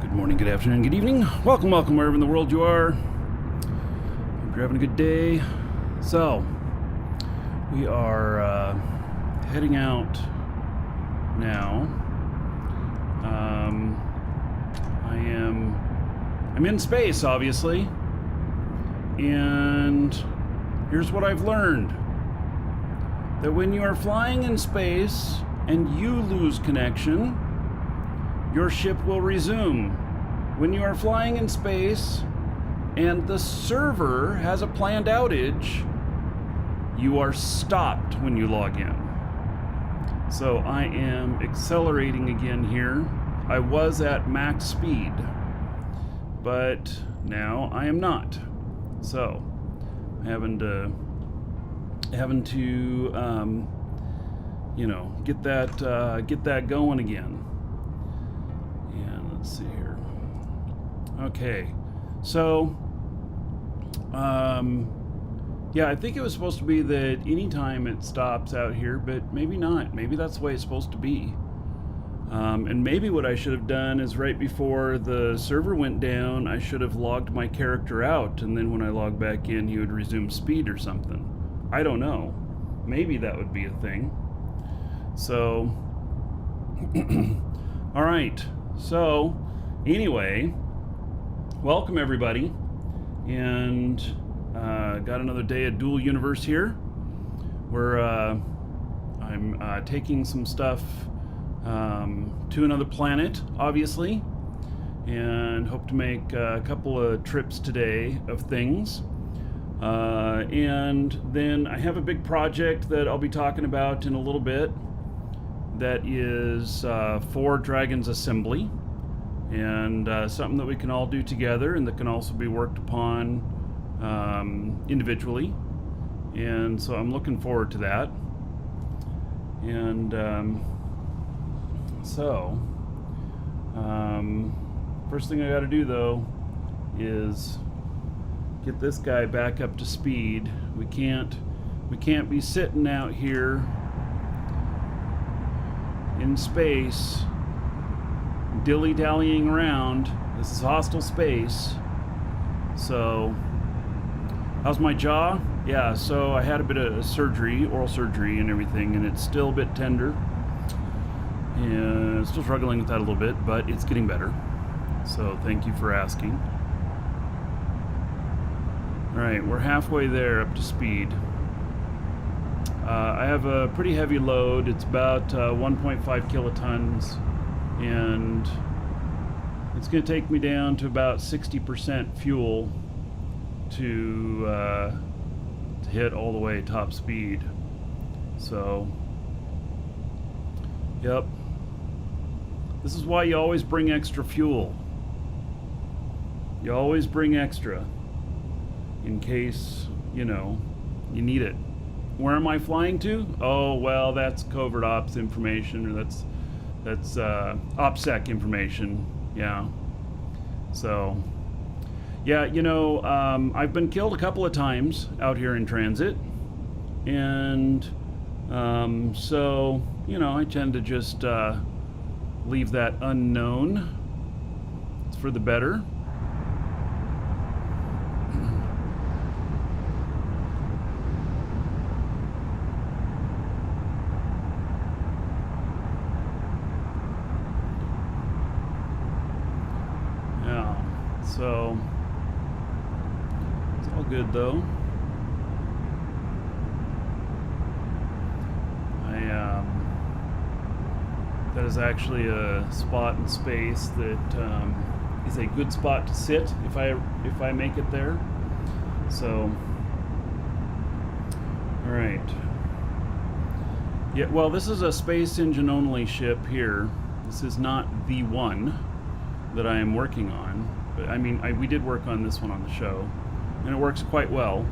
Good morning, good afternoon, good evening. Welcome wherever in the world you are. Hope you're having a good day. So, we are heading out now. I'm in space, obviously. And here's what I've learned. That when you are flying in space and you lose connection, your ship will resume. When you are flying in space and the server has a planned outage, you are stopped when you log in. So I am accelerating again here. I was at max speed, but now I am not. So having to get that going again. And let's see here. Okay, so yeah, I think it was supposed to be that anytime it stops out here, but maybe not. Maybe that's the way it's supposed to be. And maybe what I should have done is right before the server went down, I should have logged my character out, and then when I log back in, he would resume speed or something. I don't know. Maybe that would be a thing. So, all right. So, anyway, welcome everybody, and got another day at Dual Universe here, where I'm taking some stuff to another planet, obviously, and hope to make a couple of trips today of things. And then I have a big project that I'll be talking about in a little bit that is for Dragon's Assembly, and something that we can all do together and that can also be worked upon individually. And so I'm looking forward to that. And first thing I got to do though is get this guy back up to speed. We can't be sitting out here in space dilly-dallying around. This is hostile space. So how's my jaw? Yeah, so I had a bit of surgery, oral surgery and everything, and it's still a bit tender. And still struggling with that a little bit, but it's getting better. So thank you for asking. All right, we're halfway there up to speed. I have a pretty heavy load. It's about 1.5 kilotons, and it's going to take me down to about 60% fuel to hit all the way top speed. So, yep. This is why you always bring extra fuel. You always bring extra in case, you need it. Where am I flying to? Oh, well, that's covert ops information, or that's OPSEC information. Yeah. So, yeah, I've been killed a couple of times out here in transit, and so, I tend to just leave that unknown. It's for the better. So, it's all good though. That is actually a spot in space that is a good spot to sit if I make it there. So, all right. Yeah, well, this is a space engine only ship here. This is not the one that I am working on. But we did work on this one on the show, and it works quite well.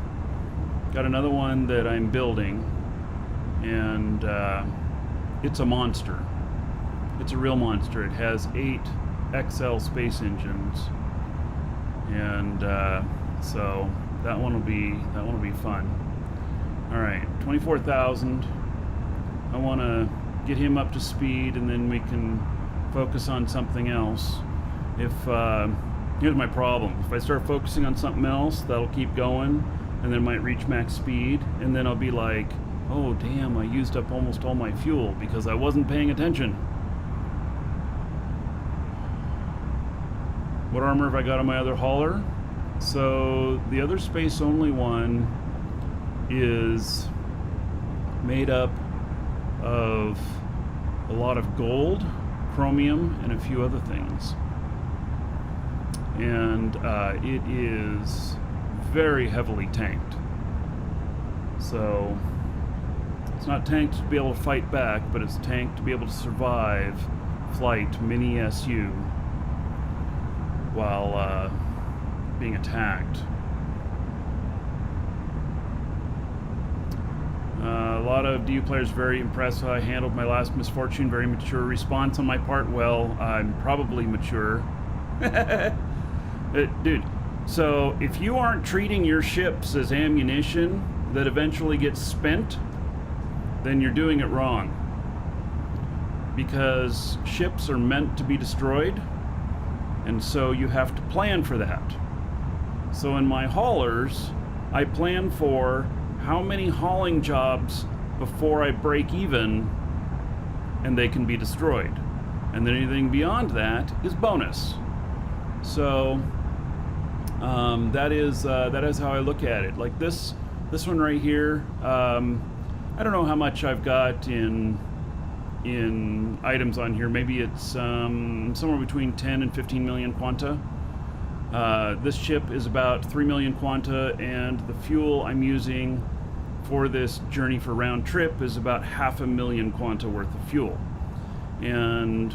Got another one that I'm building, and it's a monster. It's a real monster. It has 8 XL space engines, and so that one will be fun. All right, 24,000. I want to get him up to speed, and then we can focus on something else. Here's my problem. If I start focusing on something else, that'll keep going, and then it might reach max speed, and then I'll be like, oh damn, I used up almost all my fuel because I wasn't paying attention. What armor have I got on my other hauler? So the other space only one is made up of a lot of gold, chromium, and a few other things. And it is very heavily tanked. So it's not tanked to be able to fight back, but it's tanked to be able to survive flight mini SU while being attacked. A lot of DU players very impressed how I handled my last misfortune. Very mature response on my part. Well, I'm probably mature. Dude, so if you aren't treating your ships as ammunition that eventually gets spent, then you're doing it wrong. Because ships are meant to be destroyed, and so you have to plan for that. So in my haulers, I plan for how many hauling jobs before I break even and they can be destroyed. And then anything beyond that is bonus. So that is how I look at it. Like this one right here, I don't know how much I've got in items on here. Maybe it's somewhere between 10 and 15 million quanta. This ship is about 3 million quanta, and the fuel I'm using for this journey for round trip is about 500,000 quanta worth of fuel. And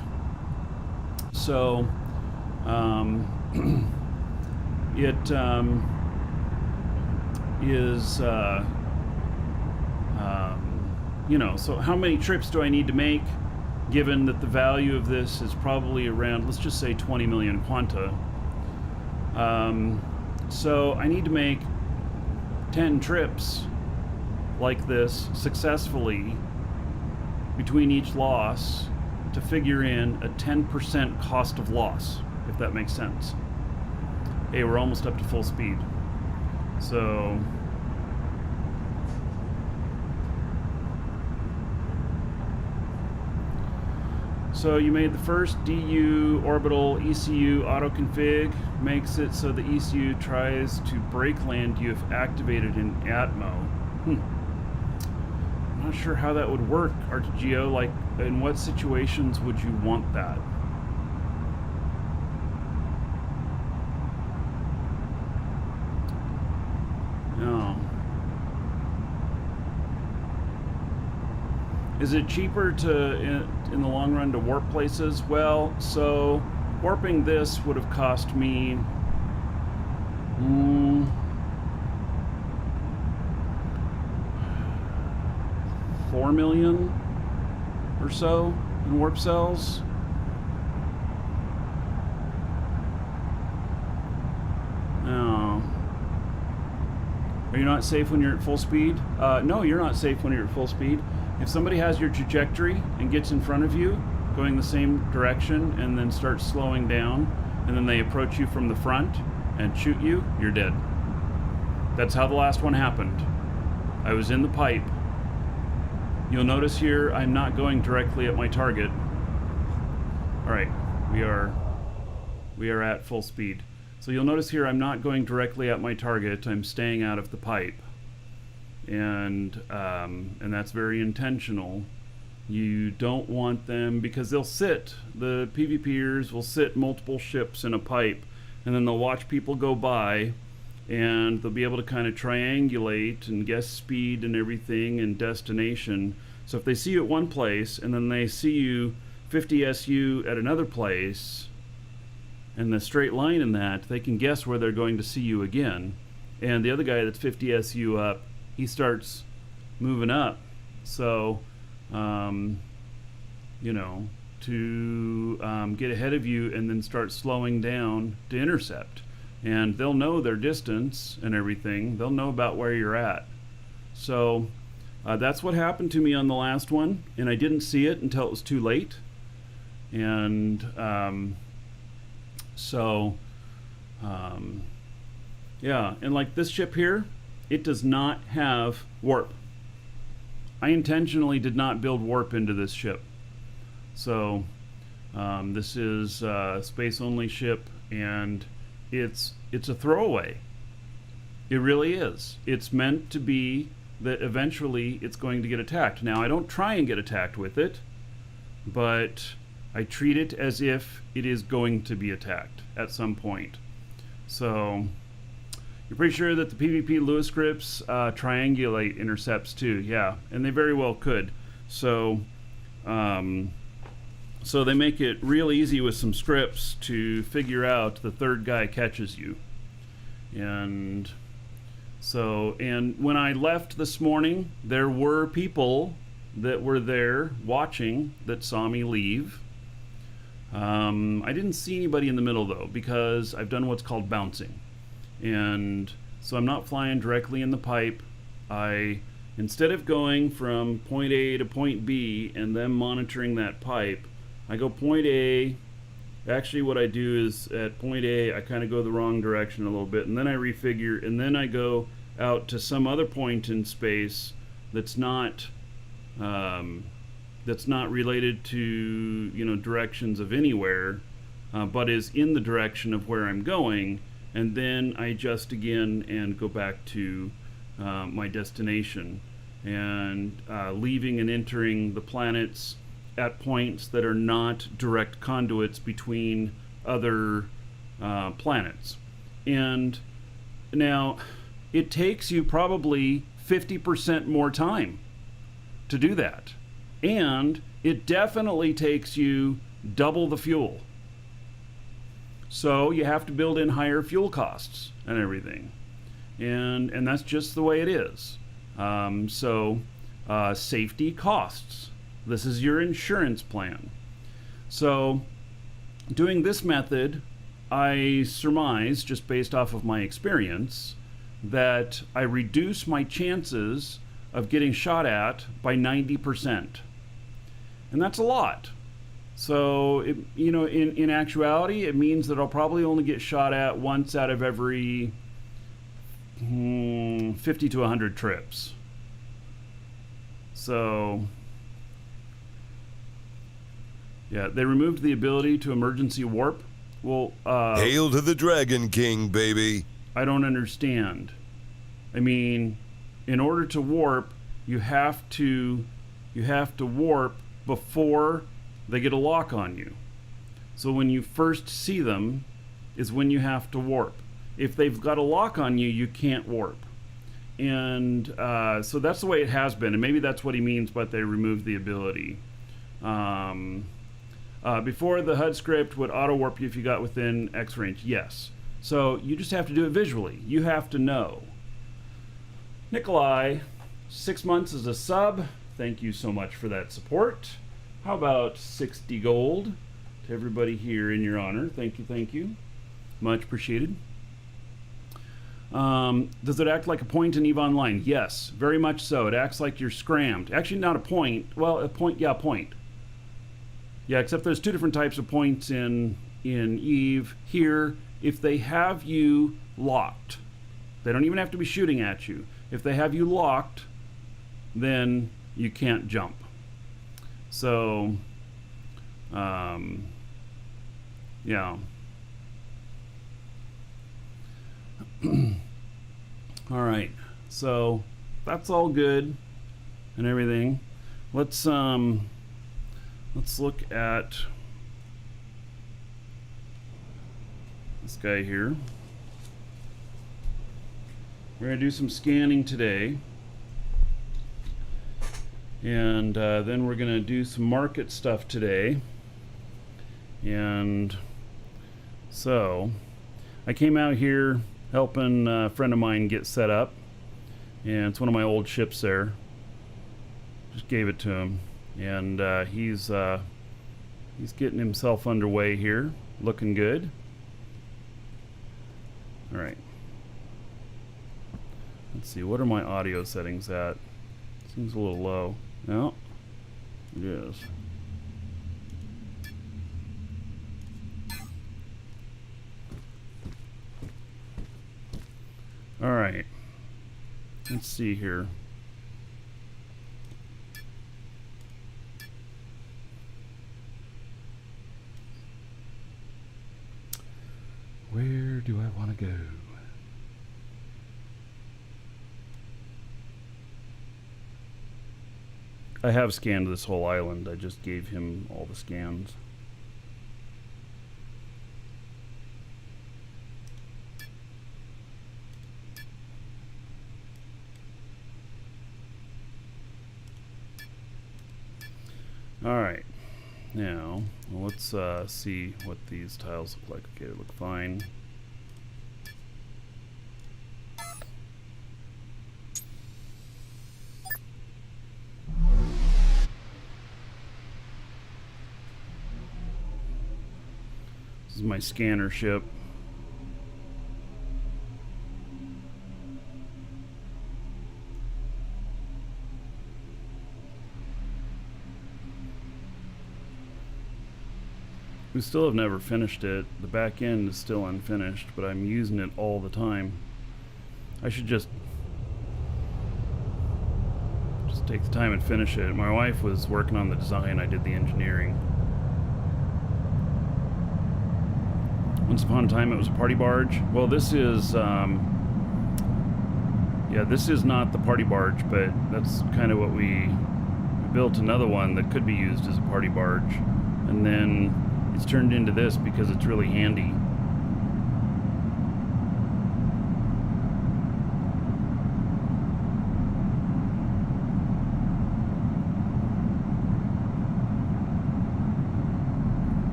so it is you know, so how many trips do I need to make, given that the value of this is probably around, let's just say 20 million quanta. So I need to make 10 trips like this successfully between each loss to figure in a 10% cost of loss, if that makes sense. Hey, we're almost up to full speed. So you made the first DU orbital ECU auto-config, makes it so the ECU tries to brake land you if activated in Atmo. I'm not sure how that would work, Artgeo. Like, in what situations would you want that? No. Is it cheaper to, in the long run, to warp places? Well, so warping this would have cost me $4 million or so in warp cells. No. Are you not safe when you're at full speed? No, you're not safe when you're at full speed. If somebody has your trajectory and gets in front of you, going the same direction, and then starts slowing down, and then they approach you from the front and shoot you, you're dead. That's how the last one happened. I was in the pipe. You'll notice here I'm not going directly at my target. All right, we are at full speed. So you'll notice here I'm not going directly at my target. I'm staying out of the pipe. And that's very intentional. You don't want them, because they'll sit, the PvPers will sit multiple ships in a pipe, and then they'll watch people go by, and they'll be able to kind of triangulate and guess speed and everything and destination. So if they see you at one place and then they see you 50 SU at another place, and the straight line in that, they can guess where they're going to see you again. And the other guy that's 50 SU up, he starts moving up. So, you know, to get ahead of you and then start slowing down to intercept. And they'll know their distance and everything. They'll know about where you're at. So that's what happened to me on the last one, and I didn't see it until it was too late. And So, yeah, and like this ship here, it does not have warp. I intentionally did not build warp into this ship. So, this is a space-only ship, and it's a throwaway. It really is. It's meant to be that eventually it's going to get attacked. Now, I don't try and get attacked with it, but I treat it as if it is going to be attacked at some point. So, you're pretty sure that the PvP Lewis scripts triangulate intercepts too, yeah, and they very well could. So, so they make it real easy with some scripts to figure out the third guy catches you. And so, and when I left this morning, there were people that were there watching that saw me leave. I didn't see anybody in the middle though, because I've done what's called bouncing. And so I'm not flying directly in the pipe. Instead of going from point A to point B and then monitoring that pipe, I go point A. Actually, what I do is at point A, I kind of go the wrong direction a little bit, and then I refigure, and then I go out to some other point in space that's not related to, you know, directions of anywhere, but is in the direction of where I'm going, and then I adjust again and go back to my destination, and leaving and entering the planets at points that are not direct conduits between other planets. And now it takes you probably 50% more time to do that, and it definitely takes you double the fuel. So you have to build in higher fuel costs and everything, and that's just the way it is. Safety costs. This is your insurance plan. So doing this method, I surmise, just based off of my experience, that I reduce my chances of getting shot at by 90%. And that's a lot. So, in actuality, it means that I'll probably only get shot at once out of every 50 to 100 trips. So, yeah, they removed the ability to emergency warp. Well, hail to the Dragon King, baby. I don't understand. I mean, in order to warp, you have to warp before they get a lock on you. So when you first see them is when you have to warp. If they've got a lock on you, you can't warp. And so that's the way it has been, and maybe that's what he means by they removed the ability. Before, the HUD script would auto warp you if you got within X range. Yes. So you just have to do it visually. You have to know. Nikolai, 6 months as a sub. Thank you so much for that support. How about 60 gold to everybody here in your honor? Thank you, thank you. Much appreciated. Does it act like a point in EVE Online? Yes, very much so. It acts like you're scrammed. Actually, not a point. Well, a point, yeah, point. Yeah, except there's two different types of points in EVE. Here, if they have you locked, they don't even have to be shooting at you. If they have you locked, then you can't jump. So, yeah. All right, so that's all good and everything. Let's look at this guy here. We're gonna do some scanning today, and then we're gonna do some market stuff today. And so I came out here helping a friend of mine get set up, and it's one of my old ships there. Just gave it to him, and he's getting himself underway here, looking good. All right, let's see, what are my audio settings at? Seems a little low. No, it is. All right. Let's see here. Where do I want to go? I have scanned this whole island. I just gave him all the scans. All right. Now, let's see what these tiles look like. Okay, they look fine. This is my scanner ship. We still have never finished it. The back end is still unfinished, but I'm using it all the time. I should just take the time and finish it. My wife was working on the design, I did the engineering. Once upon a time it was a party barge. Well, this is, yeah, this is not the party barge, but that's kind of what we built another one that could be used as a party barge. And then it's turned into this because it's really handy.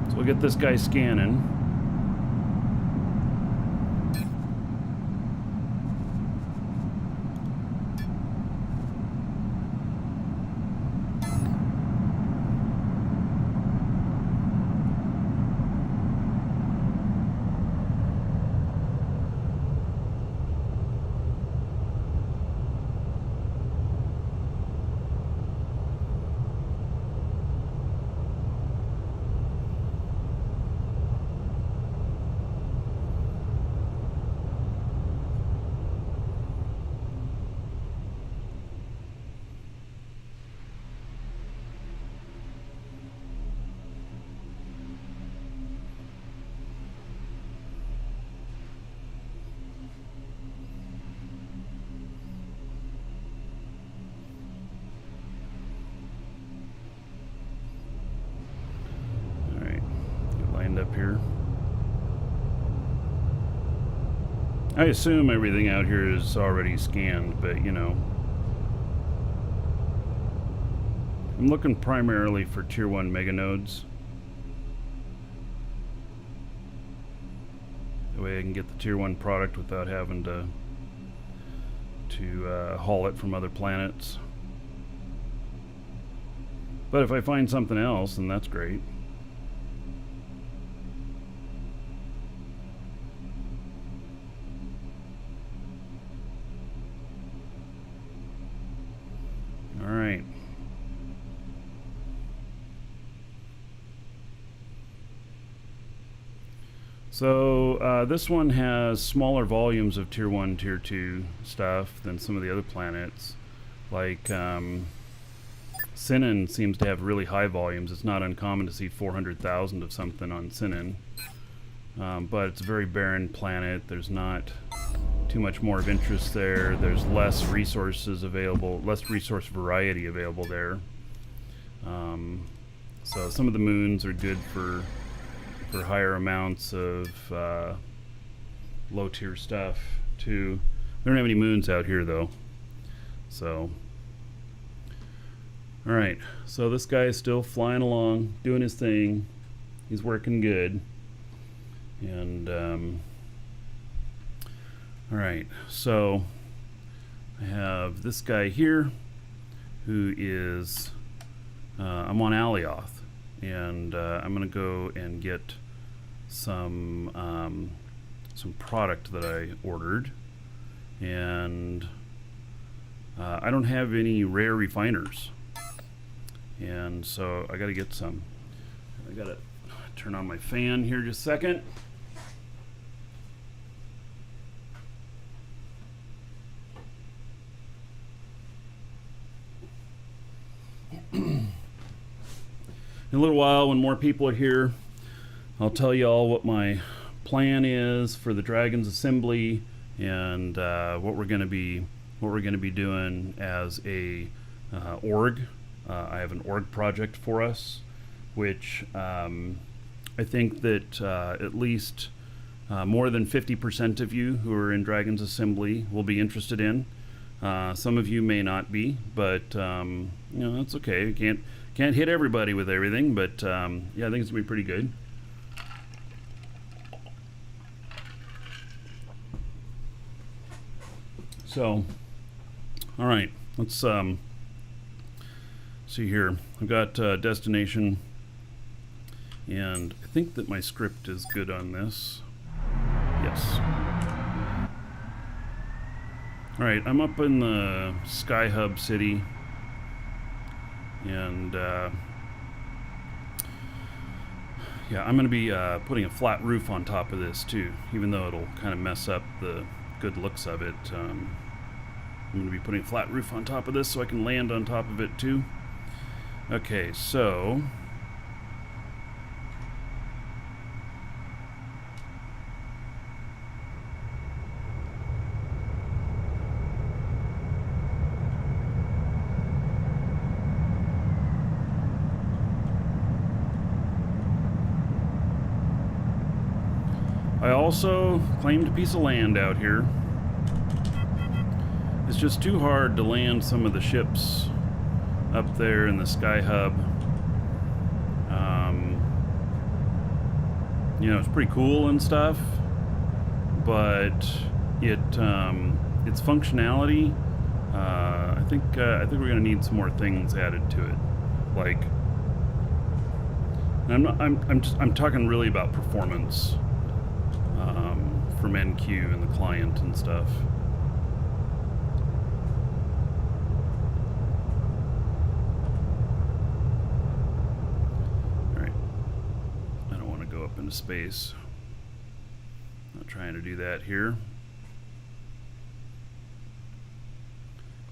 So we'll get this guy scanning. Up here. I assume everything out here is already scanned, but you know, I'm looking primarily for tier 1 mega nodes. That way I can get the tier 1 product without having to haul it from other planets. But if I find something else, then that's great. Alright. So this one has smaller volumes of tier 1, tier 2 stuff than some of the other planets. Like Sinan seems to have really high volumes. It's not uncommon to see 400,000 of something on Sinan. But it's a very barren planet. There's not too much more of interest there. There's less resources available, less resource variety available there. So some of the moons are good for higher amounts of low tier stuff too. We don't have any moons out here though. So, all right. So this guy is still flying along, doing his thing. He's working good. And all right, so I have this guy here who is, I'm on Alioth, and I'm gonna go and get some product that I ordered, and I don't have any rare refiners, and so I gotta get some. I gotta Turn on my fan here just a second. In a little while, when more people are here, I'll tell you all what my plan is for the Dragons Assembly and what we're going to be doing as a org. I have an org project for us, which I think that at least more than 50% of you who are in Dragons Assembly will be interested in. Some of you may not be, but you know, that's okay. You can't hit everybody with everything, but yeah, I think it's gonna be pretty good. So, all right, let's see here. I've got destination, and I think that my script is good on this. Yes. All right, I'm up in the Sky Hub city, and yeah, I'm going to be putting a flat roof on top of this too, even though it'll kind of mess up the good looks of it. I'm going to be putting a flat roof on top of this so I can land on top of it too. Okay, so I also claimed a piece of land out here. It's just too hard to land some of the ships up there in the Sky Hub. You know, it's pretty cool and stuff, but its functionality, I think we're gonna need some more things added to it. Like, and I'm talking really about performance from NQ and the client and stuff. Into space. Not trying to do that here.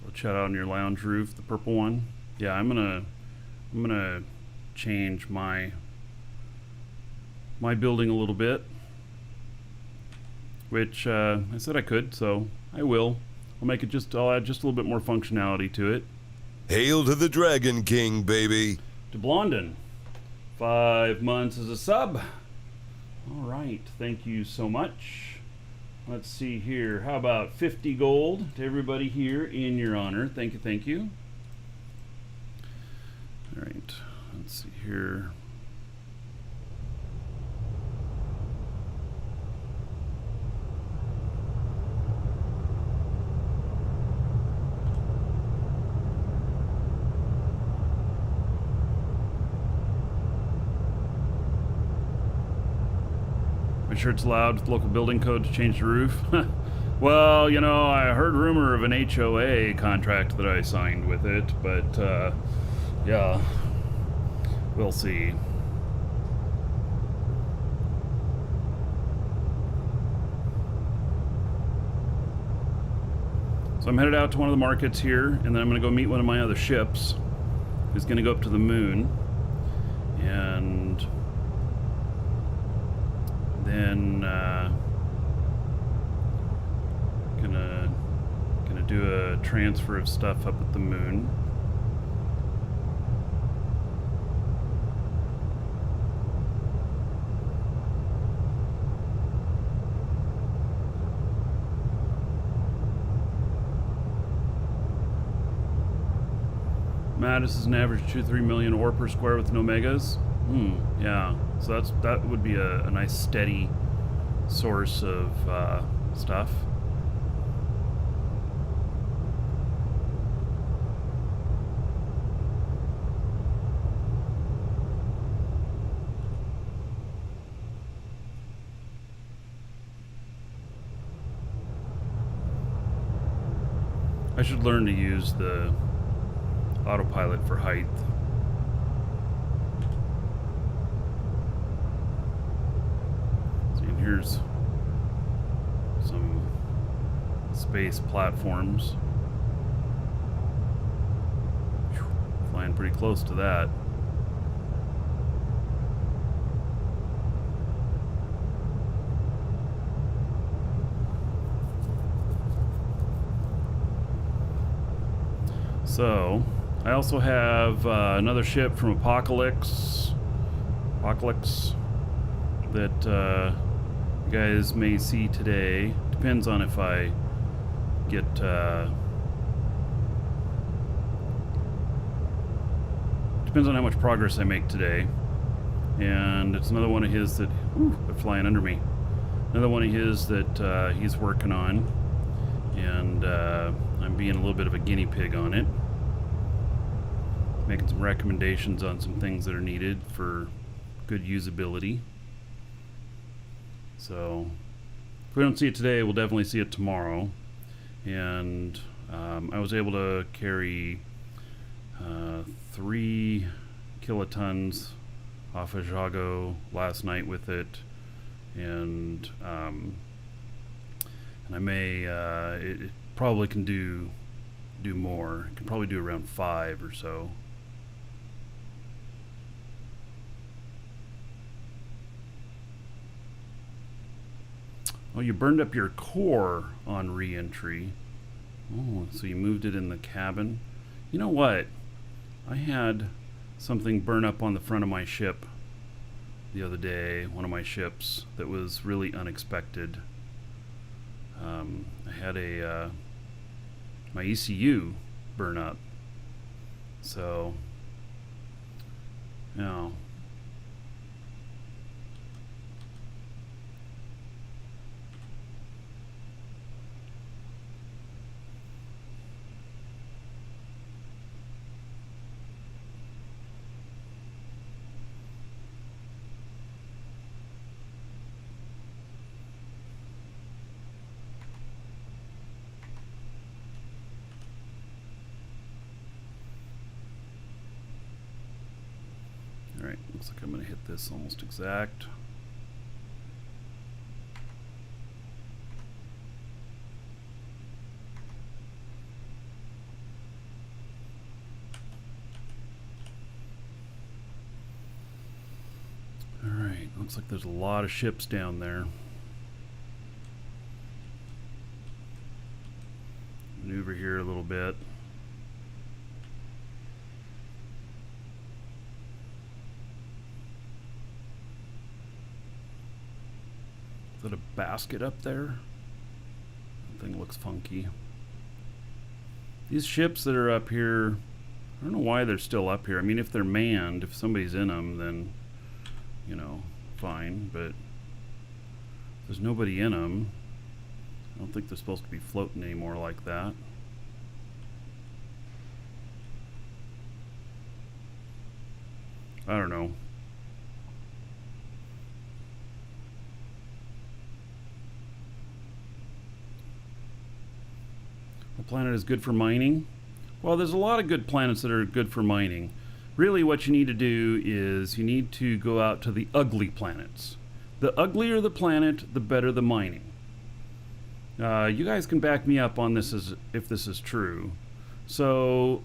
Let's shout out on your lounge roof, the purple one. Yeah, I'm gonna change my building a little bit, which I said I could, so I will. I'll add just a little bit more functionality to it. Hail to the Dragon King, baby. To Blondin, 5 months as a sub. All right, thank you so much. Let's see here. How about 50 gold to everybody here in your honor? Thank you, thank you. All right, let's see here. Sure it's allowed with local building code to change the roof. Well, you know, I heard rumor of an HOA contract that I signed with it, but yeah, we'll see. So I'm headed out to one of the markets here, and then I'm going to go meet one of my other ships who's going to go up to the moon, and then gonna do a transfer of stuff up at the moon. Mattis is an average 2-3 million ore per square with no megas. Yeah, so that would be a nice steady source of stuff. I should learn to use the autopilot for height. here's some space platforms. Whew, flying pretty close to that. So, I also have another ship from Apocalypse that you guys may see today. Depends on if I get depends on how much progress I make today. And it's another one of his that they're flying under me. Another one of his that he's working on, and I'm being a little bit of a guinea pig on it, making some recommendations on some things that are needed for good usability. So if we don't see it today, we'll definitely see it tomorrow. And I was able to carry 3 kilotons off of Jago last night with it, and I may it probably can do more. It can probably do around 5 or so. Oh, you burned up your core on re-entry. Oh, so you moved it in the cabin. You know what? I had something burn up on the front of my ship the other day, one of my ships, that was really unexpected. I had my ECU burn up. So, you know. Alright, looks like I'm going to hit this almost exact. Alright, looks like there's a lot of ships down there. Maneuver here a little bit. Is that a basket up there? That thing looks funky. These ships that are up here, I don't know why they're still up here. I mean, if they're manned, if somebody's in them, then, you know, fine. But if there's nobody in them, I don't think they're supposed to be floating anymore like that. I don't know. A planet is good for mining? Well, there's a lot of good planets that are good for mining. Really what you need to do is you need to go out to the ugly planets. The uglier the planet, the better the mining. You guys can back me up on this if this is true. So,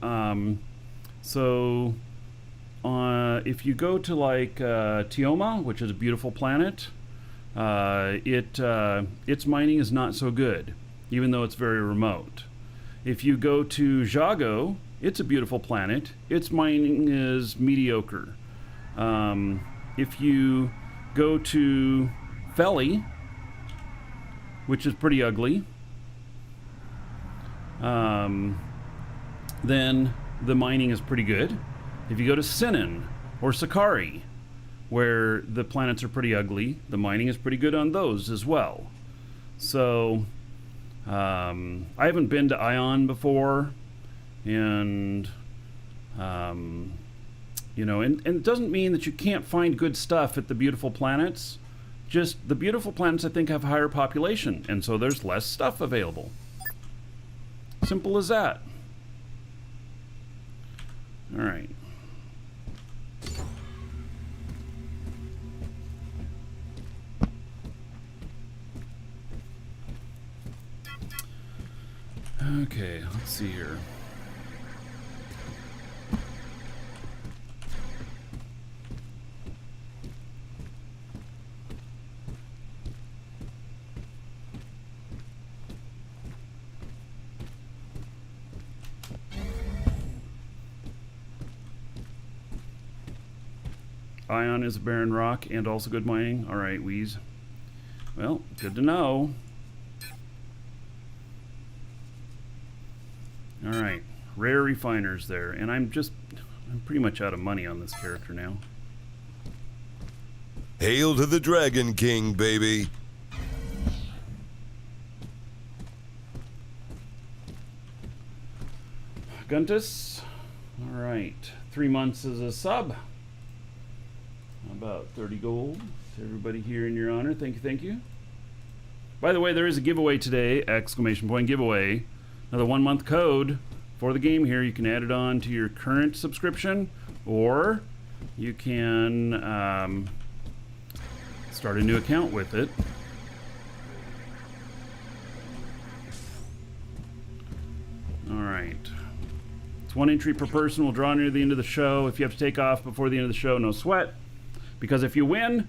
if you go to like Tioma, which is a beautiful planet, its mining is not so good, even though it's very remote. If you go to Jago, it's a beautiful planet. Its mining is mediocre. If you go to Feli, which is pretty ugly, then the mining is pretty good. If you go to Sinan or Sakari, where the planets are pretty ugly, the mining is pretty good on those as well. So, I haven't been to Ion before, and, you know, and it doesn't mean that you can't find good stuff at the beautiful planets. Just the beautiful planets, I think, have higher population, and so there's less stuff available. Simple as that. All right. Okay, let's see here. Ion is a barren rock and also good mining. All right, Wheeze. Well, good to know. All right, rare refiners there, and I'm pretty much out of money on this character now. Hail to the Dragon King, baby. Guntus. All right, 3 months as a sub. About 30 gold to everybody here in your honor. Thank you, thank you. By the way, there is a giveaway today, exclamation point giveaway. Another 1 month code for the game here. You can add it on to your current subscription, or you can start a new account with it. All right. It's 1 entry per person. We'll draw near the end of the show. If you have to take off before the end of the show, no sweat. Because if you win,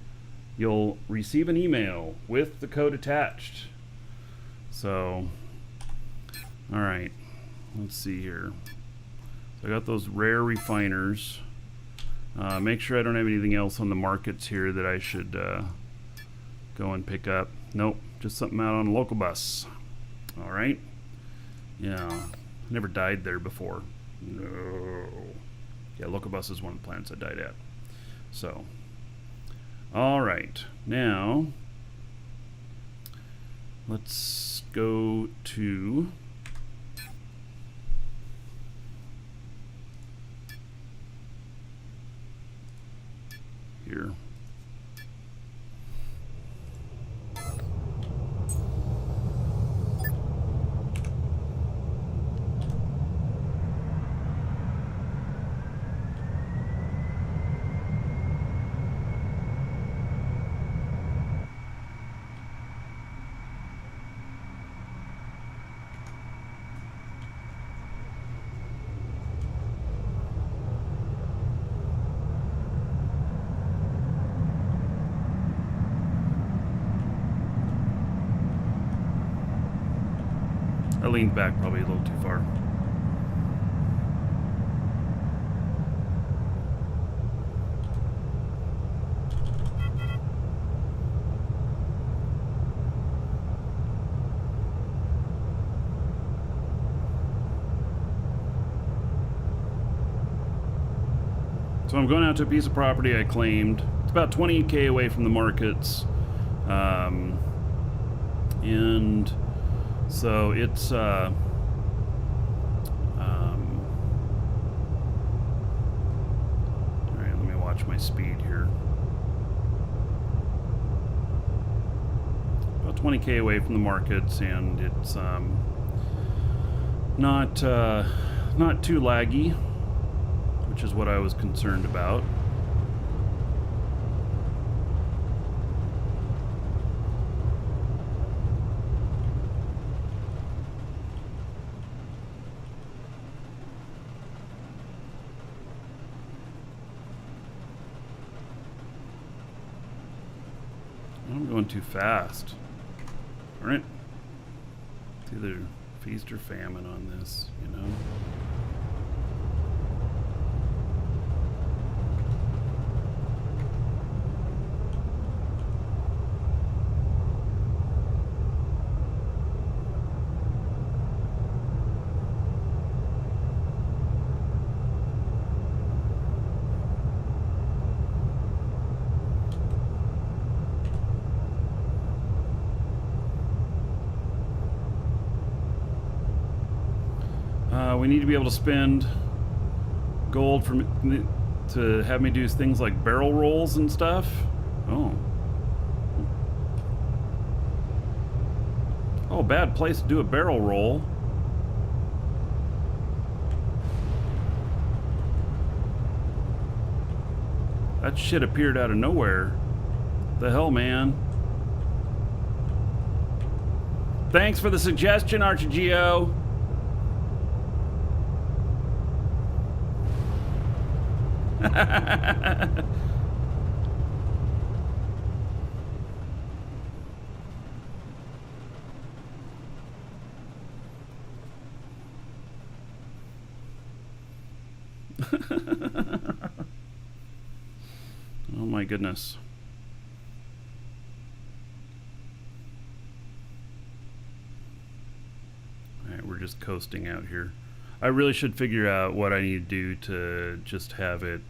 you'll receive an email with the code attached. So, all right, let's see here. So I got those rare refiners. Make sure I don't have anything else on the markets here that I should go and pick up. Nope, just something out on a local bus. All right. Yeah, never died there before. No. Yeah, local bus is one of the planets I died at. So. All right, now let's go to here. I leaned back probably a little too far. So I'm going out to a piece of property I claimed. It's about 20k away from the markets. And so it's all right, let me watch my speed here. About 20k away from the markets, and it's not too laggy, which is what I was concerned about. I'm going too fast. All right. It's either feast or famine on this, you know? We need to be able to spend gold to have me do things like barrel rolls and stuff. Oh. Oh, bad place to do a barrel roll. That shit appeared out of nowhere. The hell, man. Thanks for the suggestion, Archigeo. Oh my goodness. Alright, we're just coasting out here. I really should figure out what I need to do to just have it,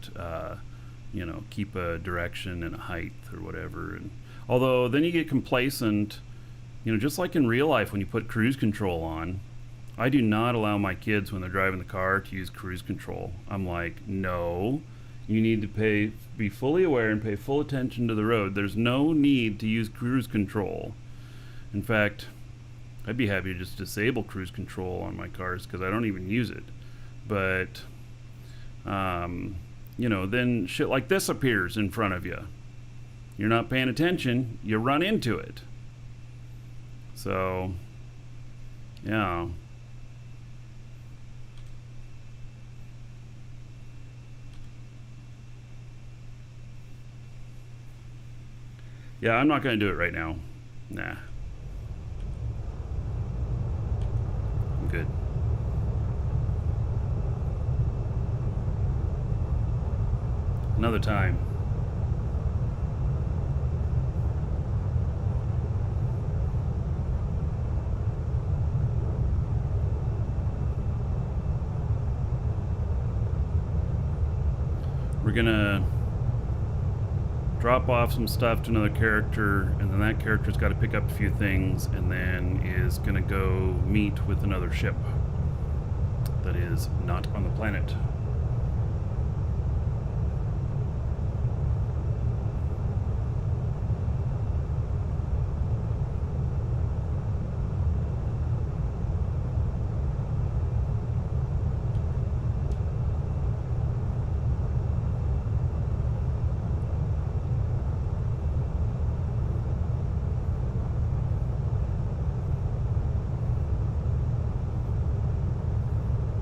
you know, keep a direction and a height or whatever. And although then you get complacent, you know, just like in real life when you put cruise control on. I do not allow my kids when they're driving the car to use cruise control. I'm like, no, you need to be fully aware and pay full attention to the road. There's no need to use cruise control. In fact, I'd be happy to just disable cruise control on my cars because I don't even use it. But, you know, then shit like this appears in front of you. You're not paying attention, you run into it. So, yeah. Yeah, I'm not going to do it right now. Nah. I'm good. Another time. We're gonna drop off some stuff to another character, and then that character's got to pick up a few things, and then is gonna go meet with another ship that is not on the planet.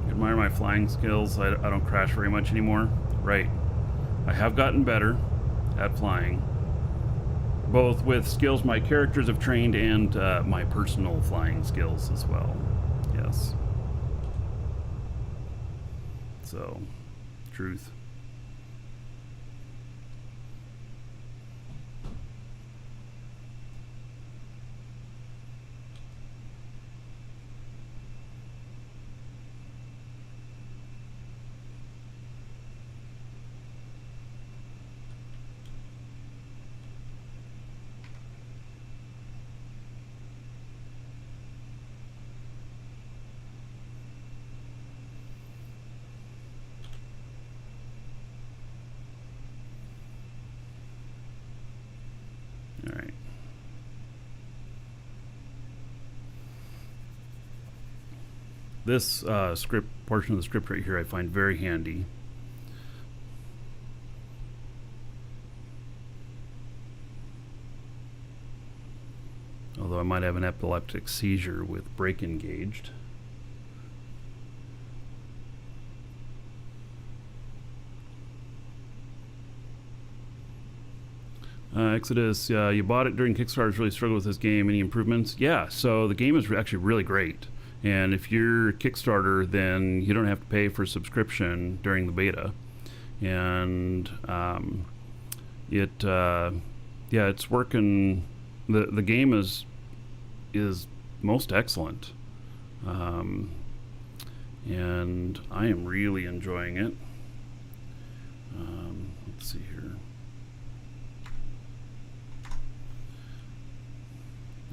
Admire my flying skills. I don't crash very much anymore. Right. I have gotten better at flying, both with skills my characters have trained and my personal flying skills as well. Yes. So, truth. All right. This script portion of the script right here I find very handy. Although I might have an epileptic seizure with brake engaged. Exodus, you bought it during Kickstarter's really struggled with this game. Any improvements? Yeah, so the game is actually really great. And if you're Kickstarter, then you don't have to pay for subscription during the beta. And yeah, it's working. The game is most excellent. And I am really enjoying it. Let's see here.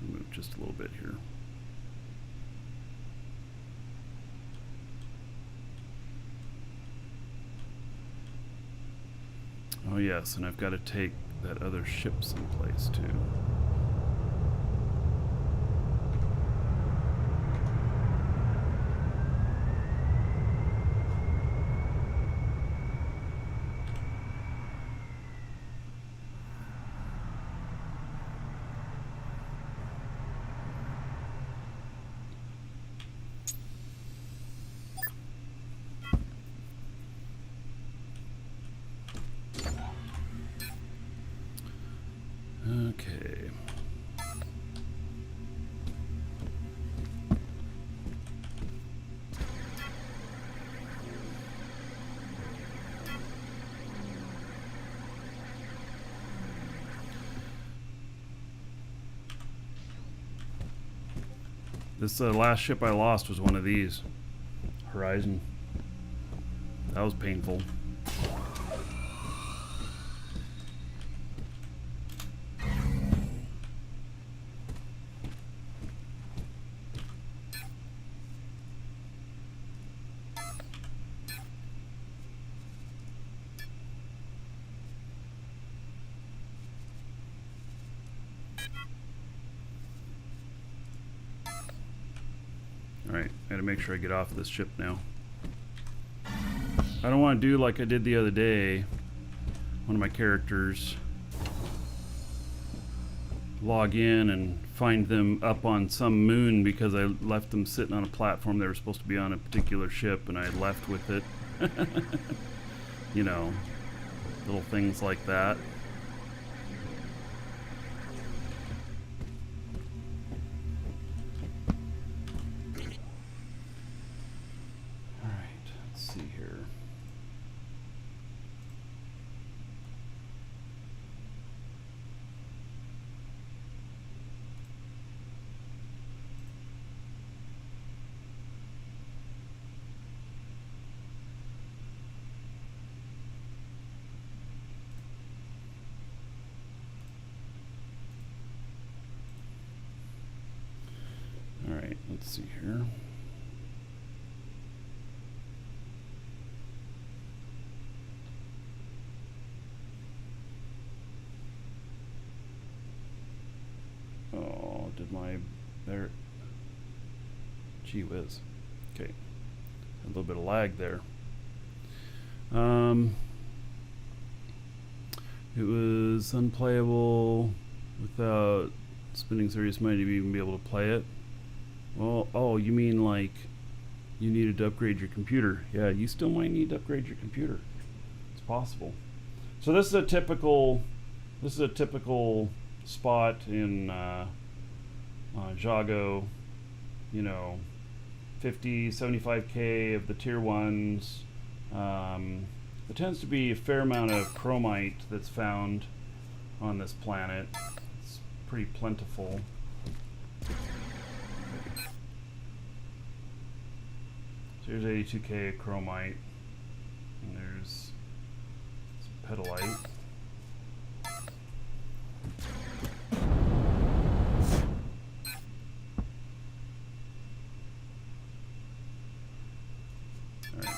Move just a little bit here. Oh yes, and I've got to take that other ship someplace too. This last ship I lost was one of these. Horizon. That was painful. Alright, I gotta make sure I get off this ship now. I don't want to do like I did the other day. One of my characters log in and find them up on some moon because I left them sitting on a platform. They were supposed to be on a particular ship and I left with it. You know, little things like that. Alright, let's see here. Alright, let's see here. Oh, did my... there... Gee whiz. Okay. A little bit of lag there. It was unplayable without spending serious money to even be able to play it. Well, oh, you mean like you needed to upgrade your computer? Yeah, you still might need to upgrade your computer. It's possible. So this is a typical spot in Jago. You know, 50, 75k of the tier ones. There tends to be a fair amount of chromite that's found on this planet. It's pretty plentiful. So here's 82k of chromite, and there's some petalite. Alright,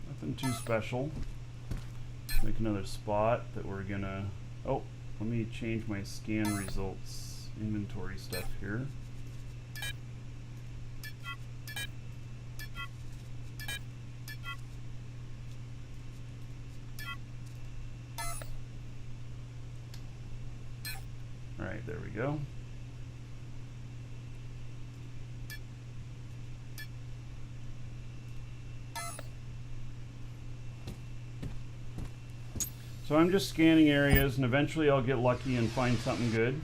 nothing too special. Make another spot that we're gonna... Oh, let me change my scan results inventory stuff here. Alright, there we go. So I'm just scanning areas and eventually I'll get lucky and find something good.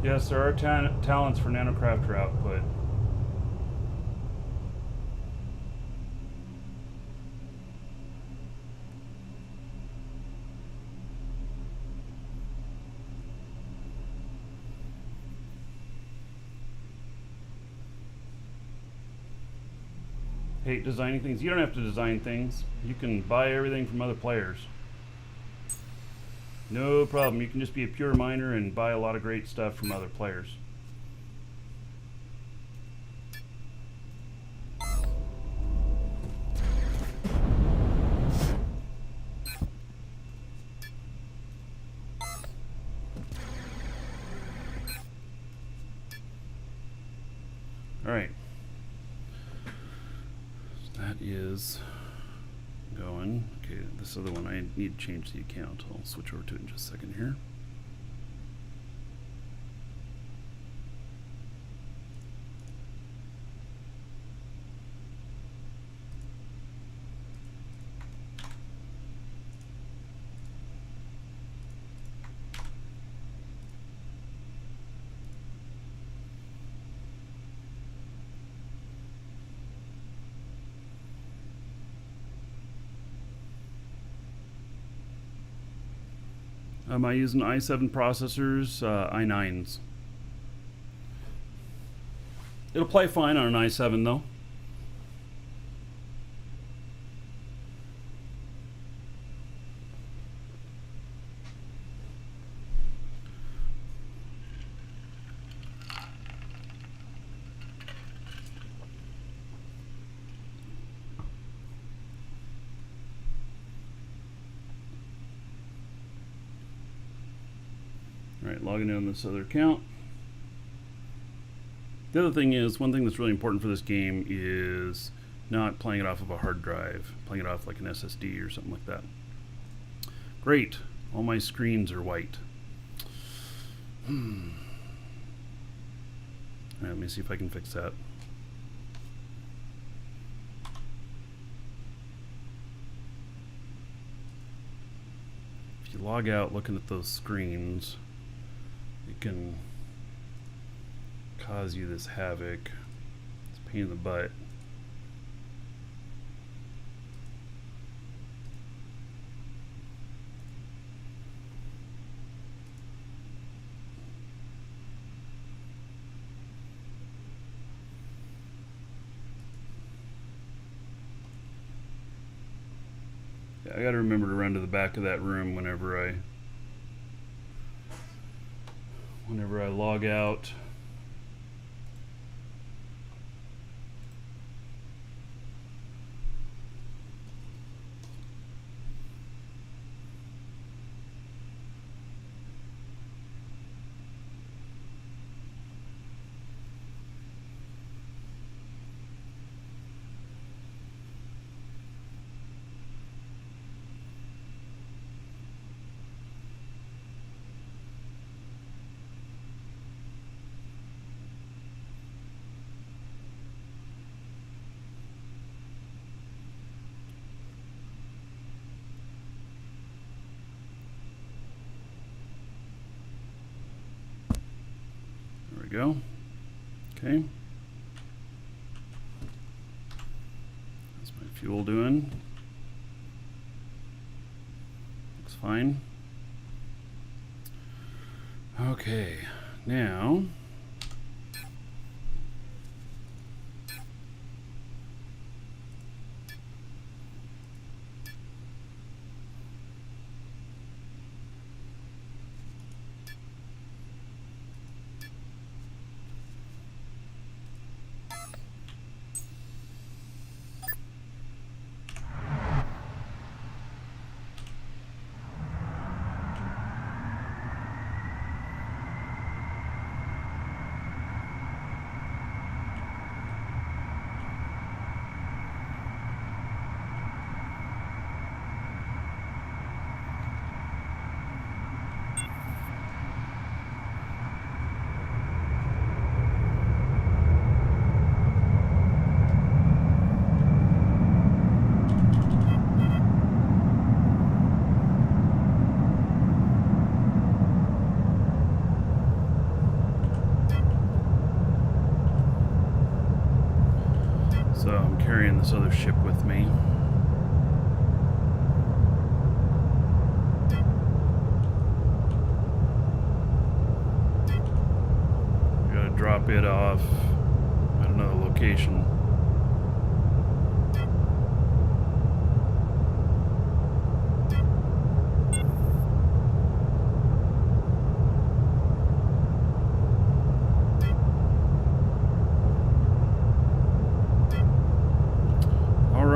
Yes, there are talents for nanocrafter output. Hate designing things. You don't have to design things. You can buy everything from other players. No problem. You can just be a pure miner and buy a lot of great stuff from other players. Alright. So that is going. Okay, this other one I need to change the account. I'll switch over to it in just a second here. Am I using i7 processors? i9s. It'll play fine on an i7 though. Alright, logging in on this other account. The other thing is, one thing that's really important for this game is not playing it off of a hard drive, playing it off like an SSD or something like that. Great, all my screens are white. Alright, let me see if I can fix that. If you log out looking at those screens, it can cause you this havoc. It's a pain in the butt. Yeah, I gotta remember to run to the back of that room whenever I log out. Go. Okay. How's my fuel doing? Looks fine. Okay, now I'm carrying this other ship with me. Gotta drop it off at another location.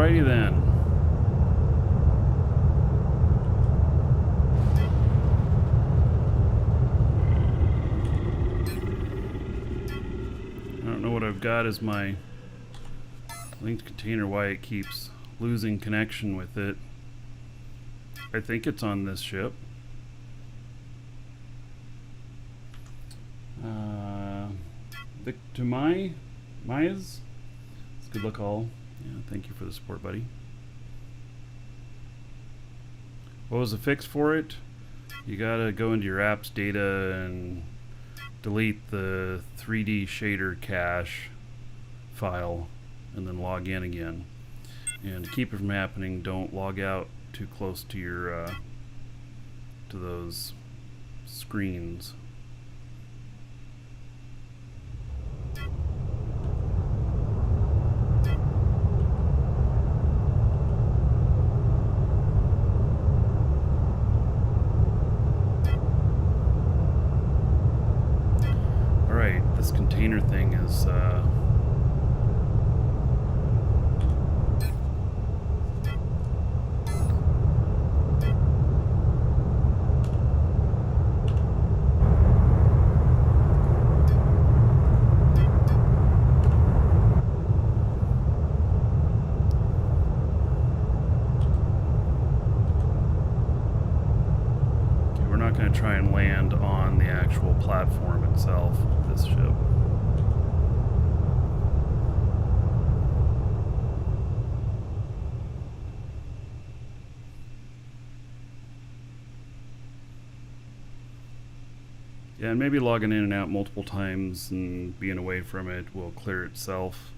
Alrighty then. I don't know what I've got as my linked container, why it keeps losing connection with it. I think it's on this ship. To Maya's? It's good luck all. Yeah, thank you for the support, buddy. What was the fix for it? You gotta go into your app's data and delete the 3D shader cache file and then log in again. And to keep it from happening, don't log out too close to your to those screens. This container thing is okay, we're not going to try and land on the actual platform itself of this ship. Yeah, and maybe logging in and out multiple times and being away from it will clear itself.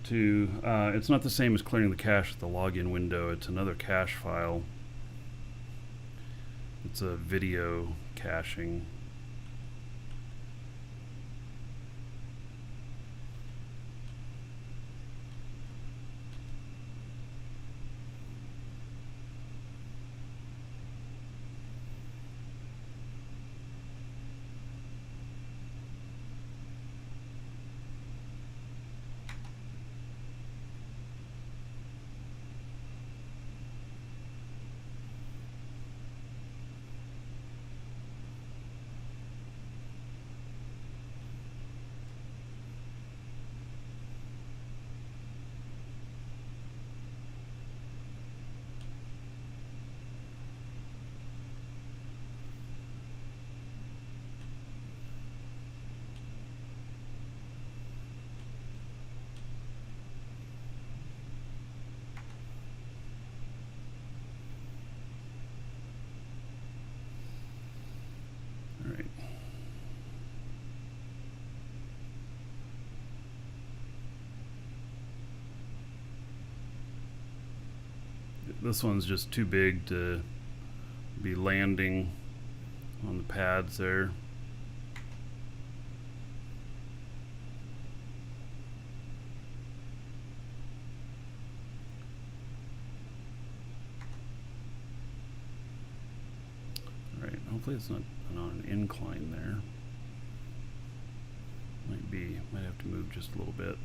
It's not the same as clearing the cache at the login window. It's another cache file. It's a video caching. All right. This one's just too big to be landing on the pads there. All right, hopefully it's not on an incline there. Might have to move just a little bit.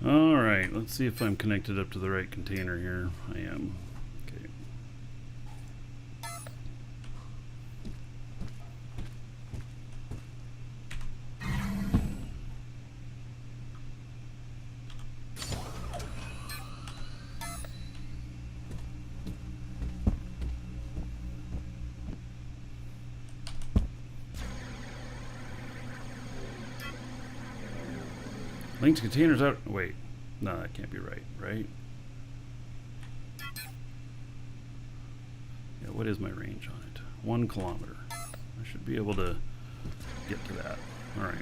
Alright, let's see if I'm connected up to the right container here. I am. Okay. Linked containers out. Wait. No, that can't be right, right? Yeah, what is my range on it? 1 kilometer. I should be able to get to that. All right.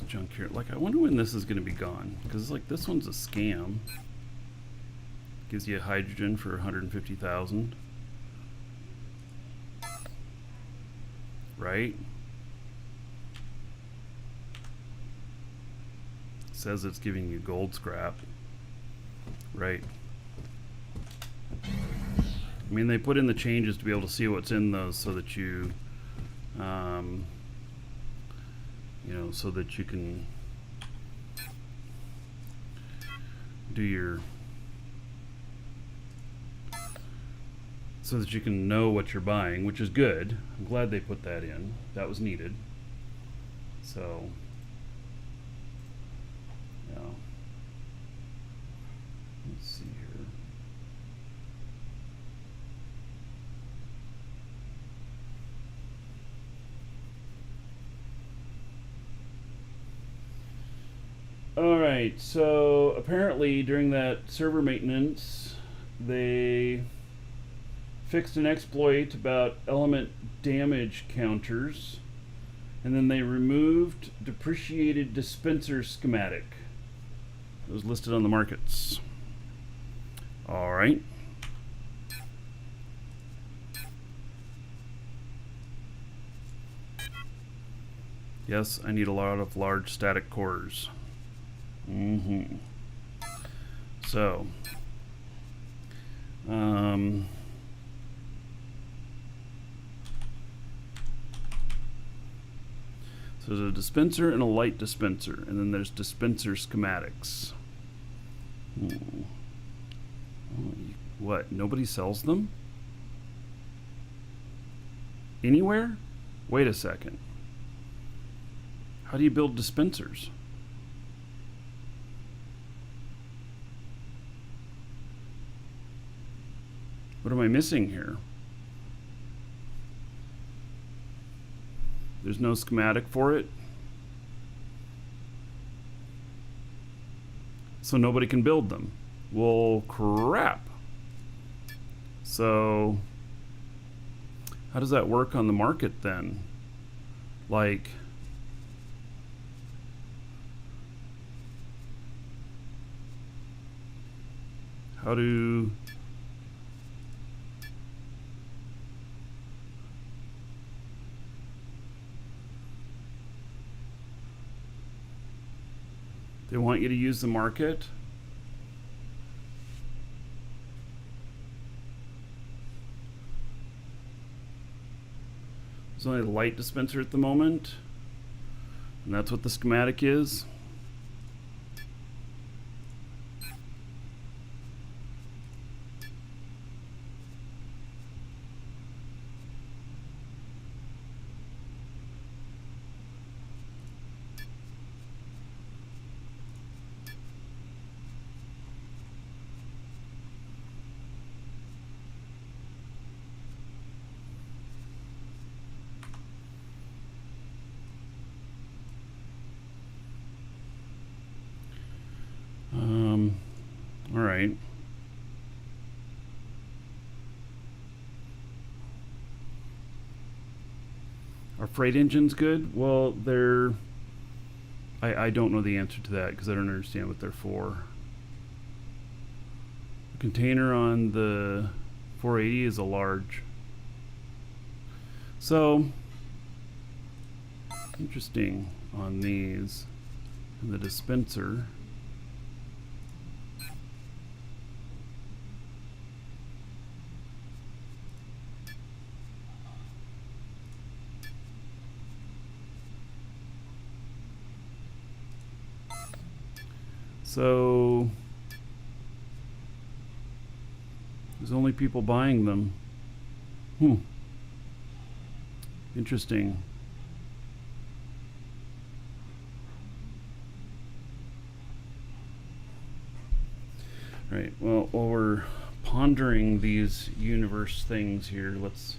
Junk here. Like, I wonder when this is going to be gone, because like this one's a scam. Gives you hydrogen for 150,000, right? Says it's giving you gold scrap, right? I mean, they put in the changes to be able to see what's in those, so that you know, so that you can do your, so that you can know what you're buying, which is good. I'm glad they put that in. That was needed. So, yeah. Let's see here. Alright, so apparently during that server maintenance, they fixed an exploit about element damage counters, and then they removed depreciated dispenser schematic. It was listed on the markets. Alright. Yes, I need a lot of large static cores. So, so there's a dispenser and a light dispenser, and then there's dispenser schematics. What? Nobody sells them? Anywhere? Wait a second. How do you build dispensers? What am I missing here? There's no schematic for it. So nobody can build them. Well, crap. So how does that work on the market then? Like, how do they want you to use the market? There's only a light dispenser at the moment, and that's what the schematic is. All right. Are freight engines good? Well, they're... I don't know the answer to that because I don't understand what they're for. The container on the 480 is a large. So, interesting on these. And the dispenser. So there's only people buying them. Interesting. Right, well, while we're pondering these universe things here, let's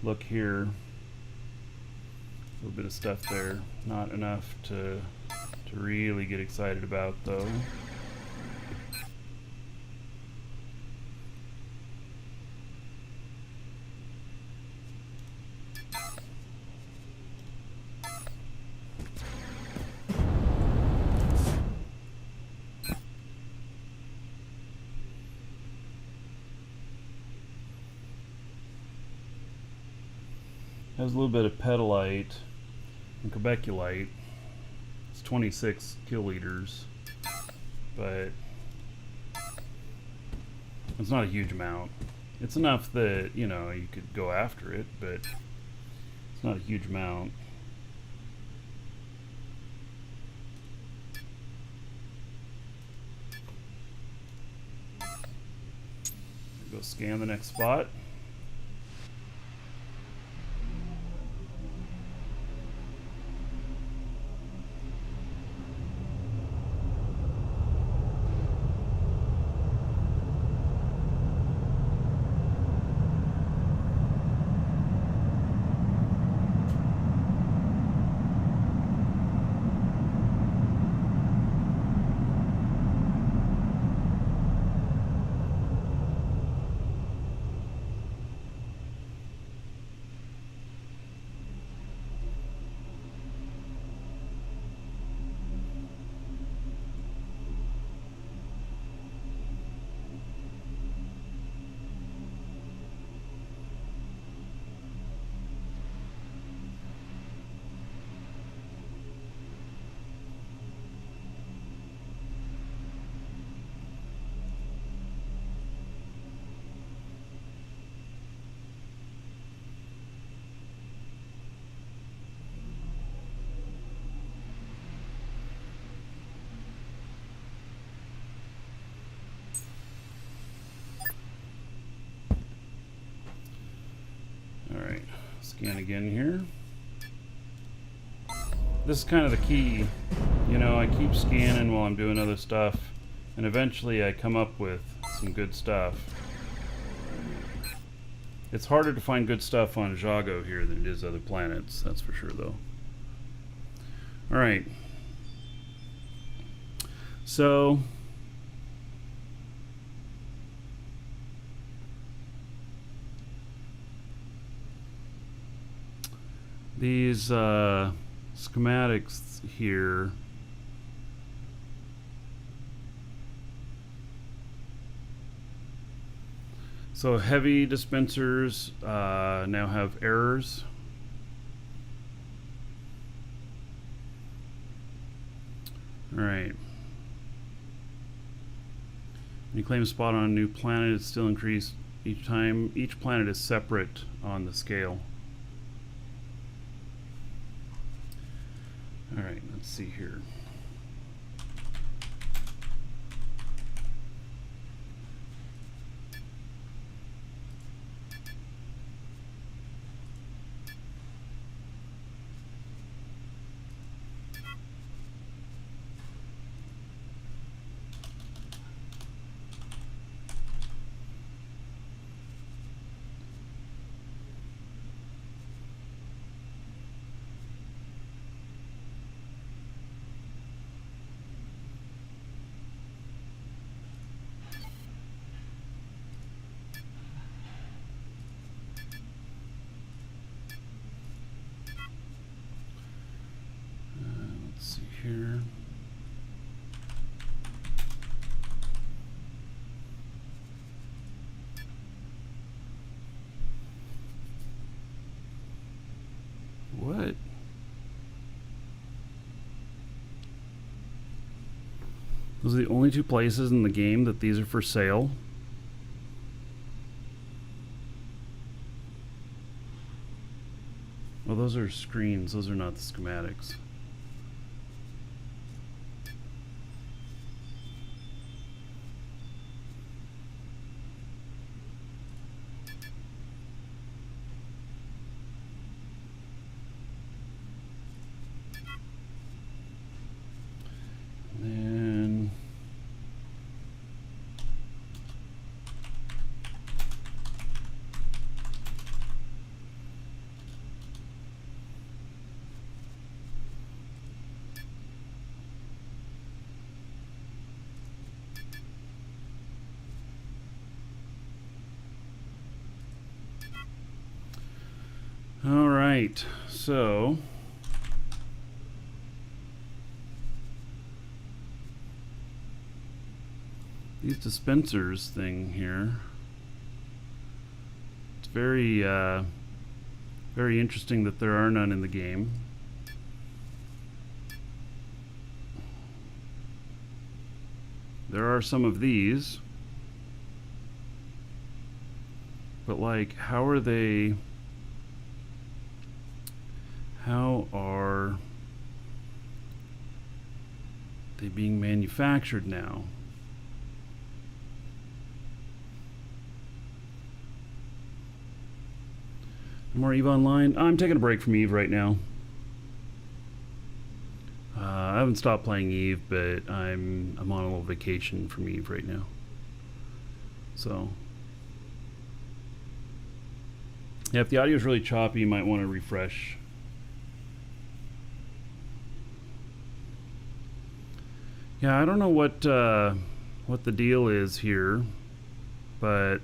look here. A little bit of stuff there. Not enough to really get excited about, though. Has a little bit of pedalite and quebeculite. It's 26 kiloliters, but it's not a huge amount. It's enough that, you know, you could go after it, but it's not a huge amount. Go scan the next spot. Alright, scan again here. This is kind of the key. You know, I keep scanning while I'm doing other stuff, and eventually I come up with some good stuff. It's harder to find good stuff on Jago here than it is other planets, that's for sure, though. Alright. So these schematics here, so heavy dispensers now have errors. All right. When you claim a spot on a new planet, it's still increased each time. Each planet is separate on the scale. All right, let's see here. Here. What? Those are the only two places in the game that these are for sale? Well, those are screens. Those are not the schematics. right, so these dispensers thing here, it's very very interesting that there are none in the game. There are some of these, but like, how are they being manufactured now? More EVE Online? I'm taking a break from EVE right now. I haven't stopped playing EVE, but I'm on a little vacation from EVE right now. So yeah, if the audio is really choppy, you might want to refresh. Yeah, I don't know what the deal is here, but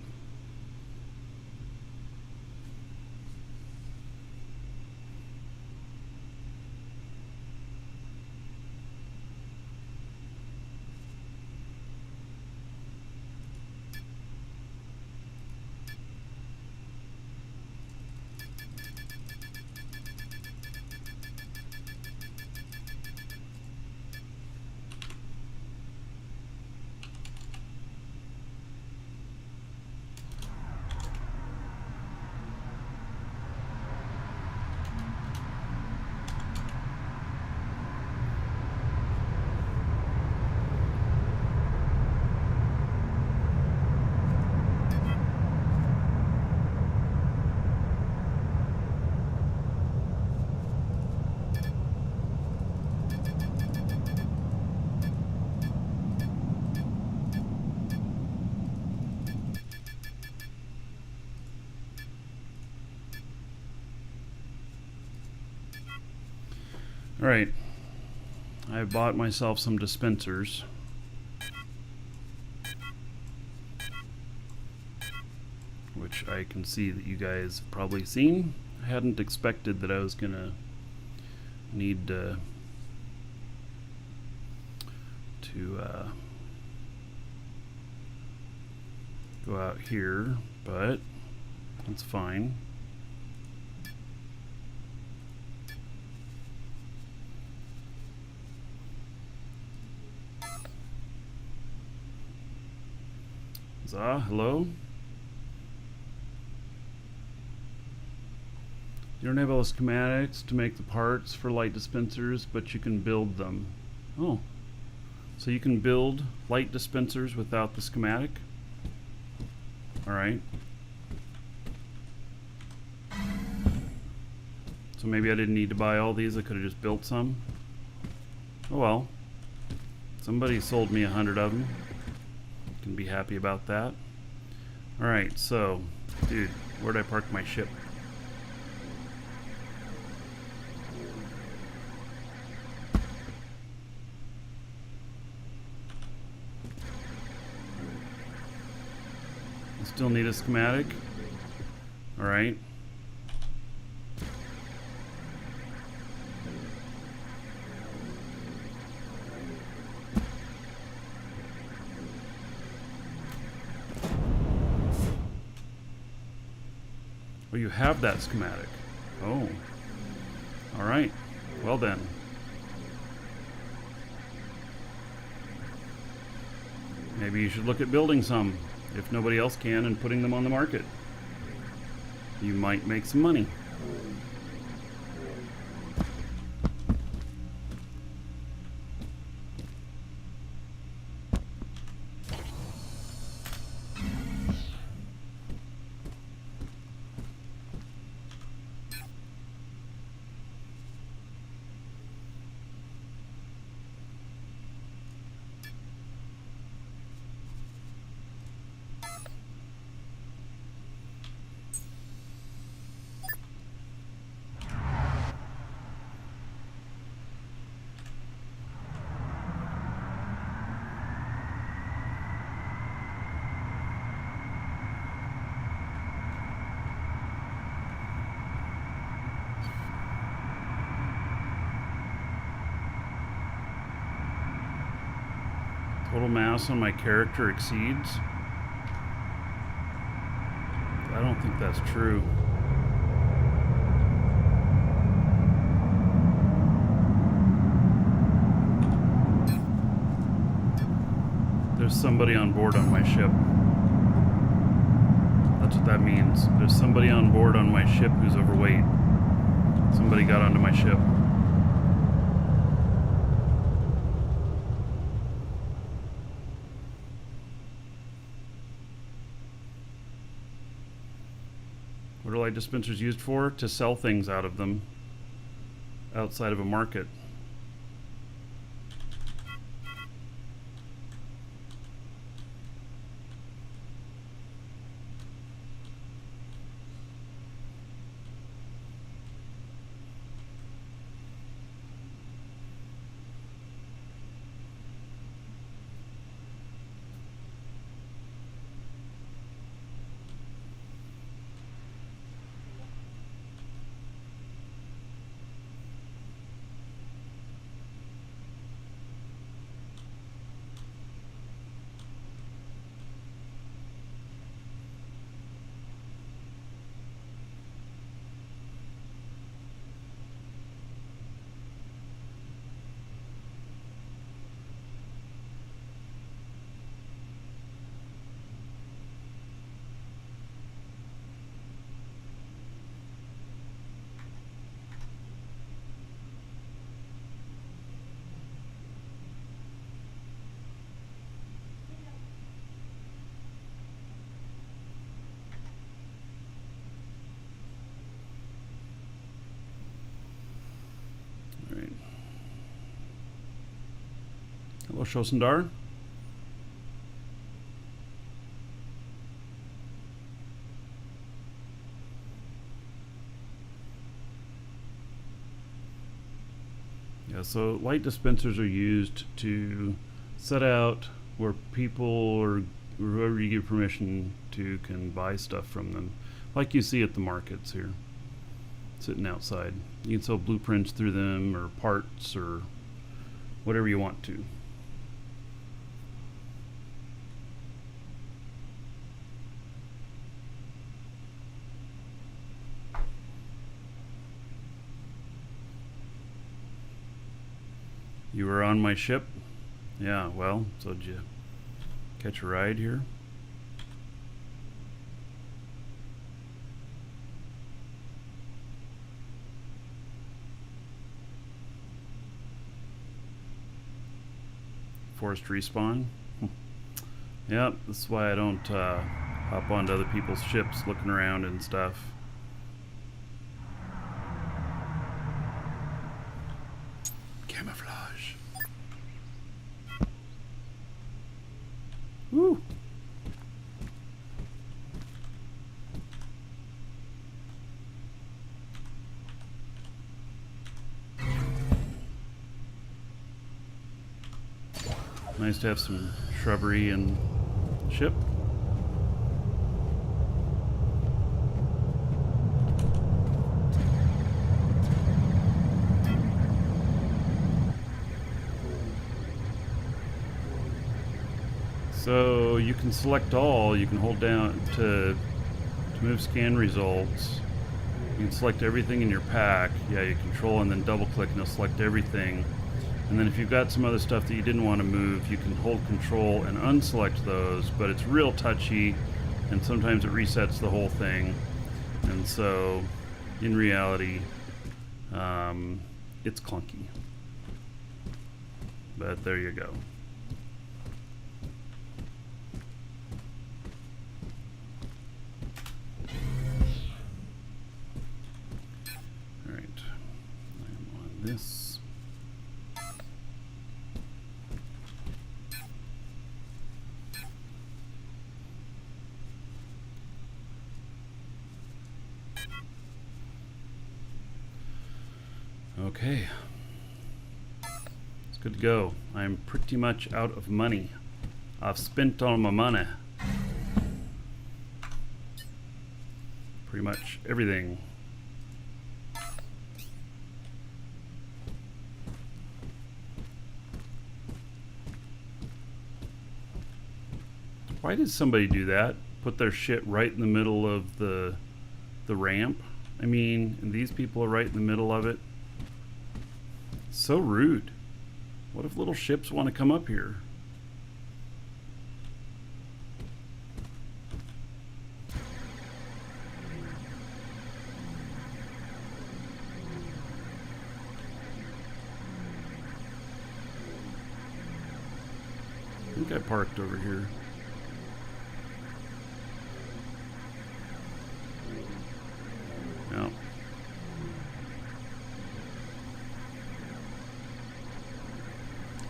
all right, I bought myself some dispensers. Which I can see that you guys have probably seen. I hadn't expected that I was gonna need to go out here, but that's fine. Hello? You don't have all the schematics to make the parts for light dispensers, but you can build them. Oh. So you can build light dispensers without the schematic? Alright. So maybe I didn't need to buy all these, I could have just built some. Oh well. Somebody sold me 100 of them. Can be happy about that. Alright, so, dude, where'd I park my ship? I still need a schematic. Alright. Oh, you have that schematic. Oh. Alright. Well then. Maybe you should look at building some, if nobody else can, and putting them on the market. You might make some money. total mass on my character exceeds. I don't think that's true. There's somebody on board on my ship. That's what that means. There's somebody on board on my ship who's overweight. Somebody got onto my ship. What are light dispensers used for? To sell things out of them outside of a market. Hello, Shosendar. Yeah, so light dispensers are used to set out where people or whoever you give permission to can buy stuff from them, like you see at the markets here, sitting outside. You can sell blueprints through them or parts or whatever you want to. You were on my ship? Yeah, well, so did you catch a ride here? Forced respawn? Yep, that's why I don't hop onto other people's ships looking around and stuff. Camouflage. Woo! Nice to have some shrubbery and ship. So you can select all. You can hold down to move scan results. You can select everything in your pack. Yeah, you control and then double click and it'll select everything. And then if you've got some other stuff that you didn't want to move, you can hold control and unselect those, but it's real touchy and sometimes it resets the whole thing. And so in reality, it's clunky. But there you go. This. Okay. It's good to go. I'm pretty much out of money. I've spent all my money. Pretty much everything. Why did somebody do that? Put their shit right in the middle of the ramp? I mean, and these people are right in the middle of it. So rude. What if little ships want to come up here? I think I parked over here. No.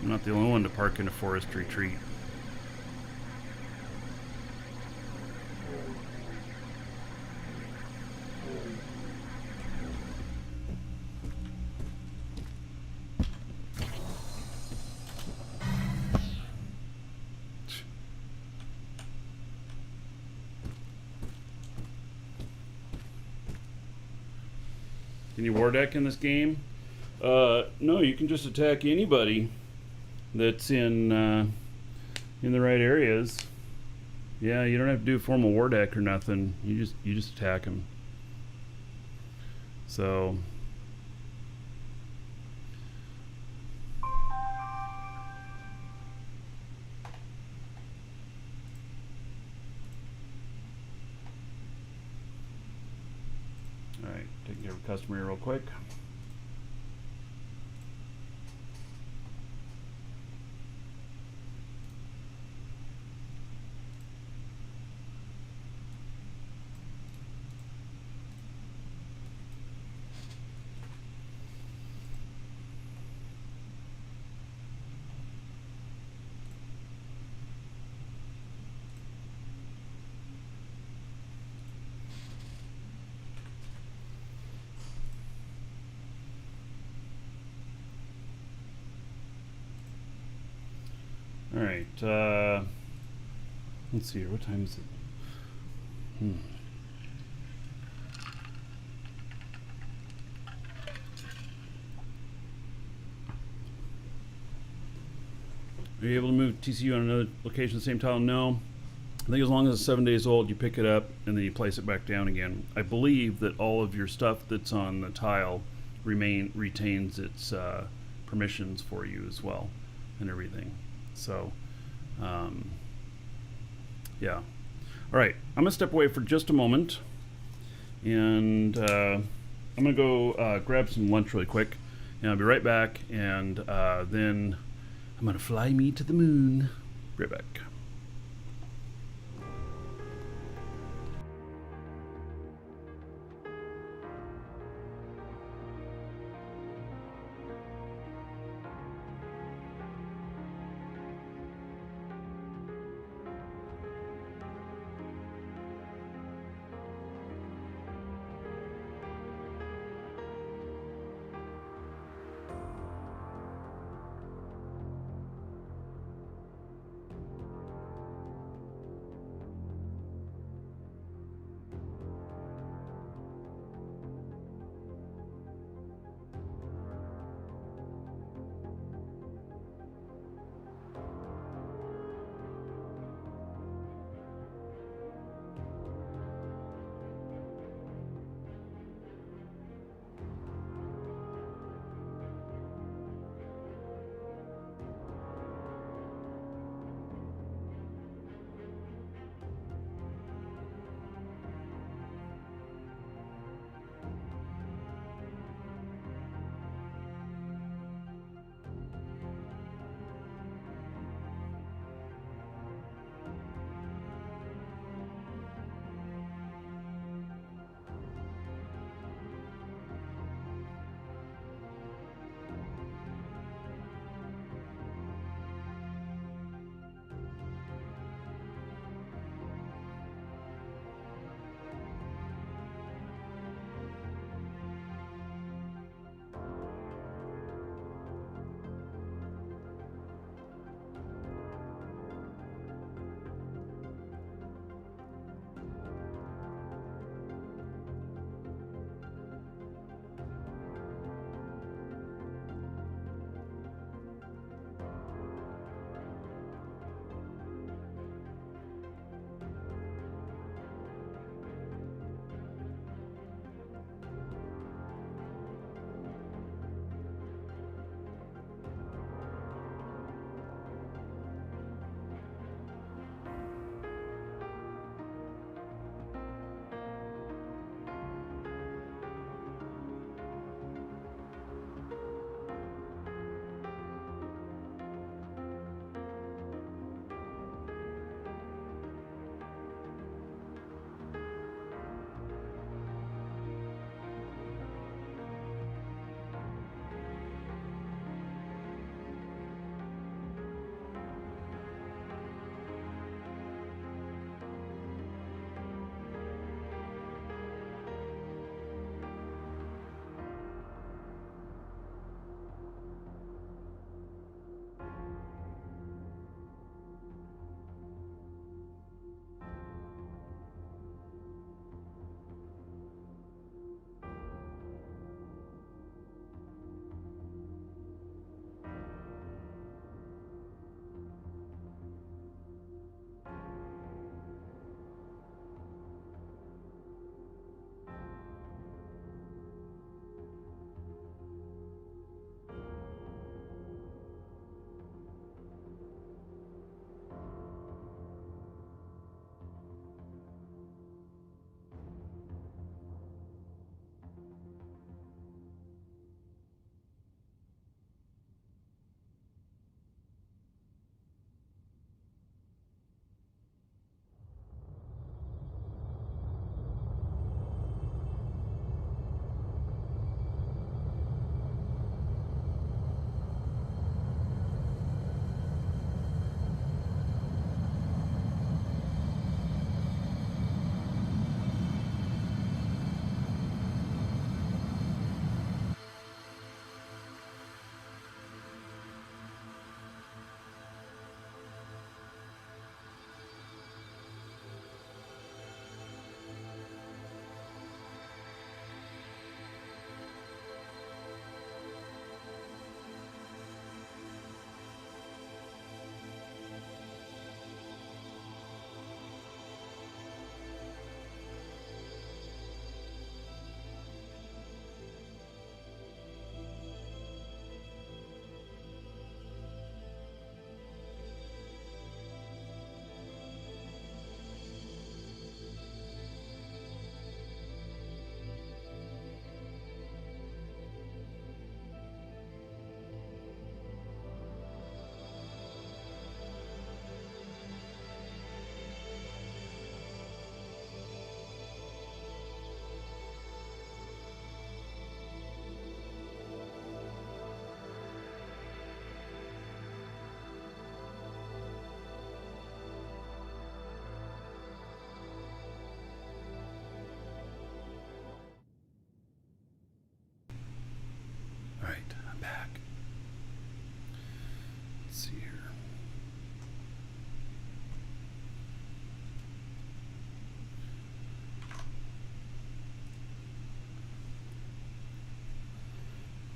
I'm not the only one to park in a forest retreat. Can you war deck in this game? No, you can just attack anybody that's in the right areas. Yeah, you don't have to do a formal war deck or nothing. You just attack them. So all right, taking care of a customer here real quick. All right, let's see here. What time is it? Are you able to move TCU on another location at the same tile? No. I think as long as it's 7 days old, you pick it up and then you place it back down again. I believe that all of your stuff that's on the tile retains its permissions for you as well and everything. So, yeah. All right, I'm gonna step away for just a moment, and I'm gonna go grab some lunch really quick, and I'll be right back. And then I'm gonna fly me to the moon. Right back.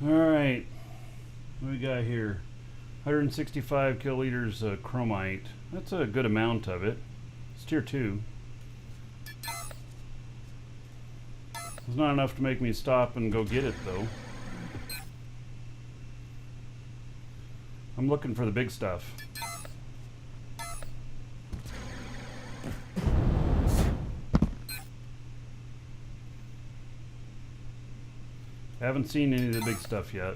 Alright. What we got here? 165 kiloliters of chromite. That's a good amount of it. It's tier 2. It's not enough to make me stop and go get it, though. I'm looking for the big stuff. Haven't seen any of the big stuff yet.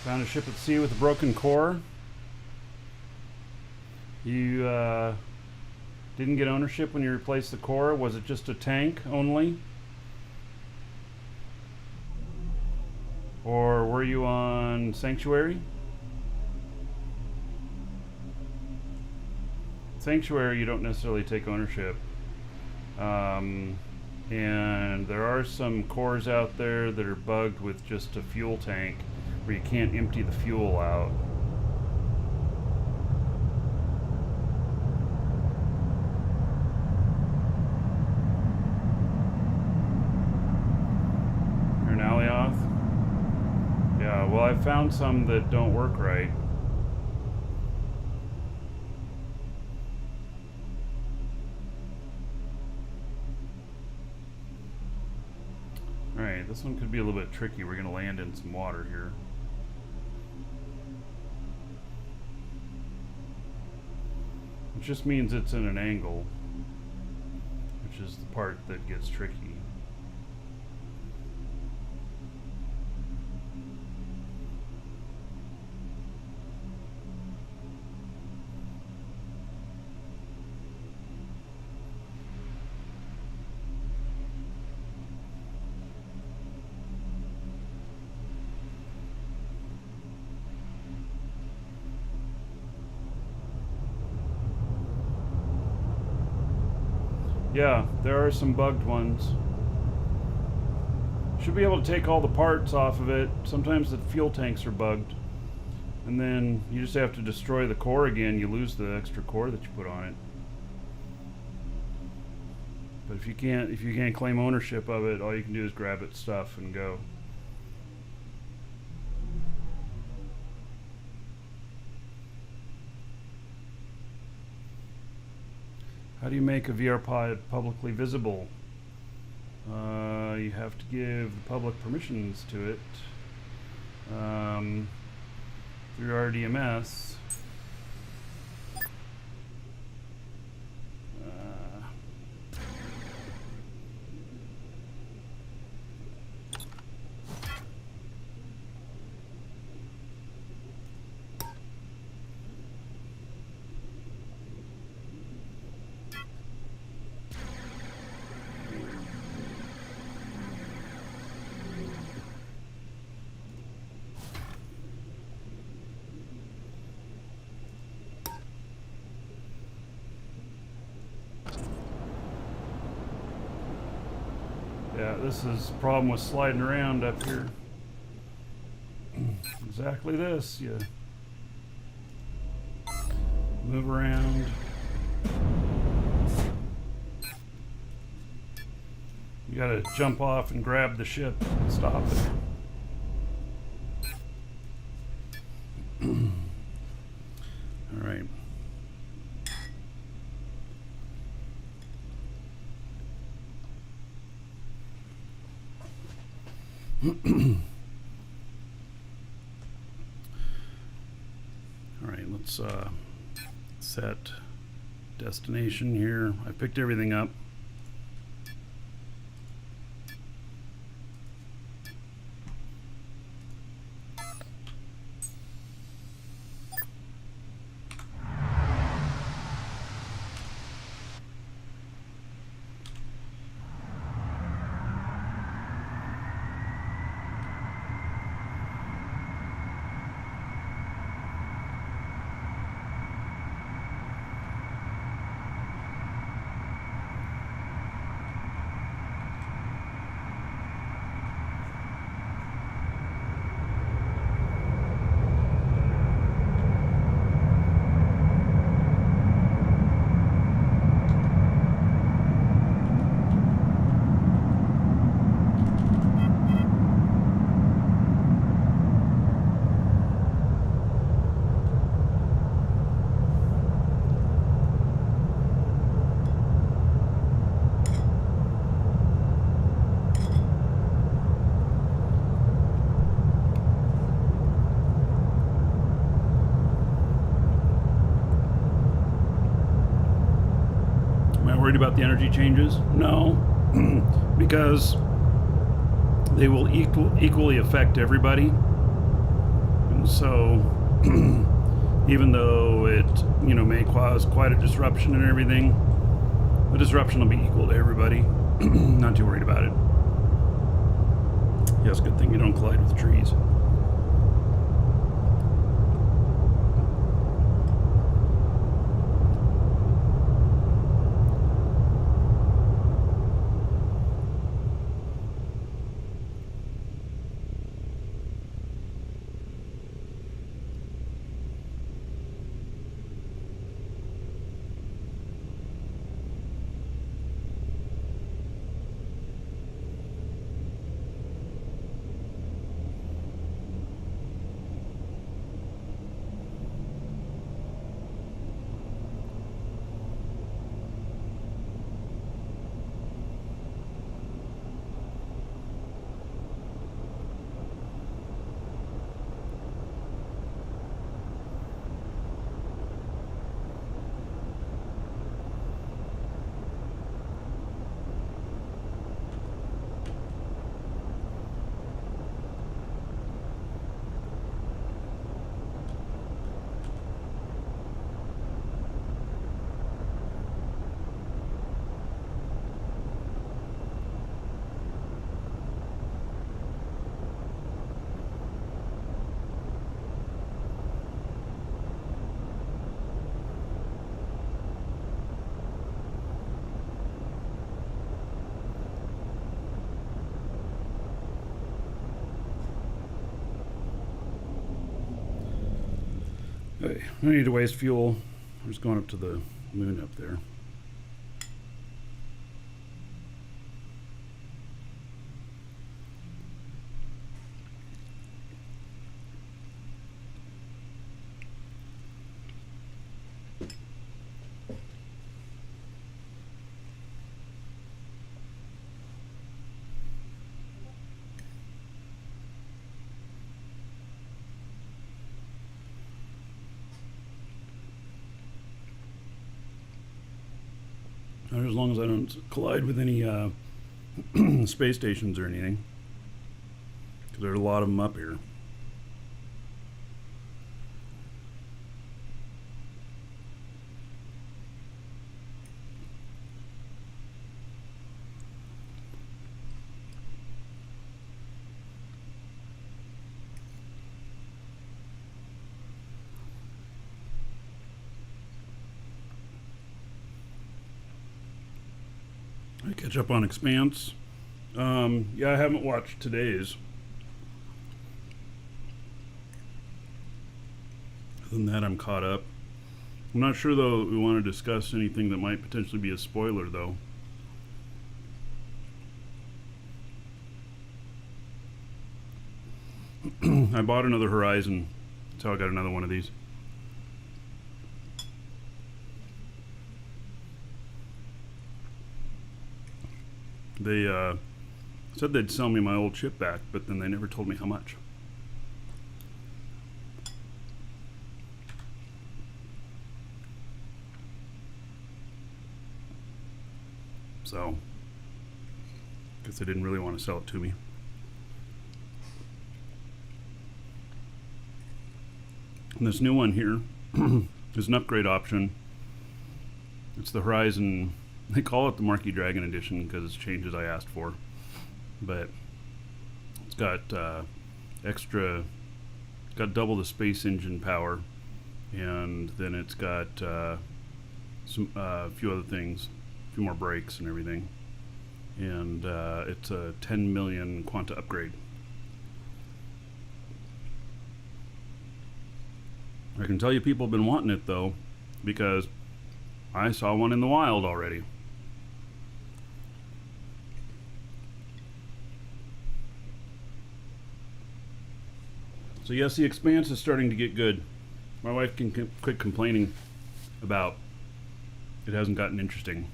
Found a ship at sea with a broken core. You didn't get ownership when you replaced the core. Was it just a tank only? Or were you on Sanctuary? Sanctuary, you don't necessarily take ownership. And there are some cores out there that are bugged with just a fuel tank where you can't empty the fuel out. You're an Alioth? Yeah, well, I've found some that don't work right. Alright, this one could be a little bit tricky. We're going to land in some water here. Which just means it's in an angle, which is the part that gets tricky. Yeah, there are some bugged ones. Should be able to take all the parts off of it. Sometimes the fuel tanks are bugged. And then you just have to destroy the core again. You lose the extra core that you put on it. But if you can't claim ownership of it, all you can do is grab its stuff and go. How do you make a VR pod publicly visible? You have to give the public permissions to it through RDMS. Yeah, this is the problem with sliding around up here. Exactly this. You move around. You gotta jump off and grab the ship and stop it. All right. All right, let's set destination here. I picked everything up. about the energy changes? No, because they will equally affect everybody. And so, even though it, may cause quite a disruption and everything, the disruption will be equal to everybody. Not too worried about it. Yes, good thing you don't collide with trees. Okay, I need to waste fuel. I'm just going up to the moon up there. As long as I don't collide with any space stations or anything, because there are a lot of them up here. I catch up on Expanse. Yeah, I haven't watched today's. Other than that, I'm caught up. I'm not sure, though, we want to discuss anything that might potentially be a spoiler, though. I bought another Horizon. That's how I got another one of these. They said they'd sell me my old chip back, but then they never told me how much. So, guess they didn't really want to sell it to me. And this new one here is an upgrade option. It's the Horizon. They call it the Marquee Dragon Edition because it's changes I asked for. But it's got extra, it's got double the space engine power, and then it's got some a few other things, a few more brakes and everything. And it's a 10 million Quanta upgrade. I can tell you people have been wanting it though, because I saw one in the wild already. So yes, the Expanse is starting to get good. My wife can quit complaining about it hasn't gotten interesting.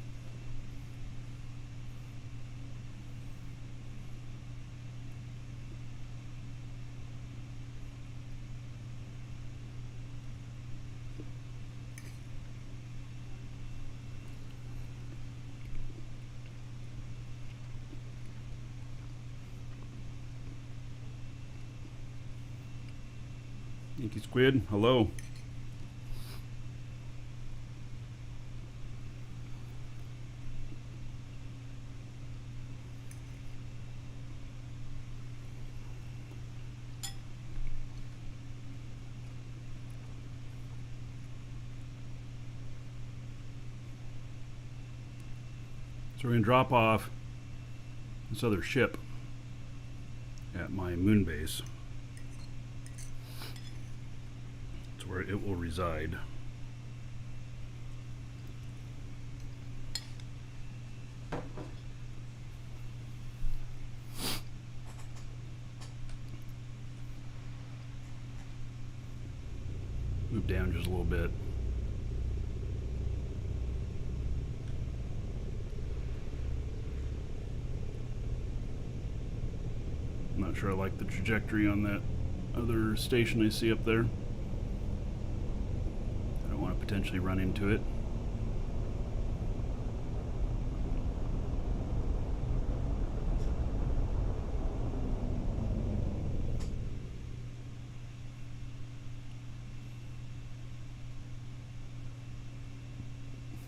Inky Squid, hello. So we're going to drop off this other ship at my moon base. That's where it will reside. Move down just a little bit. I'm not sure I like the trajectory on that other station I see up there. I don't want to potentially run into it.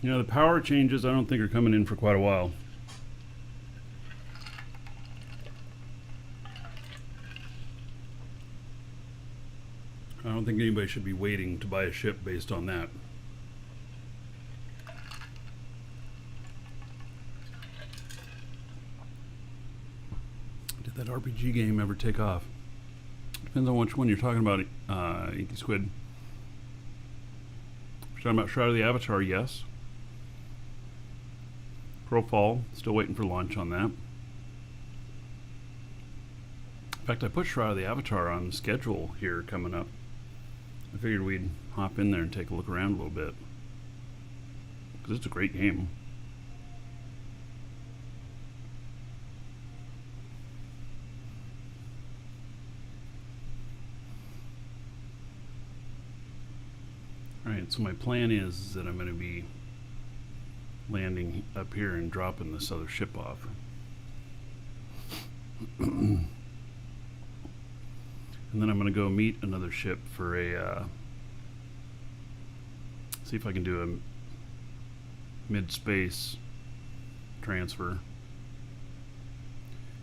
You know, the power changes I don't think are coming in for quite a while. I don't think anybody should be waiting to buy a ship based on that. Did that RPG game ever take off? Depends on which one you're talking about, Inky Squid. If you're talking about Shroud of the Avatar, yes. Crowfall, still waiting for launch on that. In fact, I put Shroud of the Avatar on schedule here coming up. I figured we'd hop in there and take a look around a little bit. Because it's a great game. Alright, so my plan is that I'm going to be landing up here and dropping this other ship off. And then I'm going to go meet another ship for a see if I can do a mid-space transfer.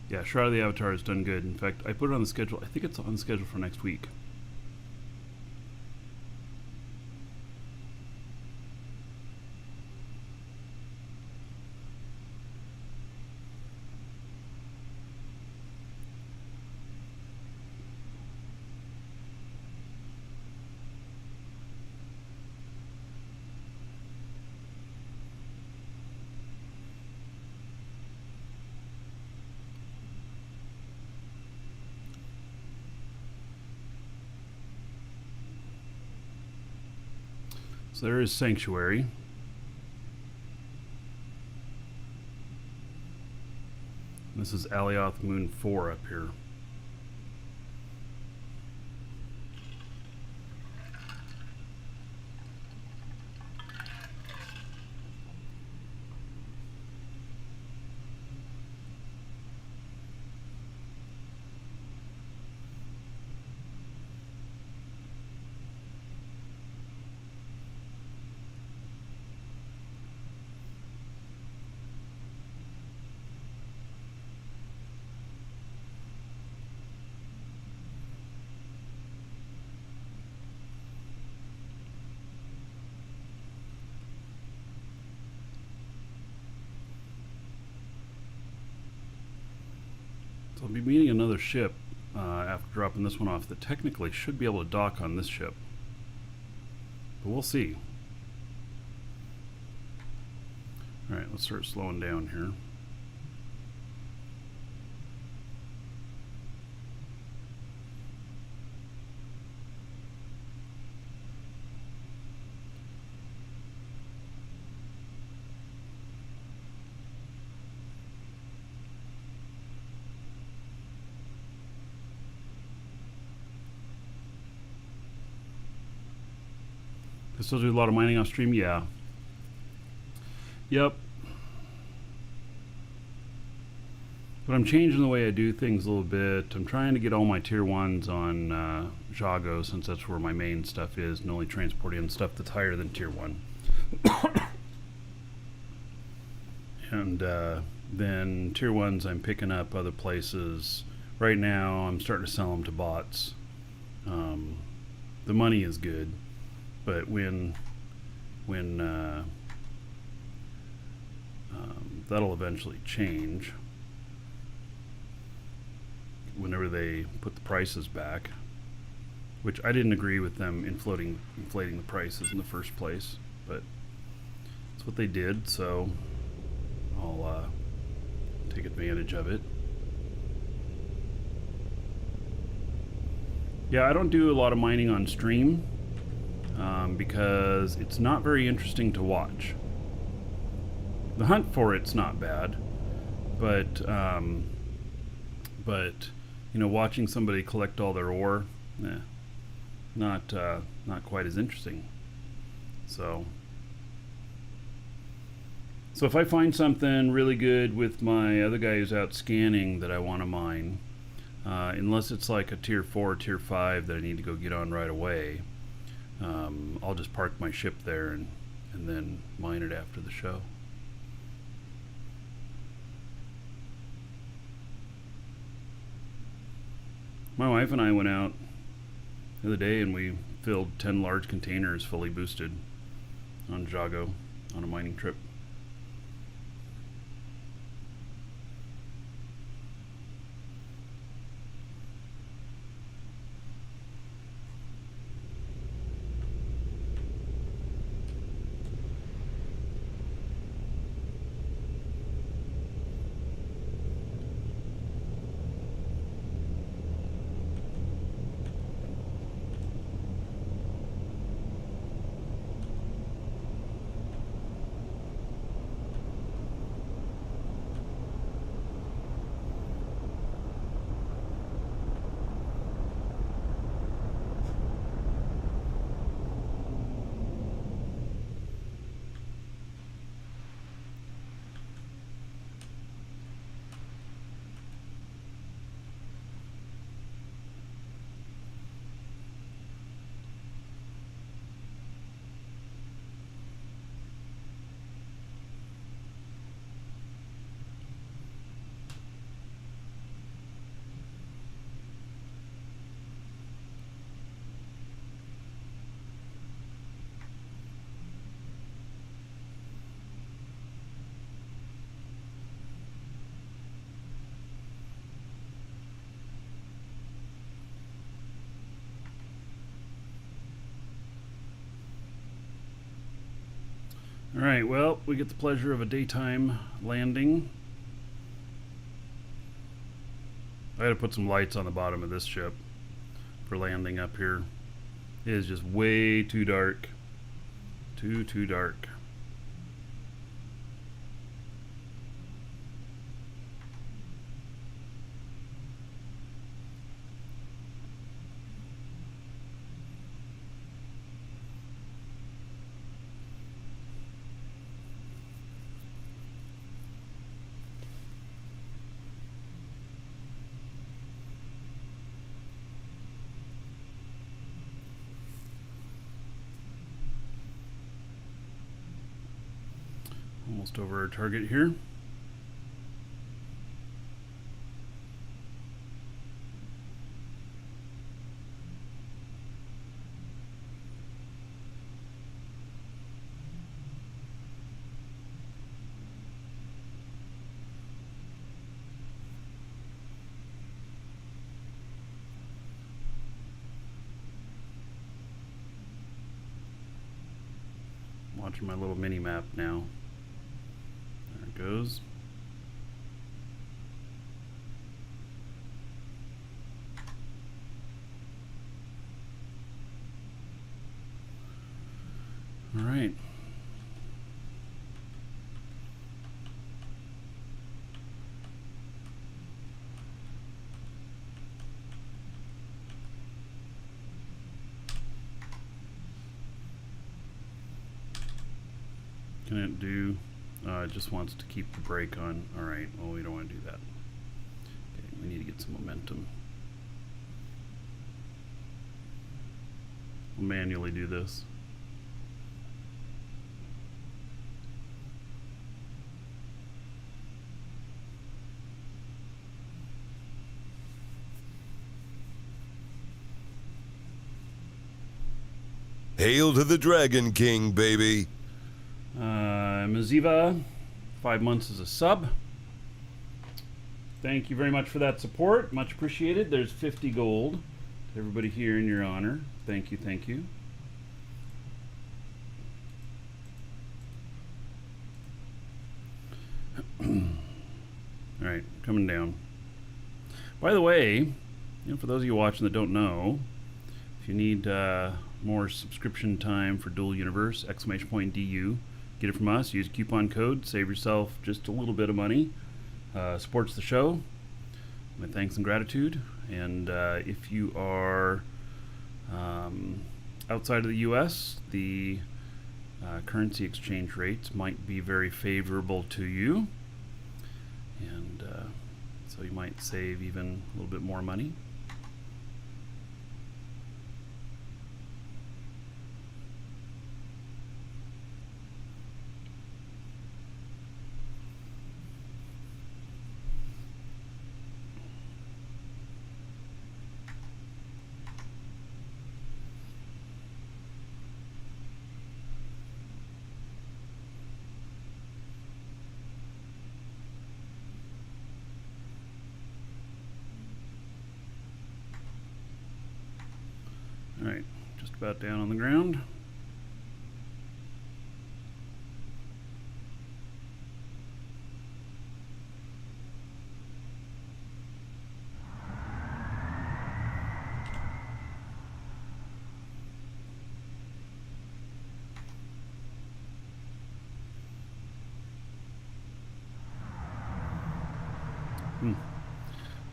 Yeah, Shroud of the Avatar has done good. In fact, I put it on the schedule. I think it's on the schedule for next week. So there is Sanctuary. This is Alioth Moon 4 up here. I'll be meeting another ship after dropping this one off that technically should be able to dock on this ship. But we'll see. Alright, let's start slowing down here. I still do a lot of mining off stream, yeah. Yep. But I'm changing the way I do things a little bit. I'm trying to get all my tier 1s on Jago, since that's where my main stuff is, and only transport in stuff that's higher than tier 1. And then tier 1s I'm picking up other places. Right now I'm starting to sell them to bots. The money is good, but when that'll eventually change whenever they put the prices back, which I didn't agree with them inflating the prices in the first place, but that's what they did, so I'll take advantage of it. Yeah, I don't do a lot of mining on stream because it's not very interesting to watch. The hunt for it's not bad, but you know, watching somebody collect all their ore, not quite as interesting. So if I find something really good with my other guy who's out scanning that I want to mine, unless it's like a tier 4, tier 5 that I need to go get on right away, I'll just park my ship there and then mine it after the show. My wife and I went out the other day and we filled 10 large containers fully boosted on Jago on a mining trip. Alright, well, we get the pleasure of a daytime landing. I had to put some lights on the bottom of this ship for landing up here. It is just way too dark. Too dark. Almost over our target here. Watching my little mini map now. There it goes. All right. Can it do? It just wants to keep the brake on. All right. Well, we don't want to do that. We need to get some momentum. We'll manually do this. Hail to the Dragon King, baby. Maziva, 5 months as a sub. Thank you very much for that support. Much appreciated. There's 50 gold. Everybody here in your honor. Thank you, thank you. All right, coming down. By the way, for those of you watching that don't know, if you need more subscription time for Dual Universe, !DU, get it from us. Use coupon code. Save yourself just a little bit of money. Supports the show. My thanks and gratitude. And if you are outside of the U.S., the currency exchange rates might be very favorable to you. And so you might save even a little bit more money. Alright, just about down on the ground.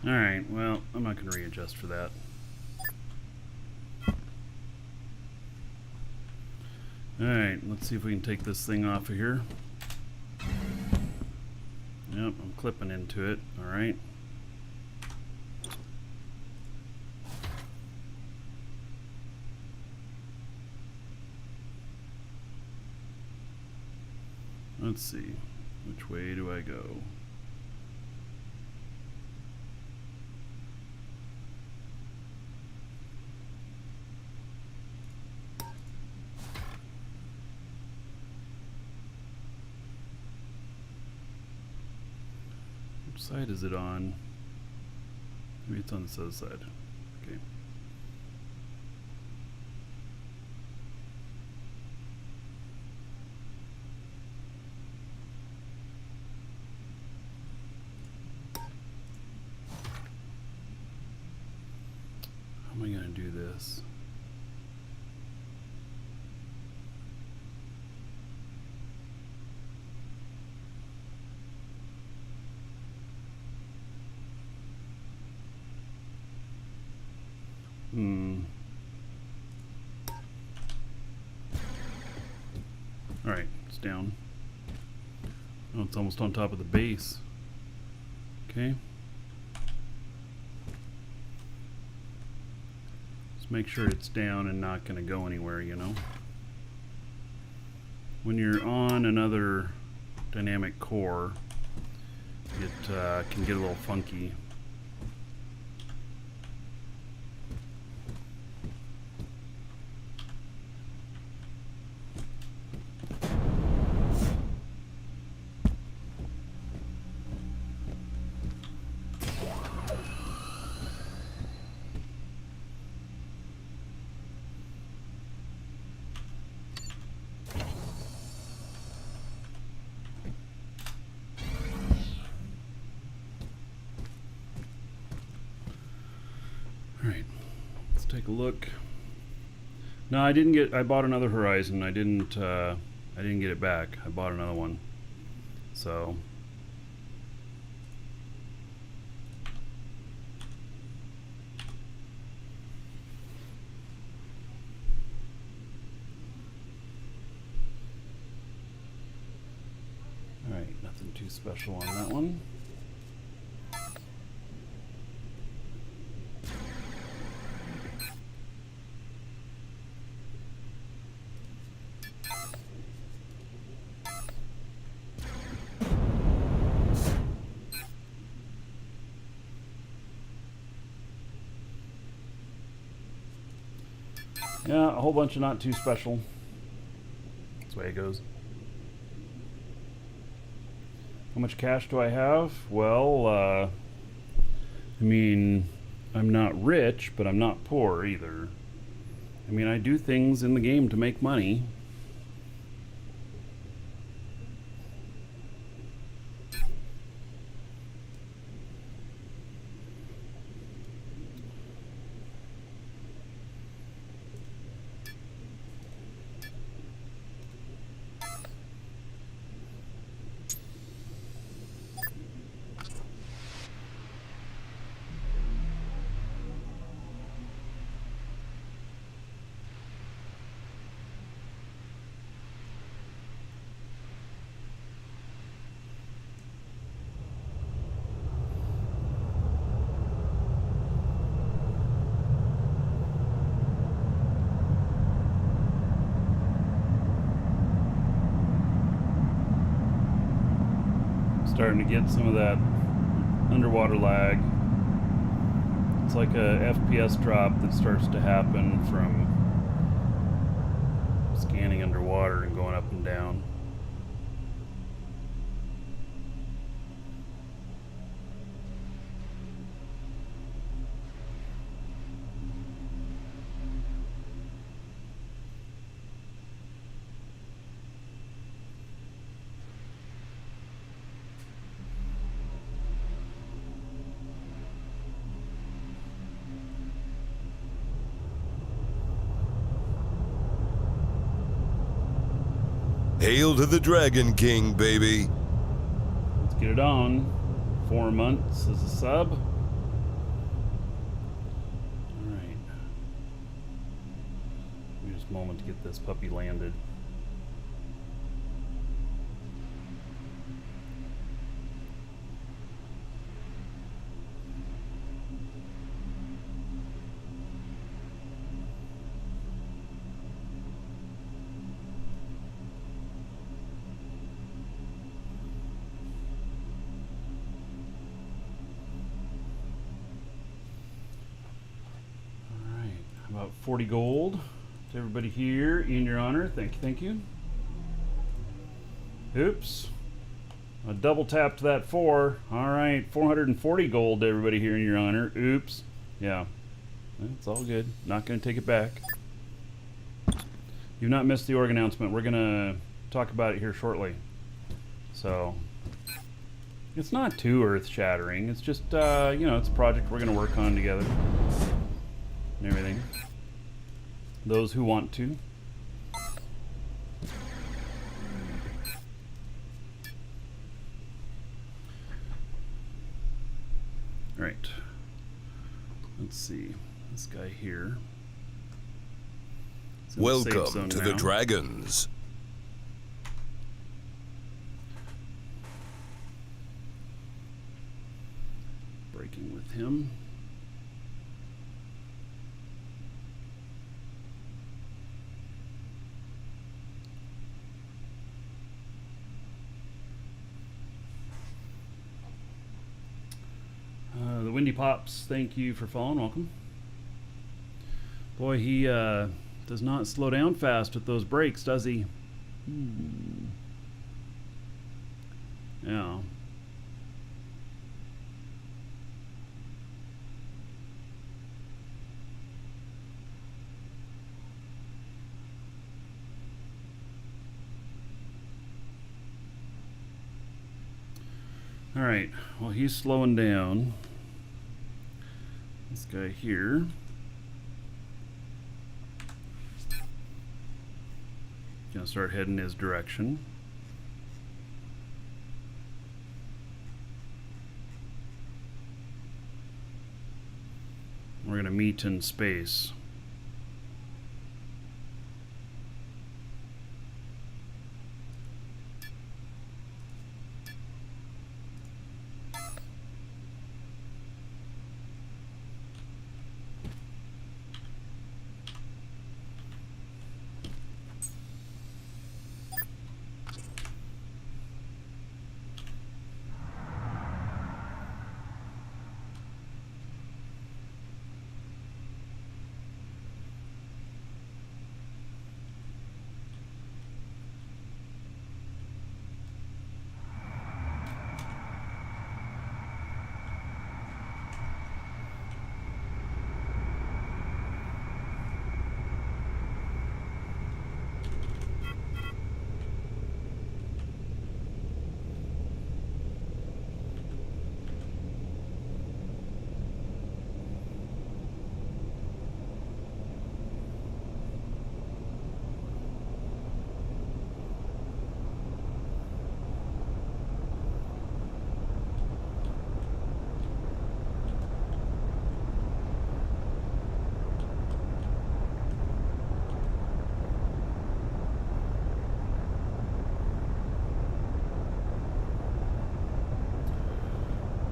Alright, well, I'm not going to readjust for that. Alright, let's see if we can take this thing off of here. Yep, I'm clipping into it. Alright. Let's see. Which way do I go? Which side is it on? Maybe it's on this other side. Okay. How am I going to do this? Alright, it's down. Oh, it's almost on top of the base. Okay. Just make sure it's down and not going to go anywhere, you know. When you're on another dynamic core, it can get a little funky. Alright, let's take a look. No, I bought another Horizon. I didn't get it back. I bought another one. So alright, nothing too special on that one. Yeah, a whole bunch of not too special. That's the way it goes. How much cash do I have? Well, I mean, I'm not rich, but I'm not poor either. I mean, I do things in the game to make money. Starting to get some of that underwater lag. It's like a FPS drop that starts to happen from scanning underwater and going up and down. Hail to the Dragon King, baby. Let's get it on. 4 months as a sub. Alright. Give me just a moment to get this puppy landed. About 40 gold to everybody here in your honor. Thank you, thank you. Oops. I double tapped that 4. All right, 440 gold to everybody here in your honor. Oops. Yeah, it's all good. Not going to take it back. You've not missed the org announcement. We're going to talk about it here shortly. So, it's not too earth-shattering. It's just, you know, it's a project we're going to work on together. And everything. Those who want to. Right. Let's see. This guy here. Welcome to the Dragons. Breaking with him. The Windy Pops, thank you for following. Welcome. Boy, he does not slow down fast with those brakes, does he? Yeah. All right. Well, he's slowing down. This guy here. Gonna start heading his direction. We're gonna meet in space.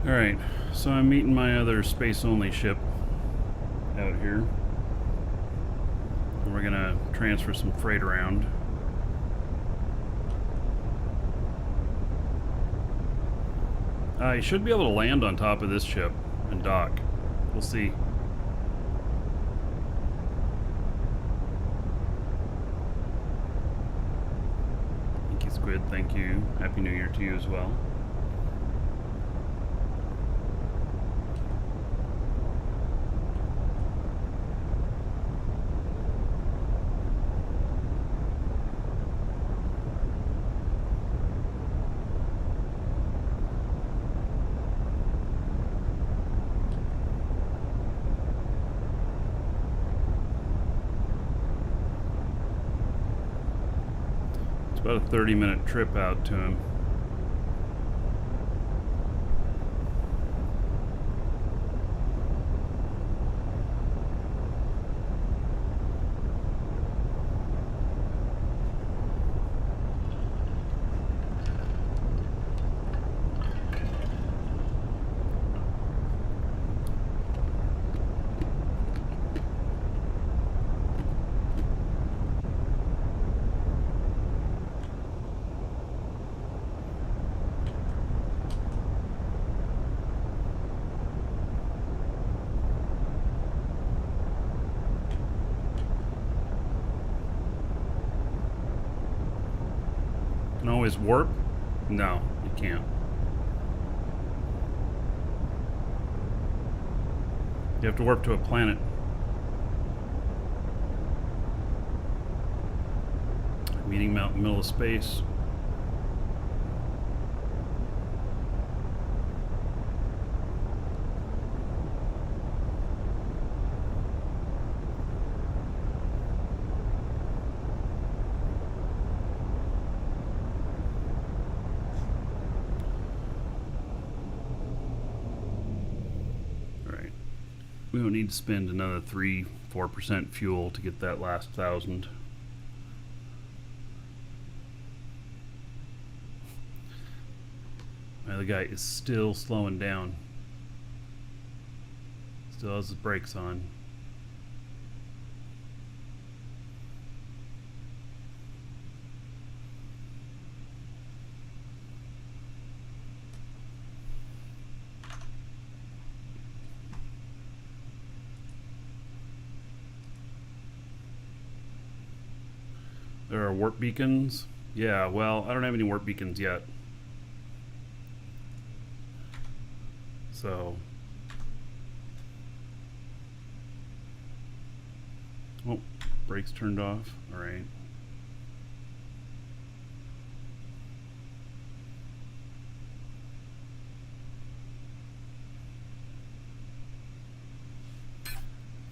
Alright, so I'm meeting my other space-only ship out here. And we're gonna transfer some freight around. You should be able to land on top of this ship and dock. We'll see. Thank you, Squid. Thank you. Happy New Year to you as well. About a 30-minute trip out to him. Can always warp? No, you can't. You have to warp to a planet. Meeting him out in the middle of space. We don't need to spend another 3-4% fuel to get that last 1,000. The other guy is still slowing down. Still has his brakes on. There are warp beacons. Yeah, well, I don't have any warp beacons yet. So. Oh, brakes turned off. All right.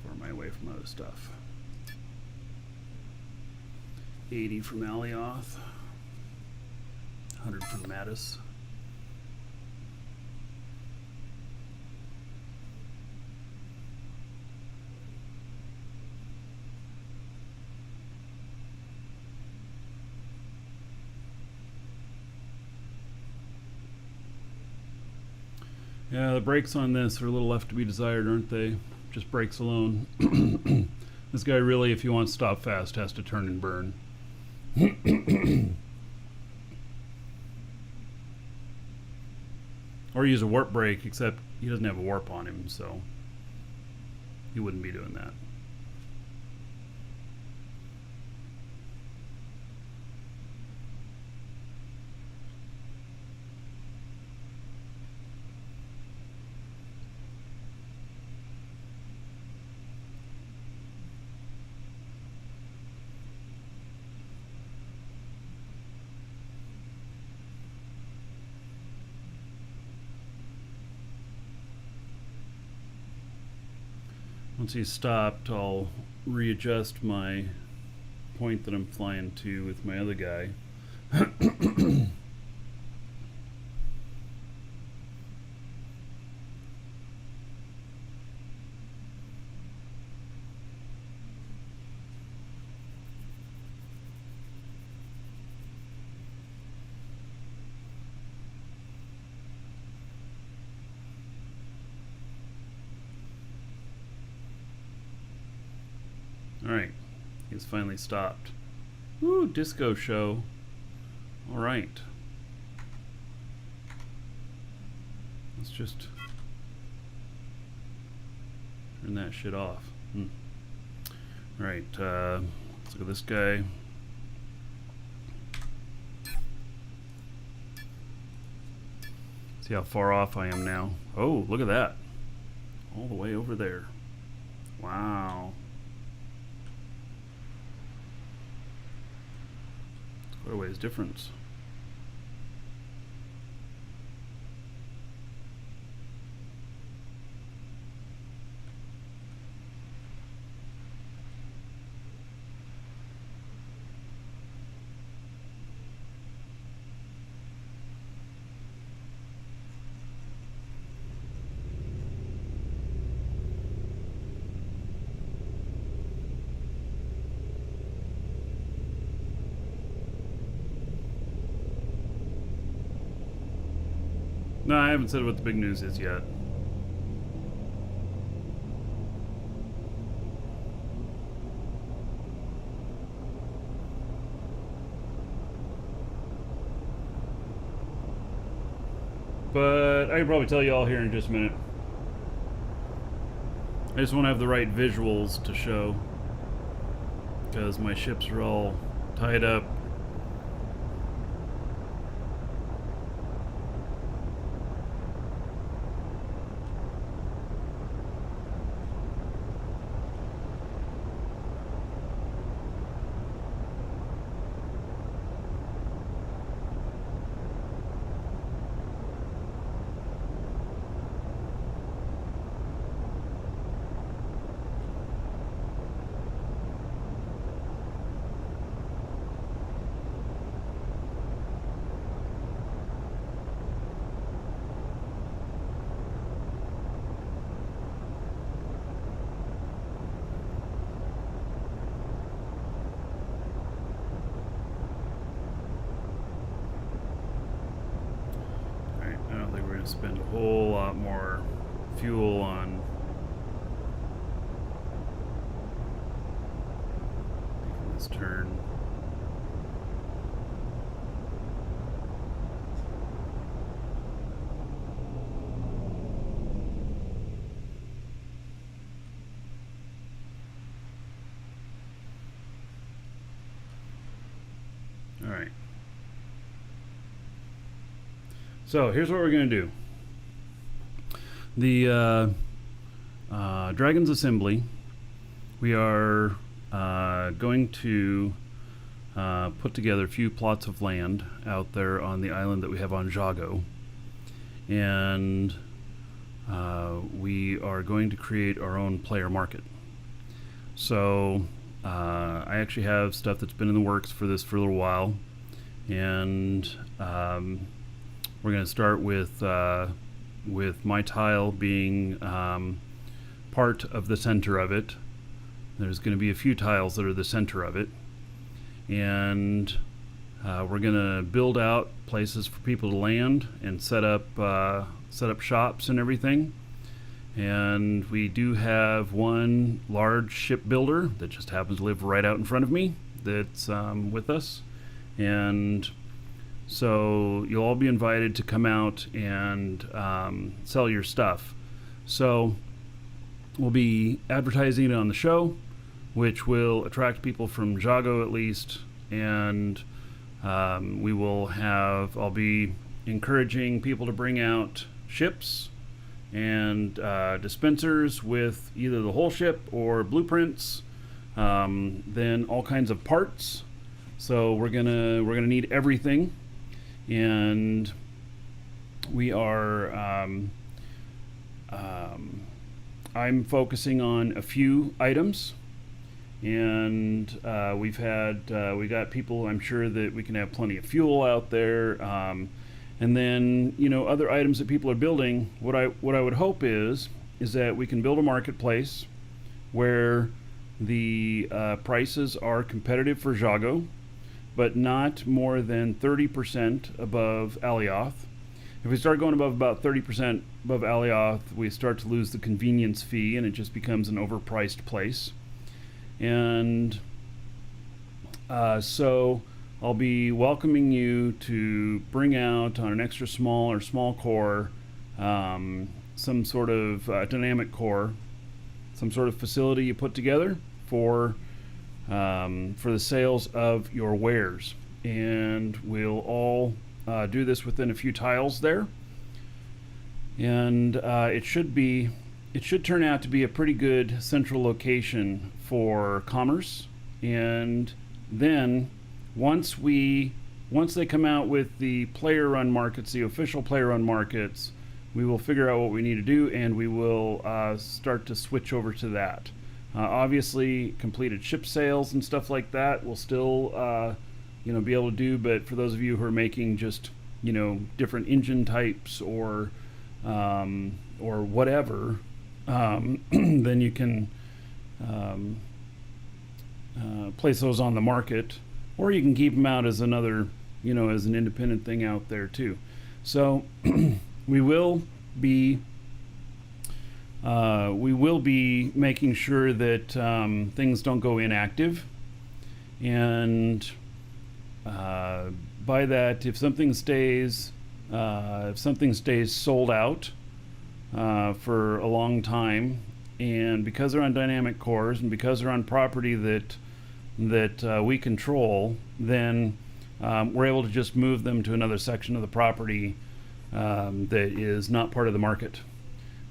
Far my way from other stuff. 80 from Alioth, 100 from Mattis. Yeah, the brakes on this are a little left to be desired, aren't they? Just brakes alone. This guy really, if he wants to stop fast, has to turn and burn. Or use a warp brake, except he doesn't have a warp on him, so he wouldn't be doing that. Once he's stopped, I'll readjust my point that I'm flying to with my other guy. Alright. He's finally stopped. Woo, disco show. Alright. Let's just turn that shit off. Alright, let's look at this guy. See how far off I am now. Oh, look at that. All the way over there. Wow. It's quite a ways difference. No, I haven't said what the big news is yet. But I can probably tell you all here in just a minute. I just want to have the right visuals to show, because my ships are all tied up. Spend a whole lot more fuel on making this turn. All right. So here's what we're going to do. The Dragon's Assembly, we are going to put together a few plots of land out there on the island that we have on Jago. And we are going to create our own player market. So I actually have stuff that's been in the works for this for a little while. And we're going to start with my tile being part of the center of it. There's going to be a few tiles that are the center of it, and we're going to build out places for people to land and set up shops and everything. And we do have one large shipbuilder that just happens to live right out in front of me that's with us, and so you'll all be invited to come out and sell your stuff. So we'll be advertising it on the show, which will attract people from Jago at least, and I'll be encouraging people to bring out ships and dispensers with either the whole ship or blueprints, then all kinds of parts. So we're gonna need everything. And we are I'm focusing on a few items, and we got people. I'm sure that we can have plenty of fuel out there, and then other items that people are building. What I would hope is that we can build a marketplace where the prices are competitive for Jago, but not more than 30% above Alioth. If we start going above about 30% above Alioth, we start to lose the convenience fee, and it just becomes an overpriced place. And so I'll be welcoming you to bring out on an extra small or small core some sort of dynamic core, some sort of facility you put together for the sales of your wares. And we'll all do this within a few tiles there. And it should turn out to be a pretty good central location for commerce. And then once they come out with the player run markets, the official player run markets, we will figure out what we need to do, and we will start to switch over to that. Obviously, completed ship sales and stuff like that will still be able to do, but for those of you who are making just different engine types or whatever, then you can place those on the market, or you can keep them out as another, as an independent thing out there too. So we will be making sure that things don't go inactive, and by that, if something stays sold out for a long time, and because they're on dynamic cores and because they're on property that we control, then we're able to just move them to another section of the property that is not part of the market.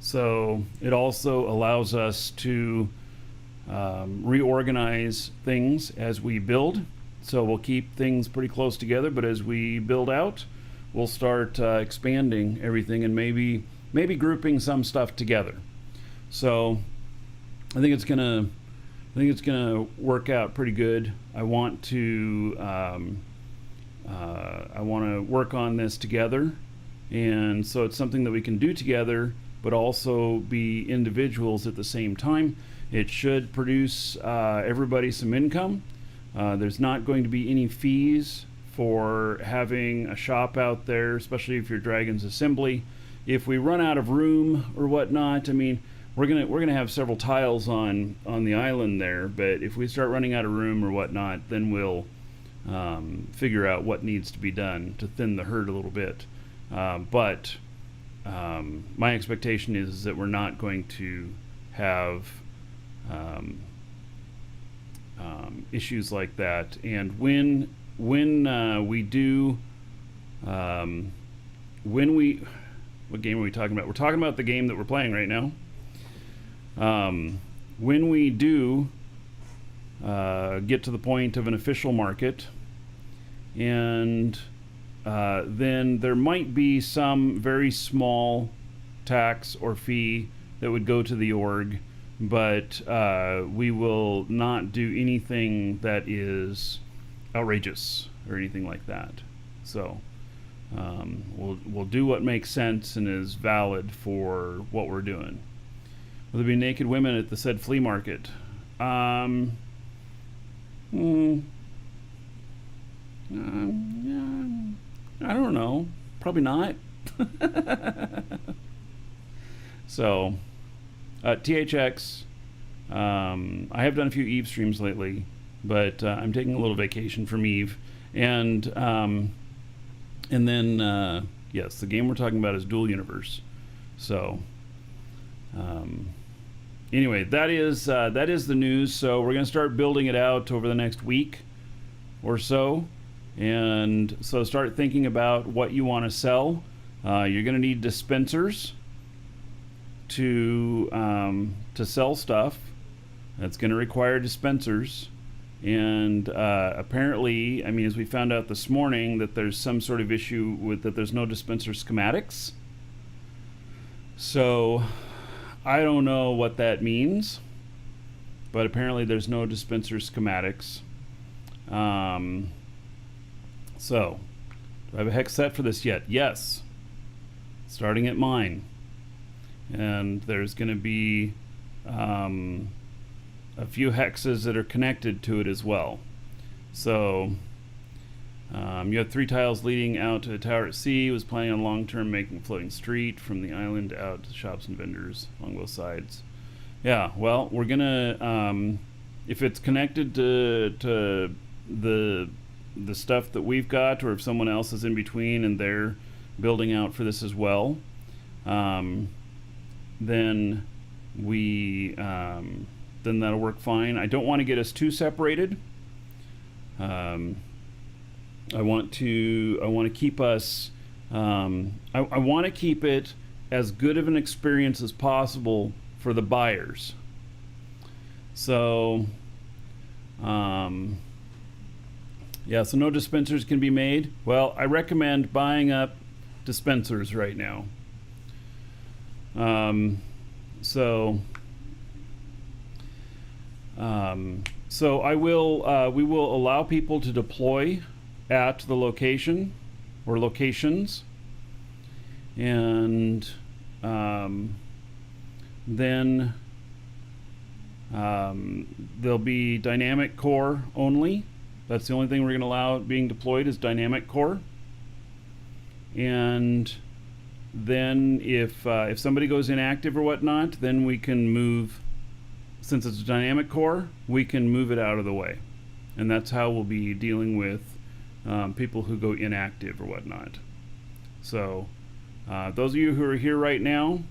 So it also allows us to reorganize things as we build. So we'll keep things pretty close together, but as we build out, we'll start expanding everything and maybe grouping some stuff together. So I think it's gonna work out pretty good. I want to work on this together, and so it's something that we can do together, but also be individuals at the same time. It should produce everybody some income. There's not going to be any fees for having a shop out there, especially if you're Dragon's Assembly. If we run out of room or whatnot, I mean, we're gonna have several tiles on the island there, but if we start running out of room or whatnot, then we'll figure out what needs to be done to thin the herd a little bit. But my expectation is that we're not going to have issues like that. And when we do, what game are we talking about? We're talking about the game that we're playing right now. When we do get to the point of an official market, and then there might be some very small tax or fee that would go to the org, but we will not do anything that is outrageous or anything like that. So we'll do what makes sense and is valid for what we're doing. Will there be naked women at the said flea market? Yeah, I don't know. Probably not. So, THX. I have done a few Eve streams lately, but I'm taking a little vacation from Eve, and then yes, the game we're talking about is Dual Universe. So, anyway, that is the news. So we're gonna start building it out over the next week or so. And so start thinking about what you want to sell. You're going to need dispensers to sell stuff. That's going to require dispensers. And apparently, I mean, as we found out this morning, that there's some sort of issue with that there's no dispenser schematics. So I don't know what that means, but apparently there's no dispenser schematics. So, do I have a hex set for this yet? Yes. Starting at mine. And there's going to be a few hexes that are connected to it as well. So, you have 3 tiles leading out to the tower at sea. Was planning on long-term making a floating street from the island out to shops and vendors along both sides. Yeah, well, we're going to if it's connected to the stuff that we've got, or if someone else is in between and they're building out for this as well, then that'll work fine. I don't want to get us too separated. I want to keep us. I want to keep it as good of an experience as possible for the buyers. So, yeah, so no dispensers can be made. Well, I recommend buying up dispensers right now. So I will. We will allow people to deploy at the location or locations, and then there'll be dynamic core only. That's the only thing we're going to allow being deployed is dynamic core. And then if somebody goes inactive or whatnot, then we can move. Since it's a dynamic core, we can move it out of the way, and that's how we'll be dealing with people who go inactive or whatnot. So those of you who are here right now,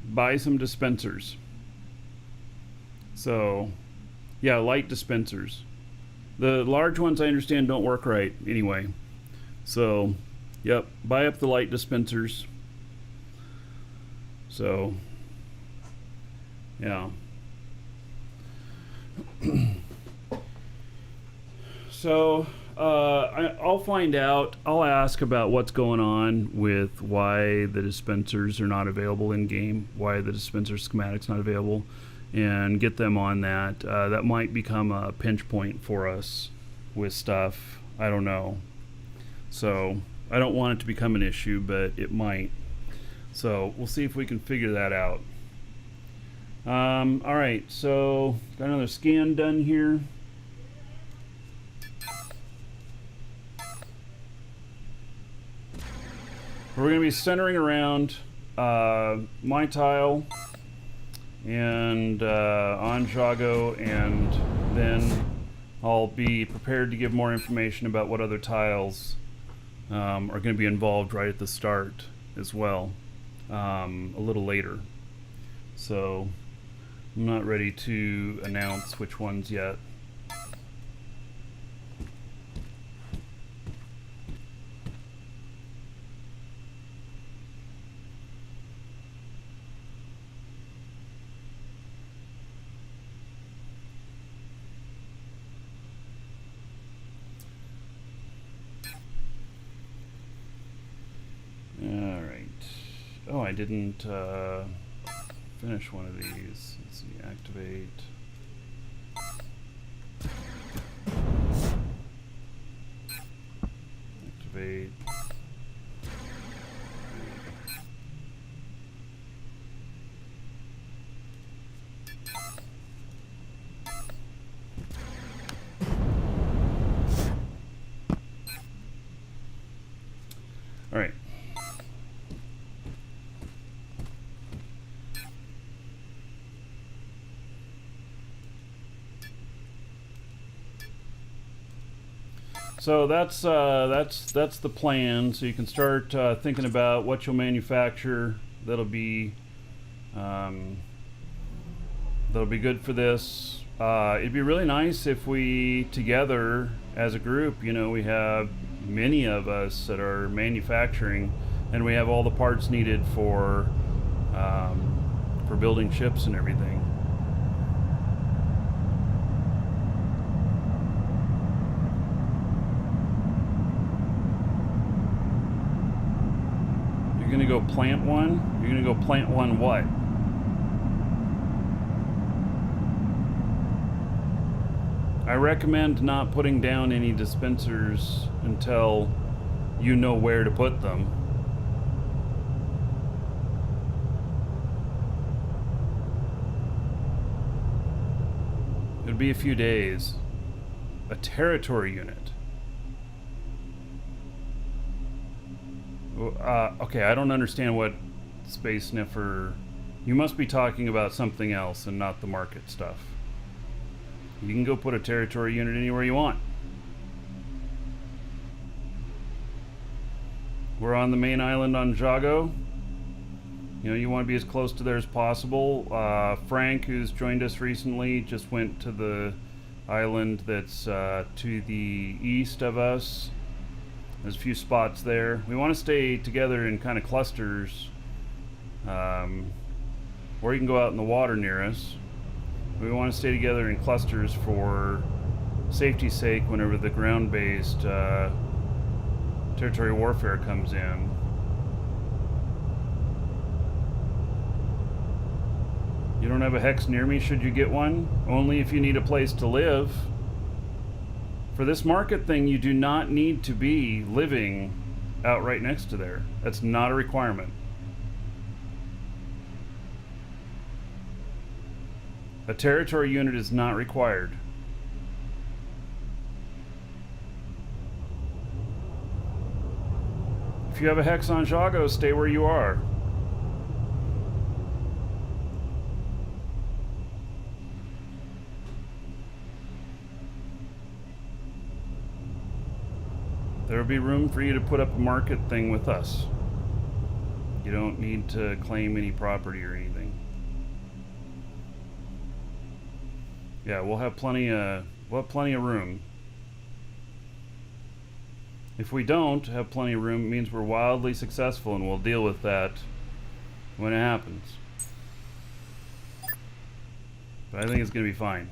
buy some dispensers. So yeah, light dispensers. The large ones I understand don't work right anyway. So yep, buy up the light dispensers. So yeah. So I'll find out. I'll ask about what's going on with why the dispensers are not available in game, why the dispenser schematic's not available, and get them on that. That might become a pinch point for us with stuff. I don't know. So I don't want it to become an issue, but it might. So we'll see if we can figure that out. All right, so got another scan done here. We're going to be centering around my tile and Onjago, and then I'll be prepared to give more information about what other tiles are going to be involved right at the start as well, a little later. So I'm not ready to announce which ones yet. All right. Oh, I didn't finish one of these. Let's see, activate. Activate. All right. So that's the plan. So you can start thinking about what you'll manufacture that'll be good for this. It'd be really nice if we together as a group, you know, we have many of us that are manufacturing, and we have all the parts needed for building ships and everything. You're gonna go plant one? You're gonna go plant one what? I recommend not putting down any dispensers until you know where to put them. It'd be a few days. A territory unit. Okay, I don't understand what Space Sniffer... You must be talking about something else and not the market stuff. You can go put a territory unit anywhere you want. We're on the main island on Jago. You know, you want to be as close to there as possible. Frank, who's joined us recently, just went to the island that's to the east of us. There's a few spots there. We want to stay together in kind of clusters, or you can go out in the water near us. We want to stay together in clusters for safety's sake whenever the ground-based territory warfare comes in. You don't have a hex near me should you get one? Only if you need a place to live. For this market thing, you do not need to be living out right next to there. That's not a requirement. A territory unit is not required. If you have a hex on Jago, stay where you are. There will be room for you to put up a market thing with us. You don't need to claim any property or anything. Yeah, we'll have plenty of room. If we don't have plenty of room, it means we're wildly successful, and we'll deal with that when it happens. But I think it's going to be fine.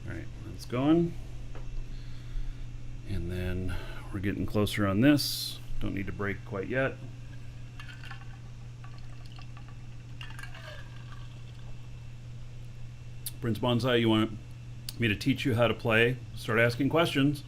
Alright, that's going. And then we're getting closer on this. Don't need to break quite yet. Prince Bonsai, you want me to teach you how to play? Start asking questions.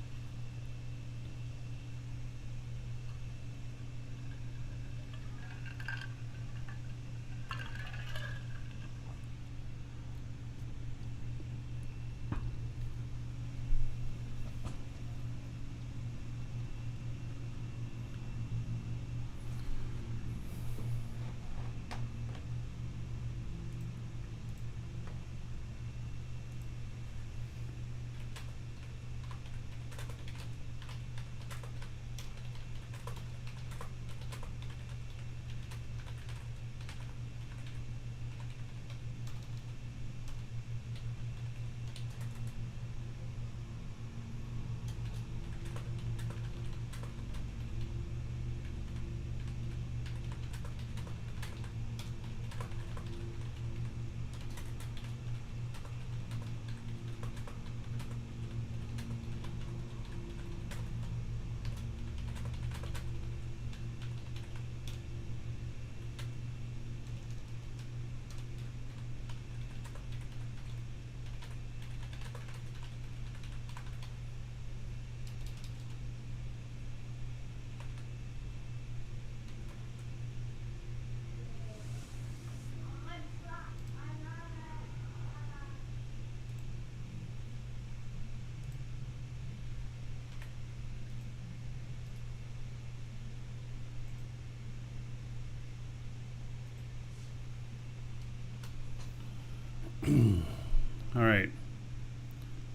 All right.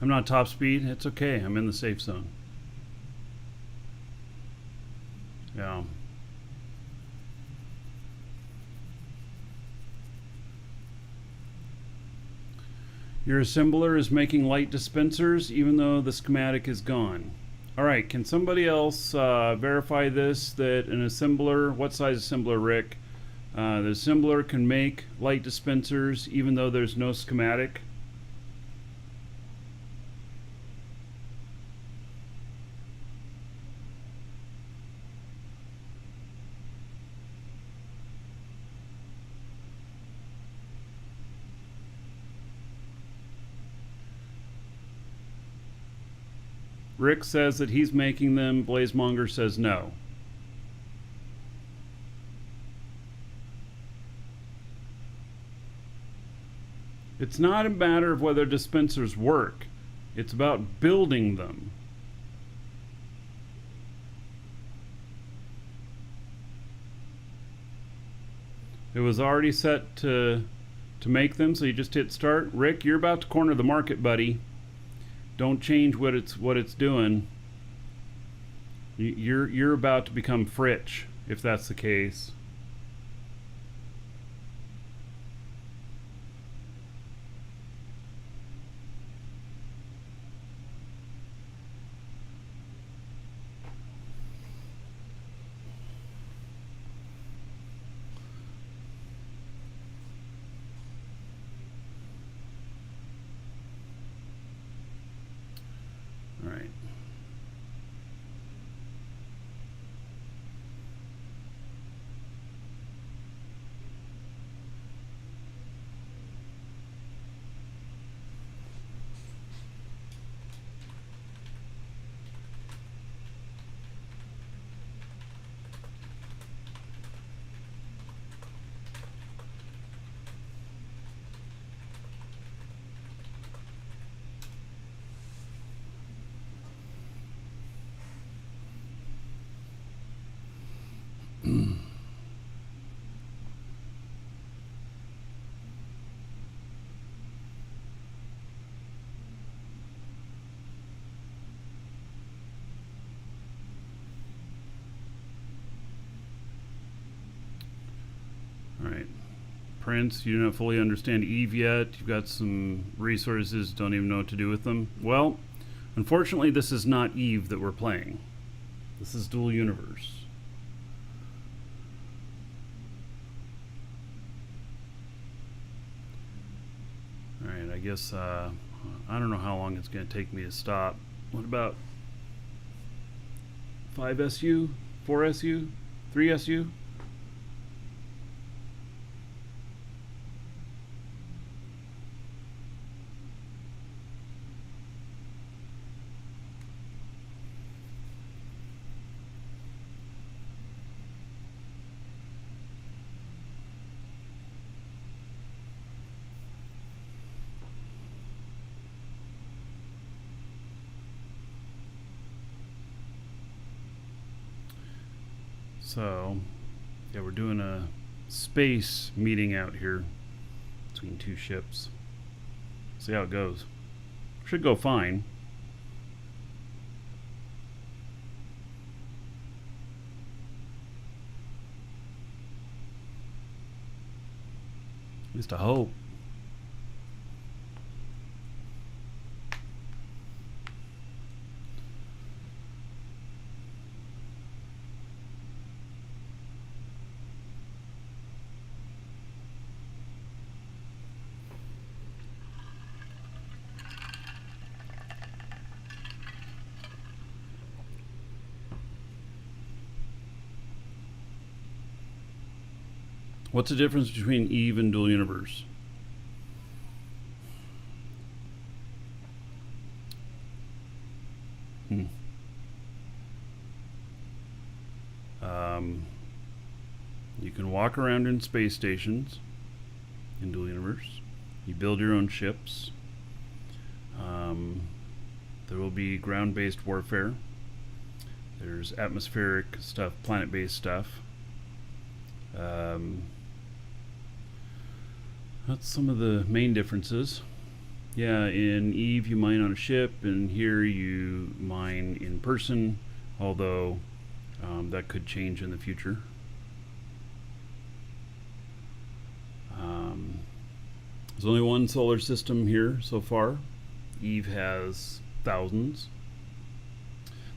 I'm not top speed. It's okay. I'm in the safe zone. Yeah. Your assembler is making light dispensers even though the schematic is gone. All right. Can somebody else verify this, that an assembler, what size assembler, Rick? The assembler can make light dispensers even though there's no schematic. Rick says that he's making them. Blazemonger says no. It's not a matter of whether dispensers work. It's about building them. It was already set to make them, so you just hit start. Rick, you're about to corner the market, buddy. Don't change what it's doing. You're about to become Fritch, if that's the case. All right. Alright. Prince, you do not fully understand Eve yet. You've got some resources, don't even know what to do with them. Well, unfortunately, this is not Eve that we're playing. This is Dual Universe. Alright, I guess, I don't know how long it's going to take me to stop. What about 5 SU? 4 SU? 3 SU? So, yeah, we're doing a space meeting out here between two ships. See how it goes. Should go fine. At least I hope. What's the difference between Eve and Dual Universe? You can walk around in space stations in Dual Universe. You build your own ships. There will be ground-based warfare. There's atmospheric stuff, planet-based stuff. That's some of the main differences. Yeah, in Eve you mine on a ship, and here you mine in person, although that could change in the future. There's only one solar system here so far. Eve has thousands.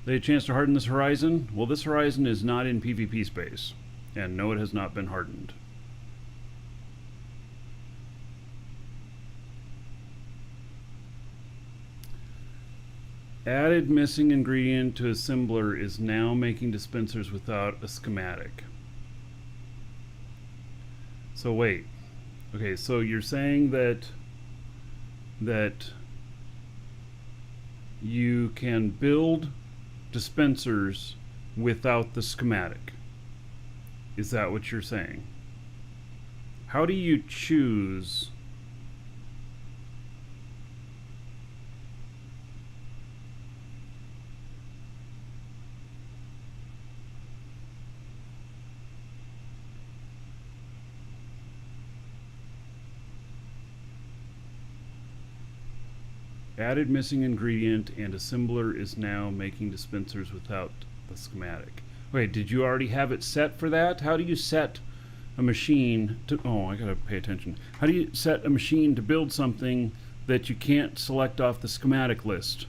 They had a chance to harden this horizon. Well, this horizon is not in PvP space, and no, it has not been hardened. Added missing ingredient to assembler is now making dispensers without a schematic. So wait. Okay, so you're saying that you can build dispensers without the schematic. Is that what you're saying? How do you choose Added missing ingredient and assembler is now making dispensers without the schematic. Wait, did you already have it set for that? How do you set a machine to... Oh, I gotta pay attention. How do you set a machine to build something that you can't select off the schematic list?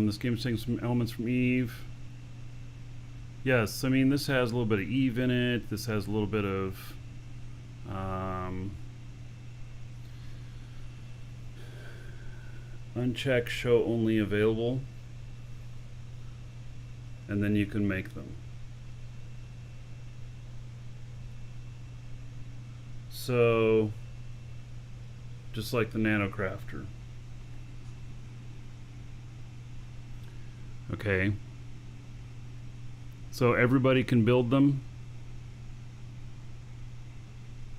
This game's taking some elements from Eve. Yes, I mean, this has a little bit of Eve in it. This has a little bit of uncheck show only available, and then you can make them. So just like the NanoCrafter. Okay, so everybody can build them.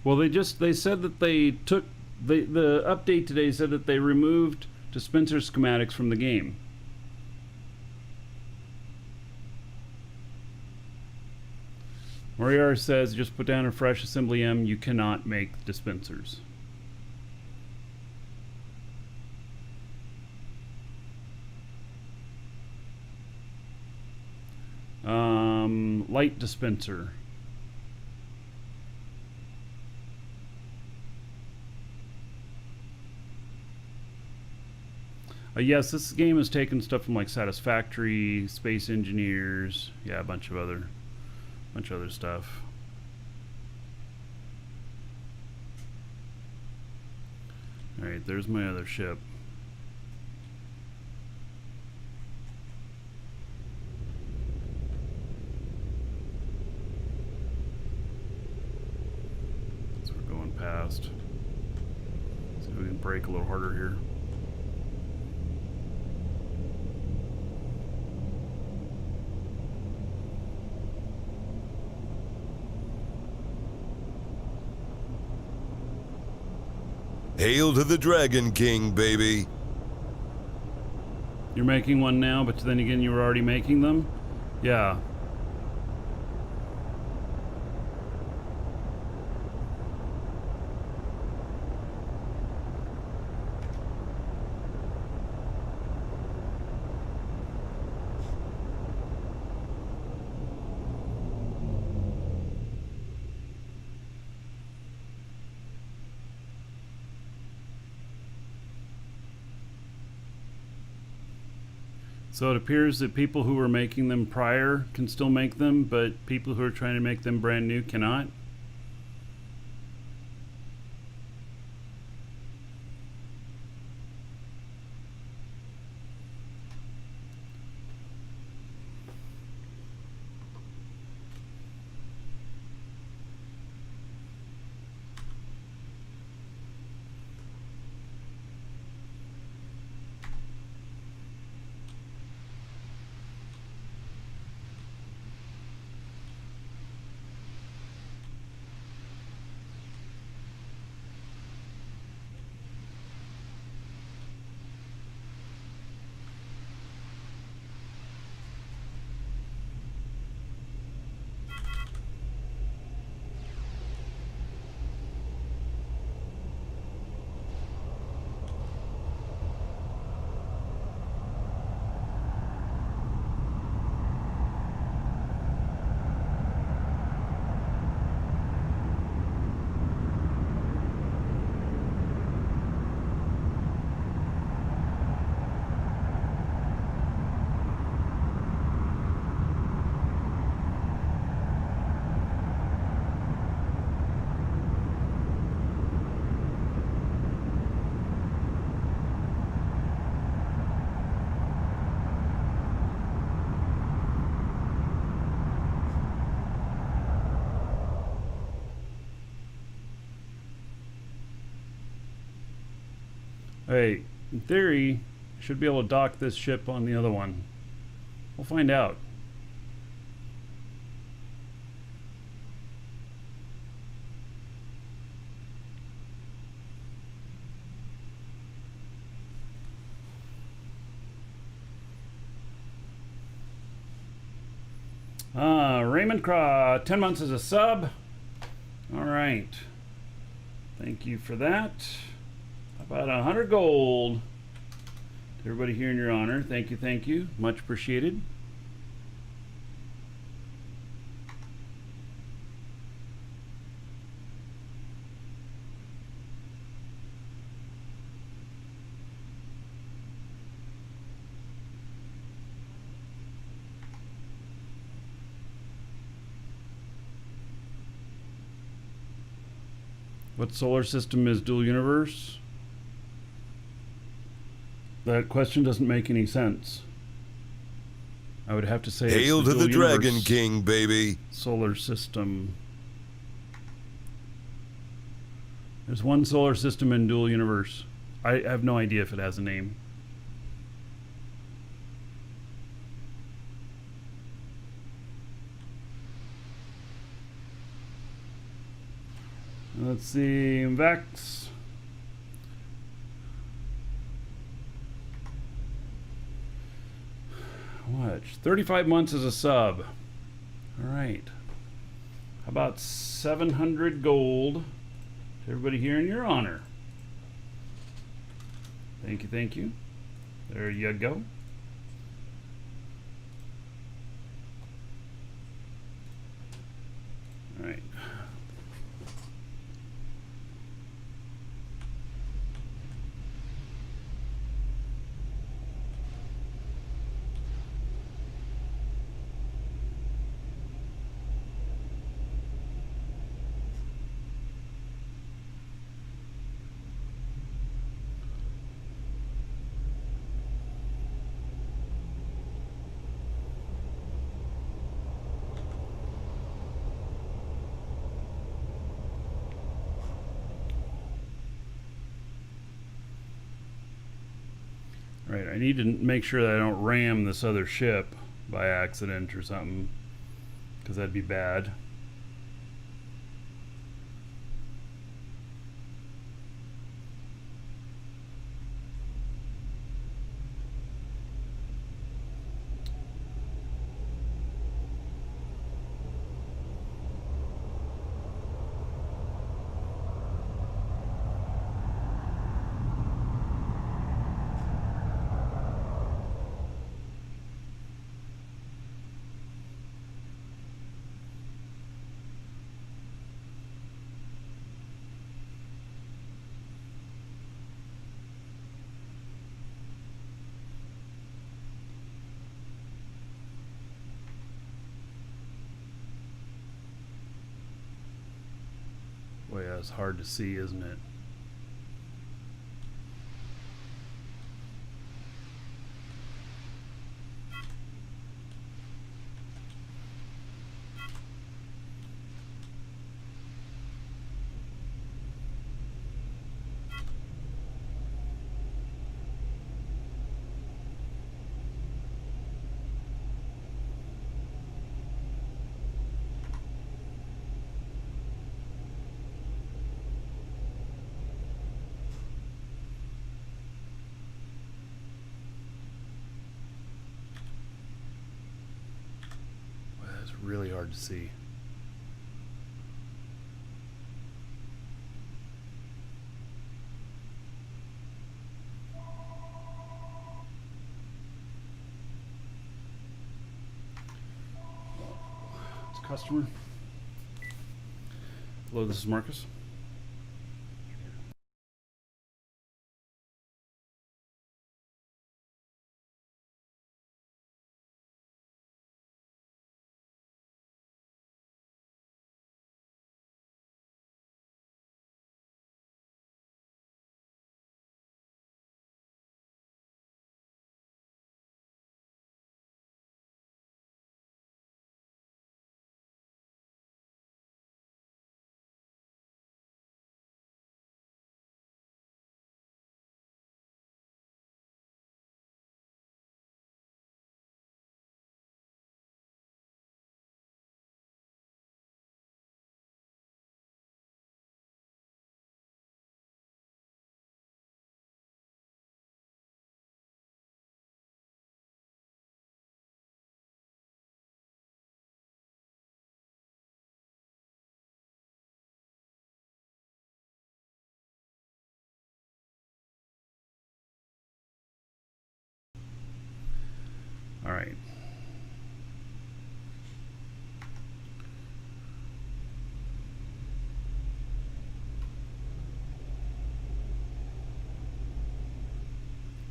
Well, they said that they took the update today said that they removed dispenser schematics from the game. Moriar says just put down a fresh assembly M, you cannot make dispensers. Light dispenser. Yes, this game has taken stuff from like Satisfactory, Space Engineers, yeah, a bunch of other stuff. All right, there's my other ship. Past. See if we can brake a little harder here. Hail to the Dragon King, baby. You're making one now, but then again, you were already making them? Yeah. So it appears that people who were making them prior can still make them, but people who are trying to make them brand new cannot. Hey, in theory, I should be able to dock this ship on the other one. We'll find out. Raymond Craw, 10 months as a sub. All right. Thank you for that. About 100 gold. Everybody here in your honor. Thank you, thank you. Much appreciated. What solar system is dual universe? That question doesn't make any sense. I would have to say Hail it's to the dual Dragon universe King, baby. solar system. There's one solar system in dual universe. I have no idea if it has a name. Let's see, Vex. What? 35 months as a sub. All right. How about 700 gold to everybody here in your honor? Thank you, thank you. There you go. All right. Right, I need to make sure that I don't ram this other ship by accident or something, because that'd be bad. Boy, that's hard to see, isn't it? Boy, that's really hard to see. It's customer. Hello, this is Marcus.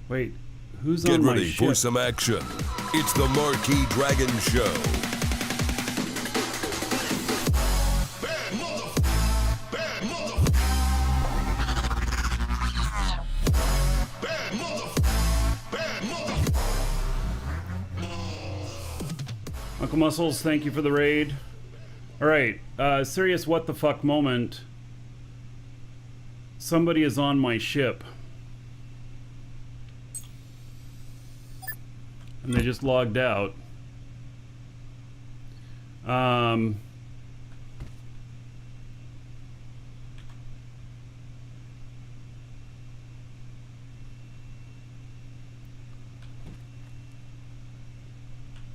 Wait, who's Get on my ready ship? for some action. It's the Marquis Dragon Show. Uncle Muscles, thank you for the raid. Alright, serious what the fuck moment. Somebody is on my ship. And they just logged out.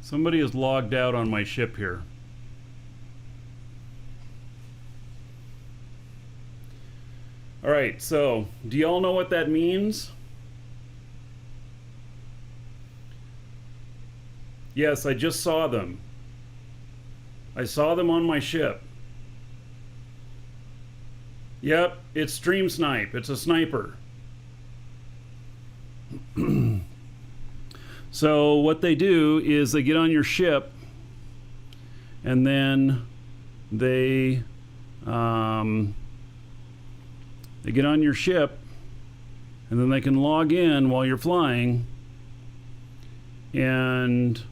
Somebody is logged out on my ship here. Alright, so, do y'all know what that means? Yes, I just saw them. I saw them on my ship. Yep, it's Stream Snipe. It's a sniper. So what they do is they get on your ship and then they get on your ship and then they can log in while you're flying and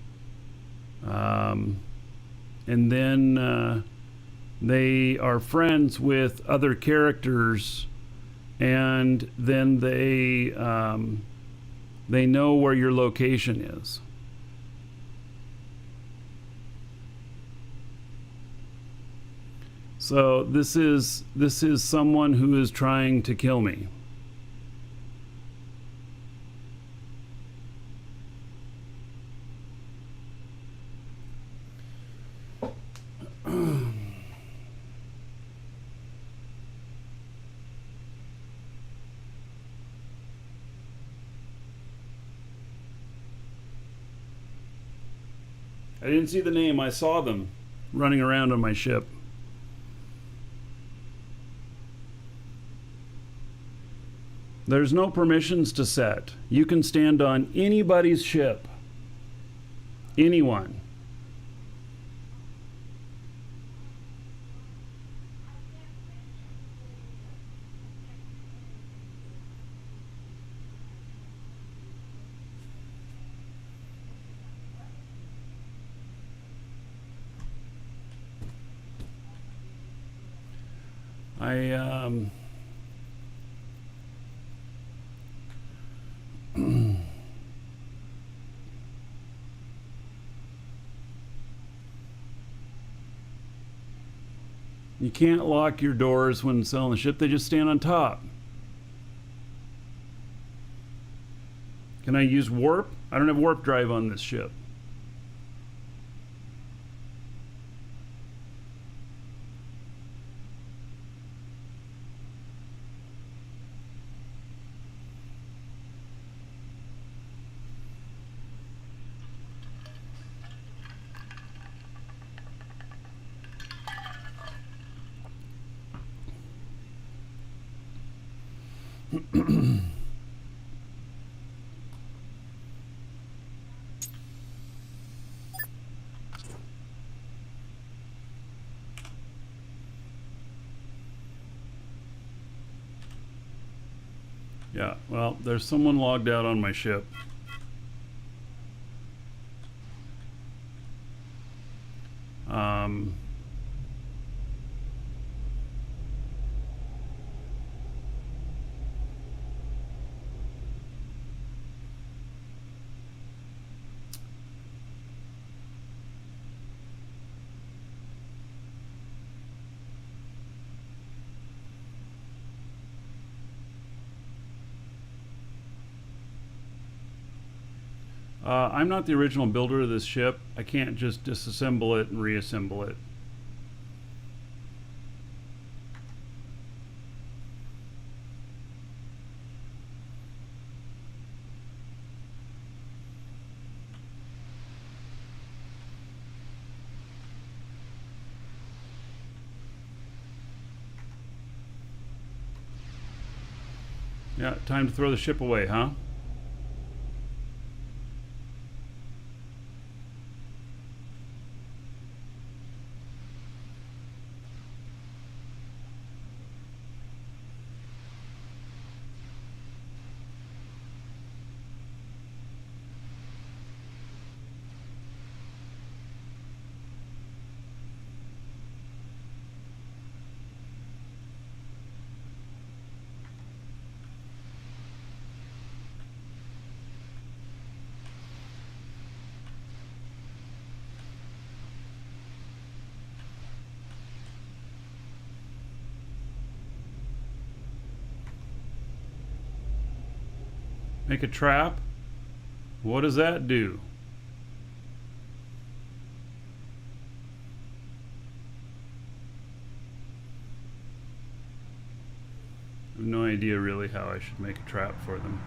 then they are friends with other characters and then they know where your location is. So this is someone who is trying to kill me. I didn't see the name, I saw them running around on my ship. There's no permissions to set. You can stand on anybody's ship. Anyone. You can't lock your doors when selling the ship, they just stand on top. Can I use warp? I don't have warp drive on this ship. Yeah, well, there's someone logged out on my ship. I'm not the original builder of this ship. I can't just disassemble it and reassemble it. Yeah, time to throw the ship away, huh? Make a trap? What does that do? I have no idea really how I should make a trap for them.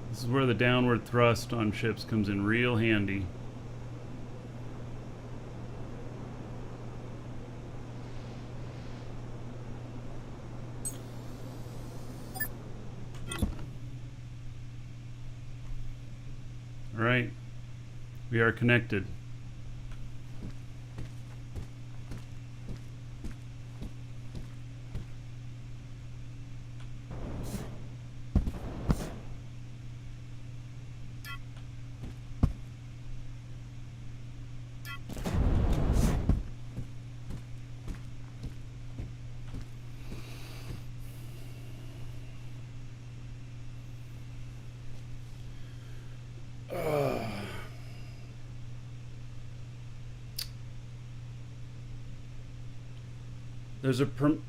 This is where the downward thrust on ships comes in real handy. All right, we are connected.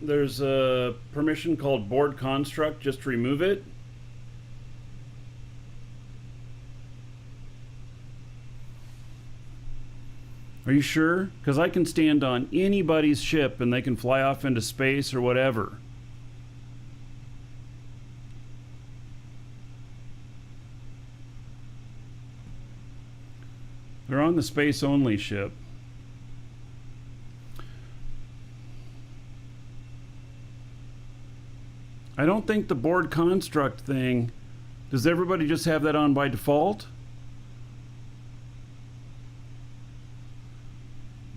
There's a permission called board construct. Just remove it. Are you sure? Because I can stand on anybody's ship and they can fly off into space or whatever. They're on the space only ship. I don't think the board construct thing, does everybody just have that on by default?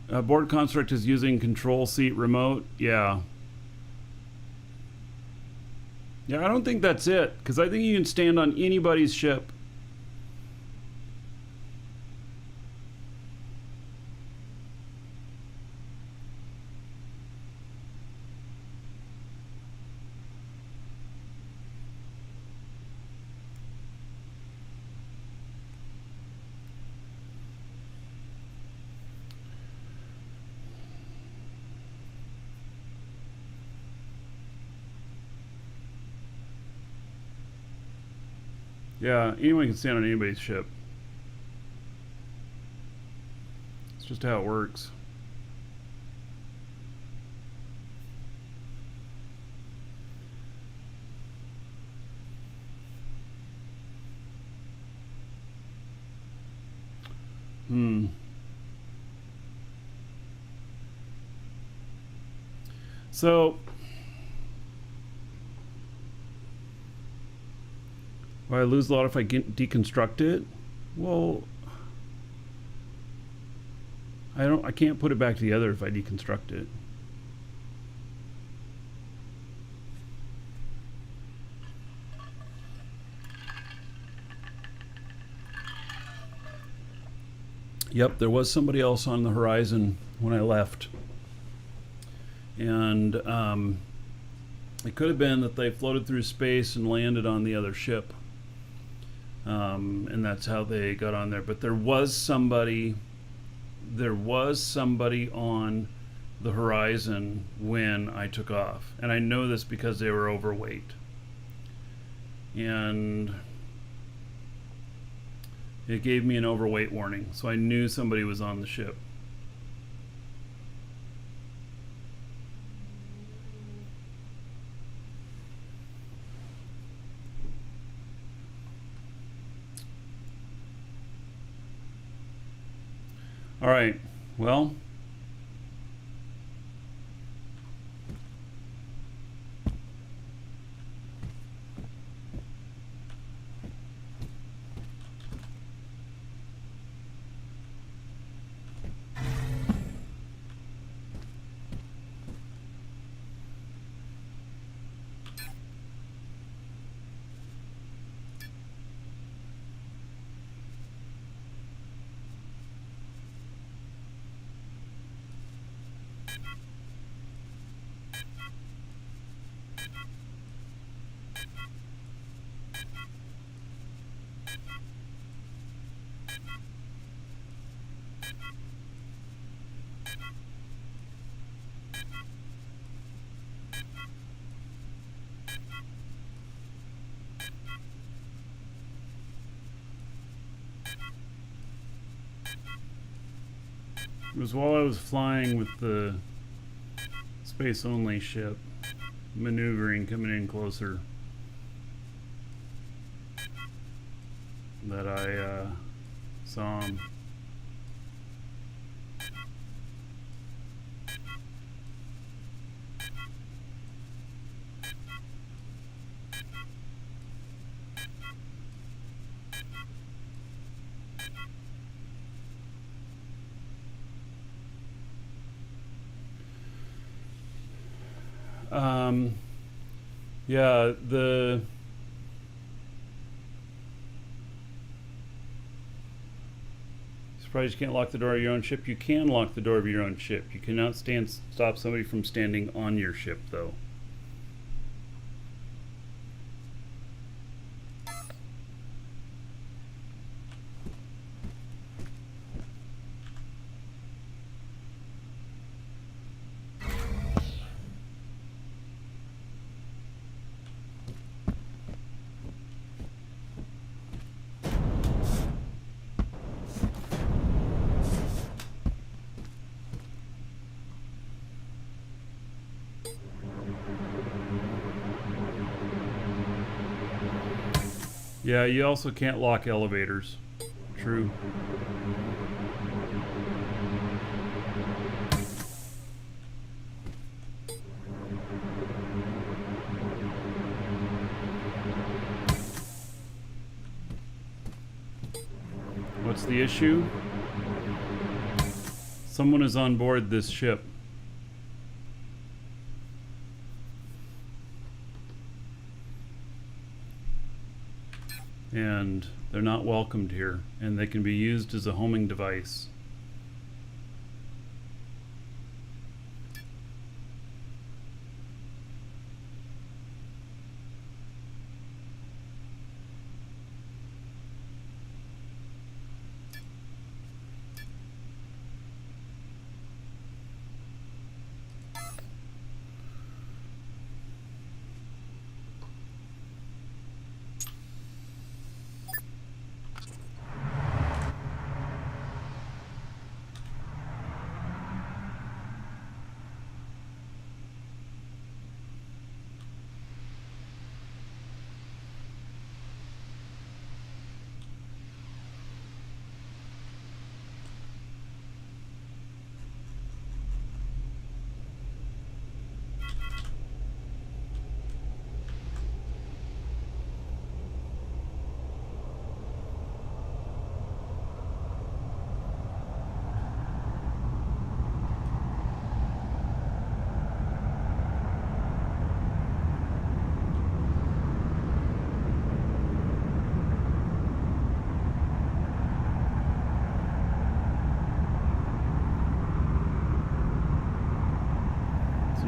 Board construct is using control seat remote. Yeah. Yeah, I don't think that's it, because I think you can stand on anybody's ship. Yeah, anyone can stand on anybody's ship. It's just how it works. So, will I lose a lot if I deconstruct it? Well, I can't put it back together if I deconstruct it. Yep, there was somebody else on the horizon when I left. And it could have been that they floated through space and landed on the other ship. And that's how they got on there. But there was somebody on the horizon when I took off. And I know this because they were overweight. And it gave me an overweight warning. So I knew somebody was on the ship. All right, well, It was while I was flying with the space only ship, maneuvering, coming in closer, that I saw him. Yeah, surprised you can't lock the door of your own ship. You can lock the door of your own ship. You cannot stop somebody from standing on your ship, though. Yeah, you also can't lock elevators. True. What's the issue? Someone is on board this ship. And they're not welcomed here, and they can be used as a homing device.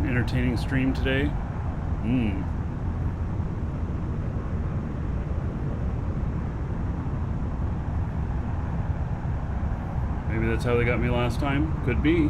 Entertaining stream today. Maybe that's how they got me last time. Could be.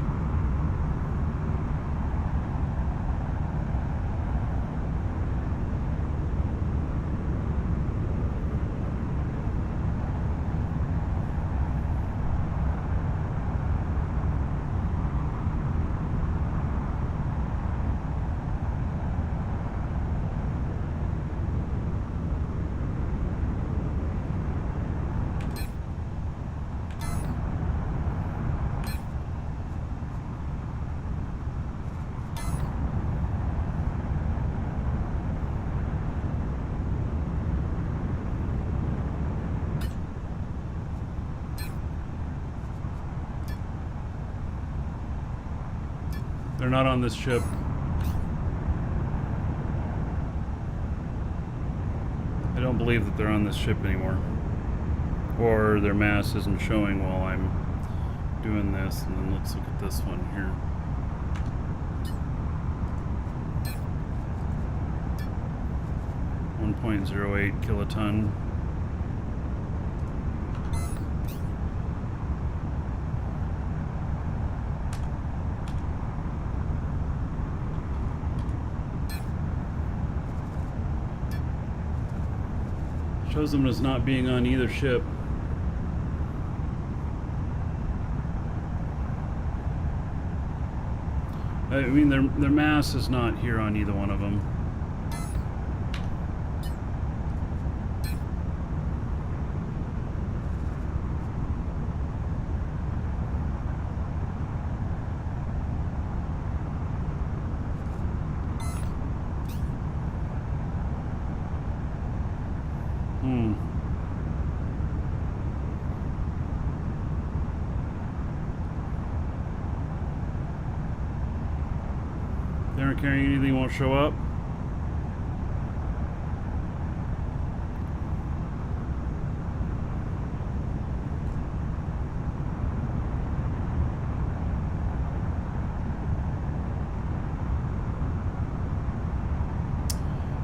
They're not on this ship. I don't believe that they're on this ship anymore. Or their mass isn't showing while I'm doing this. And then let's look at this one here. 6.08 kiloton. Shows them as not being on either ship. I mean, their mass is not here on either one of them. They aren't carrying anything, won't show up.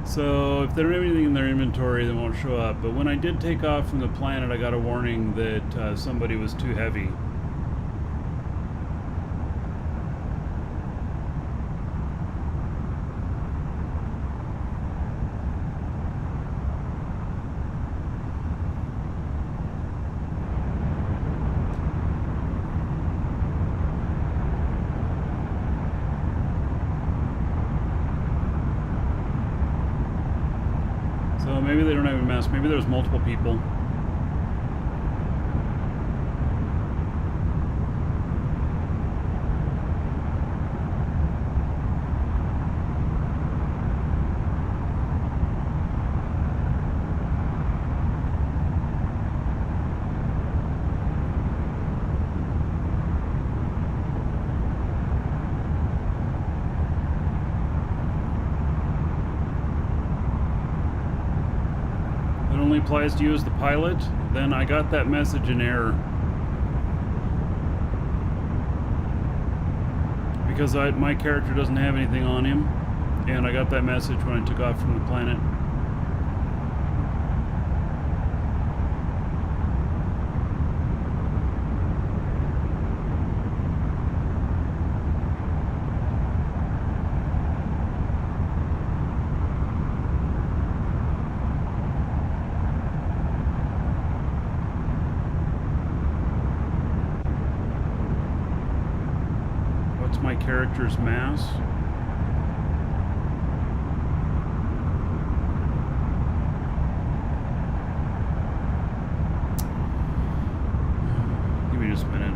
So if they don't have anything in their inventory, they won't show up. But when I did take off from the planet, I got a warning that somebody was too heavy. So maybe they don't have a mask. Maybe there's multiple people. Only applies to you as the pilot, then I got that message in error. Because my character doesn't have anything on him, and I got that message when I took off from the planet. My character's mass. Give me just a minute.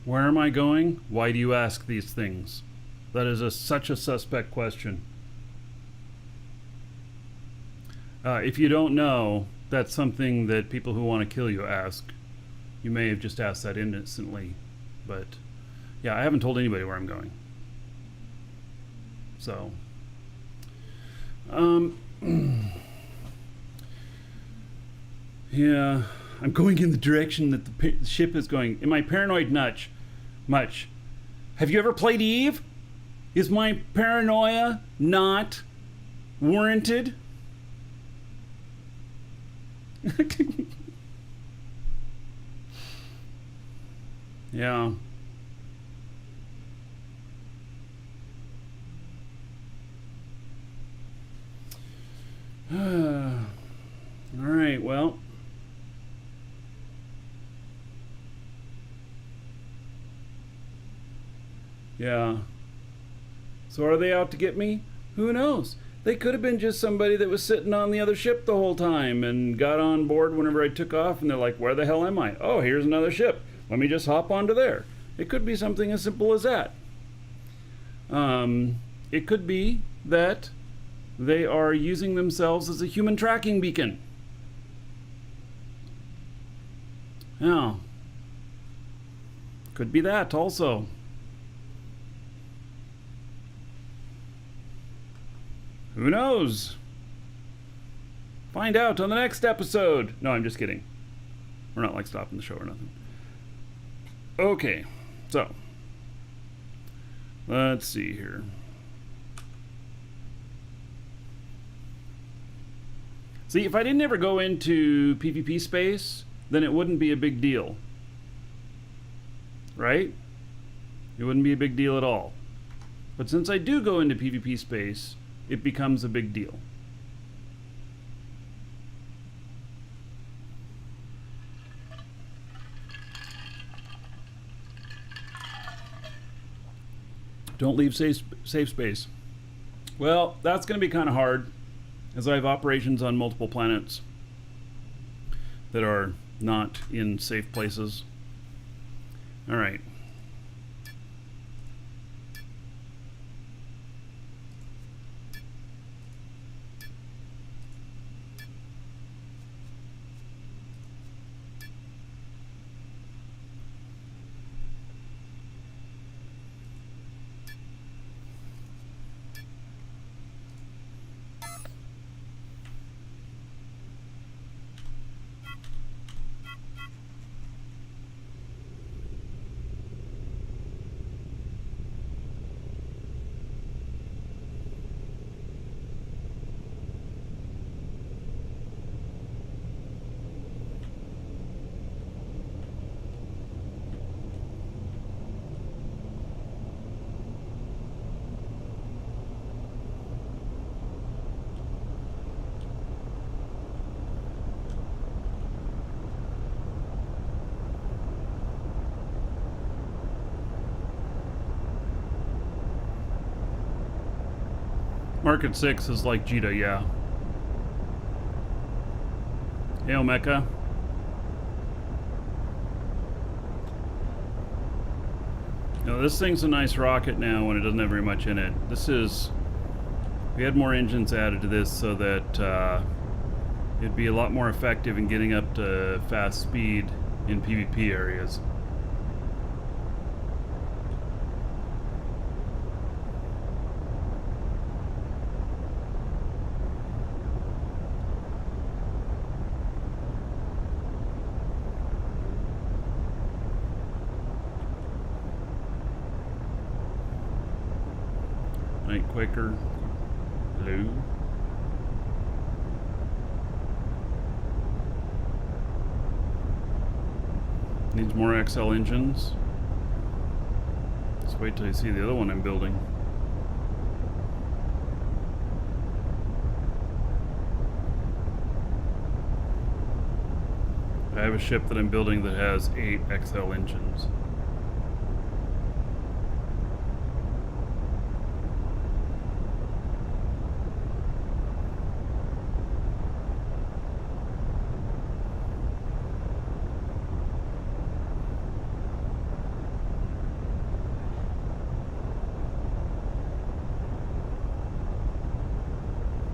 Where am I going? Why do you ask these things? That is such a suspect question. If you don't know, that's something that people who want to kill you ask. You may have just asked that innocently, but yeah, I haven't told anybody where I'm going. So, yeah, I'm going in the direction that the ship is going. Am I paranoid much? Have you ever played Eve? Is my paranoia not warranted? Yeah. All right, well. Yeah. So are they out to get me? Who knows? They could have been just somebody that was sitting on the other ship the whole time and got on board whenever I took off, and they're like, where the hell am I? Oh, here's another ship. Let me just hop onto there. It could be something as simple as that. It could be that they are using themselves as a human tracking beacon. Now, Could be that also. Who knows? Find out on the next episode. No, I'm just kidding. We're not like stopping the show or nothing. Okay, so let's see here. See, if I didn't ever go into PvP space, then it wouldn't be a big deal. Right? It wouldn't be a big deal at all. But since I do go into PvP space, it becomes a big deal. Don't leave safe space. Well, that's going to be kind of hard, as I have operations on multiple planets that are not in safe places. All right. Market 6 is like Jita, yeah. Hey, Omeka. Now, this thing's a nice rocket now when it doesn't have very much in it. We had more engines added to this so that it'd be a lot more effective in getting up to fast speed in PvP areas. Night Quaker. Hello. Needs more XL engines. Let's wait till you see the other one I'm building. I have a ship that I'm building that has 8 XL engines.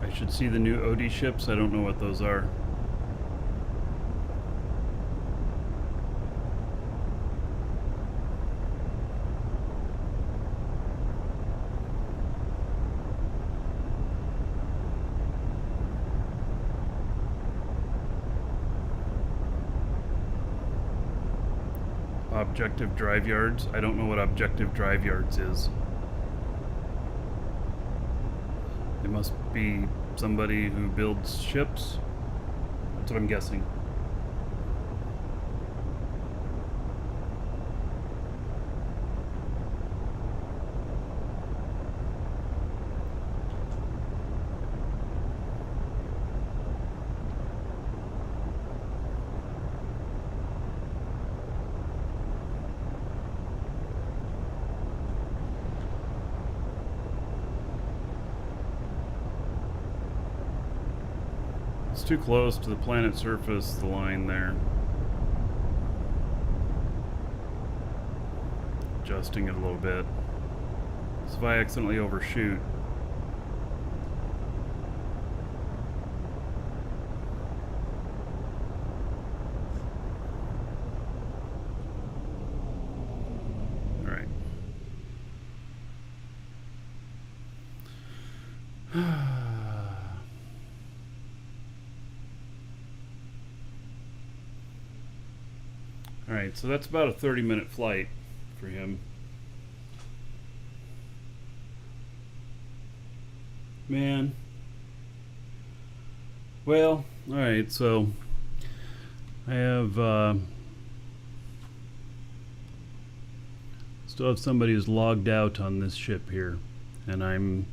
I should see the new OD ships. I don't know what those are. Objective drive yards. I don't know what objective drive yards is. It must be somebody who builds ships. That's what I'm guessing. It's too close to the planet surface, the line there. Adjusting it a little bit. So if I accidentally overshoot, Alright, so that's about a 30-minute flight for him. Man. Well, alright, so I have still have somebody who's logged out on this ship here, and I'm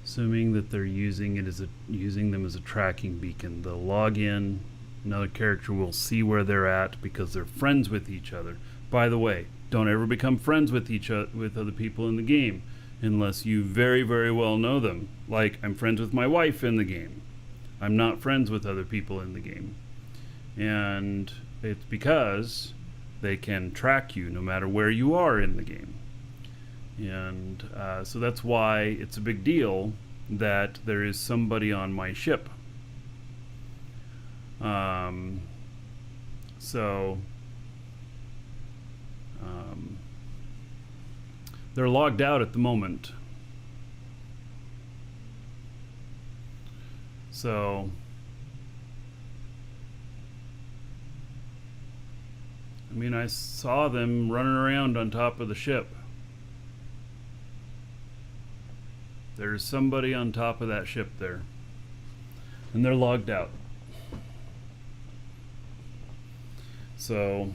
assuming that they're using them as a tracking beacon. They'll log in, another character will see where they're at because they're friends with each other. By the way, don't ever become friends with with other people in the game unless you very, very well know them. Like, I'm friends with my wife in the game. I'm not friends with other people in the game. And it's because they can track you no matter where you are in the game. And so that's why it's a big deal that there is somebody on my ship. They're logged out at the moment. So I mean, I saw them running around on top of the ship. There's somebody on top of that ship there. And they're logged out. So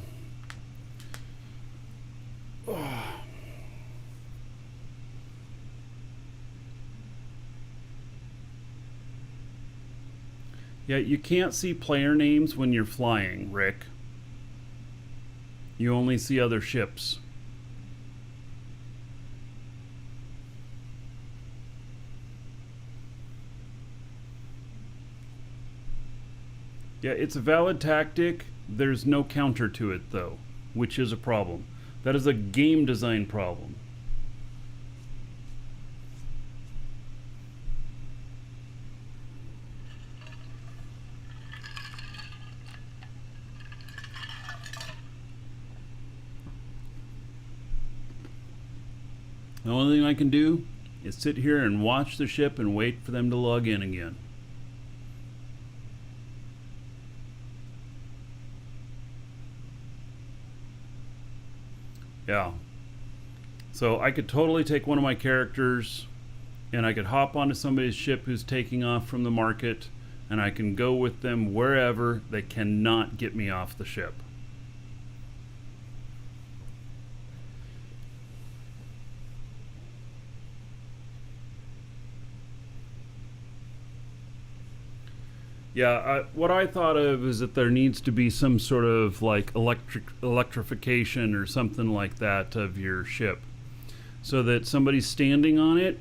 yeah, you can't see player names when you're flying, Rick. You only see other ships. Yeah, it's a valid tactic. There's no counter to it, though, which is a problem. That is a game design problem. The only thing I can do is sit here and watch the ship and wait for them to log in again. Yeah. So I could totally take one of my characters and I could hop onto somebody's ship who's taking off from the market, and I can go with them wherever. They cannot get me off the ship. Yeah, what I thought of is that there needs to be some sort of like electrification or something like that of your ship, so that somebody's standing on it,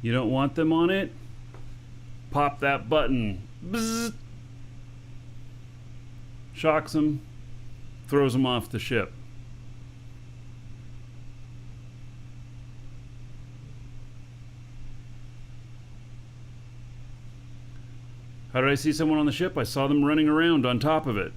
you don't want them on it, pop that button, bzzz, shocks them, throws them off the ship. How did I see someone on the ship? I saw them running around on top of it.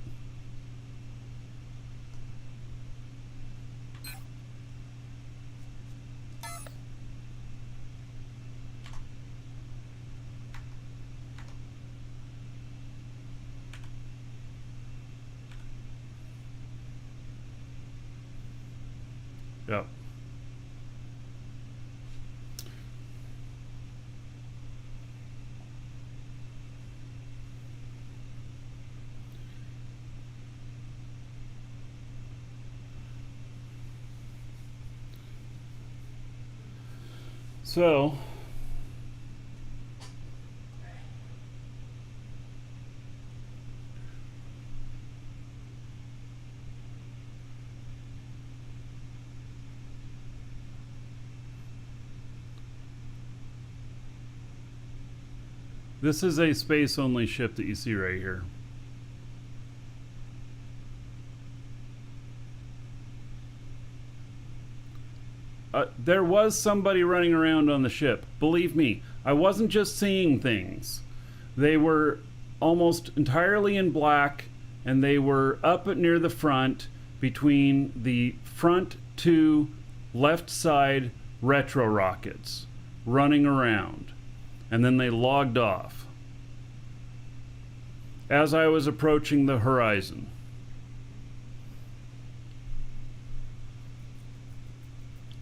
Yeah. So, this is a space-only ship that you see right here. There was somebody running around on the ship. Believe me, I wasn't just seeing things. They were almost entirely in black, and they were up at near the front between the front two left side retro rockets running around. And then they logged off as I was approaching the horizon.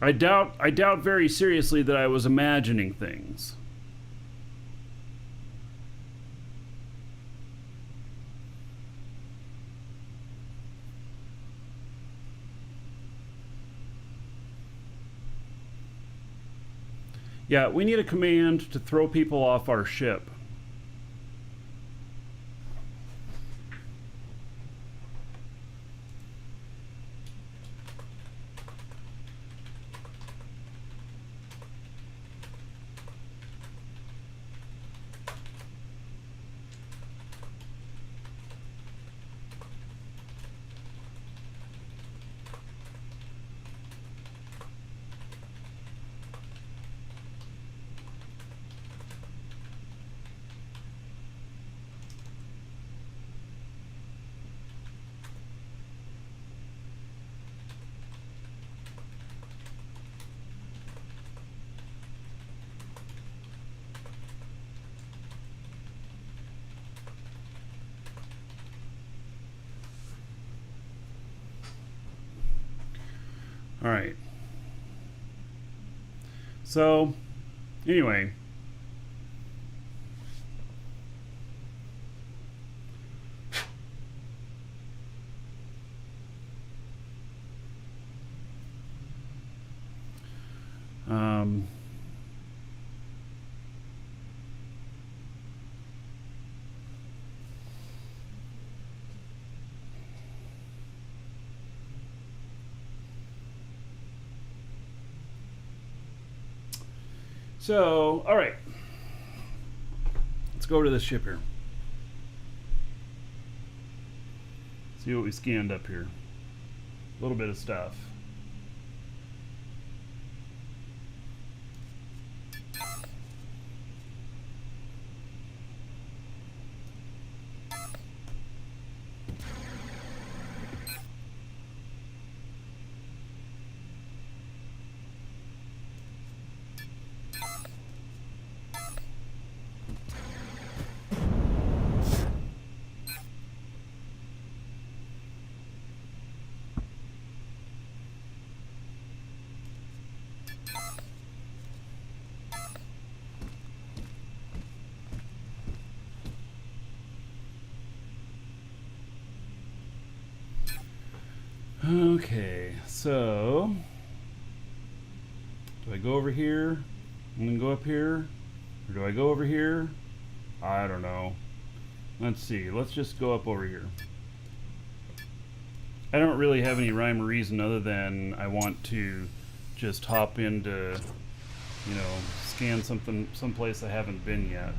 I doubt very seriously that I was imagining things. Yeah, we need a command to throw people off our ship. All right. So, anyway. Um, So, all right. Let's go to this ship here. See what we scanned up here. A little bit of stuff. Okay, so do I go over here and then go up here? Or do I go over here? I don't know. Let's see. Let's just go up over here. I don't really have any rhyme or reason other than I want to just hop into, you know, scan something someplace I haven't been yet.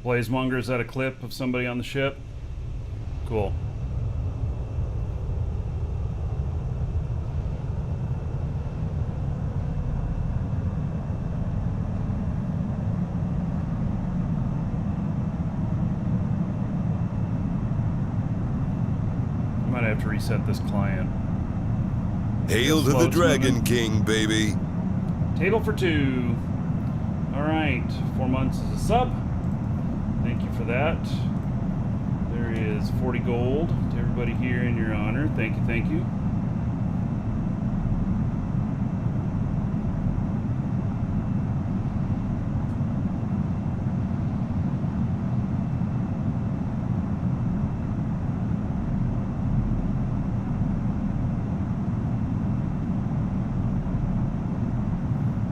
Blazemonger, is that a clip of somebody on the ship? Cool. I might have to reset this client. Hail to the Dragon King, baby. Table for two. All right, 4 months as a sub. Thank you for that. There is 40 gold to everybody here in your honor. Thank you, thank you.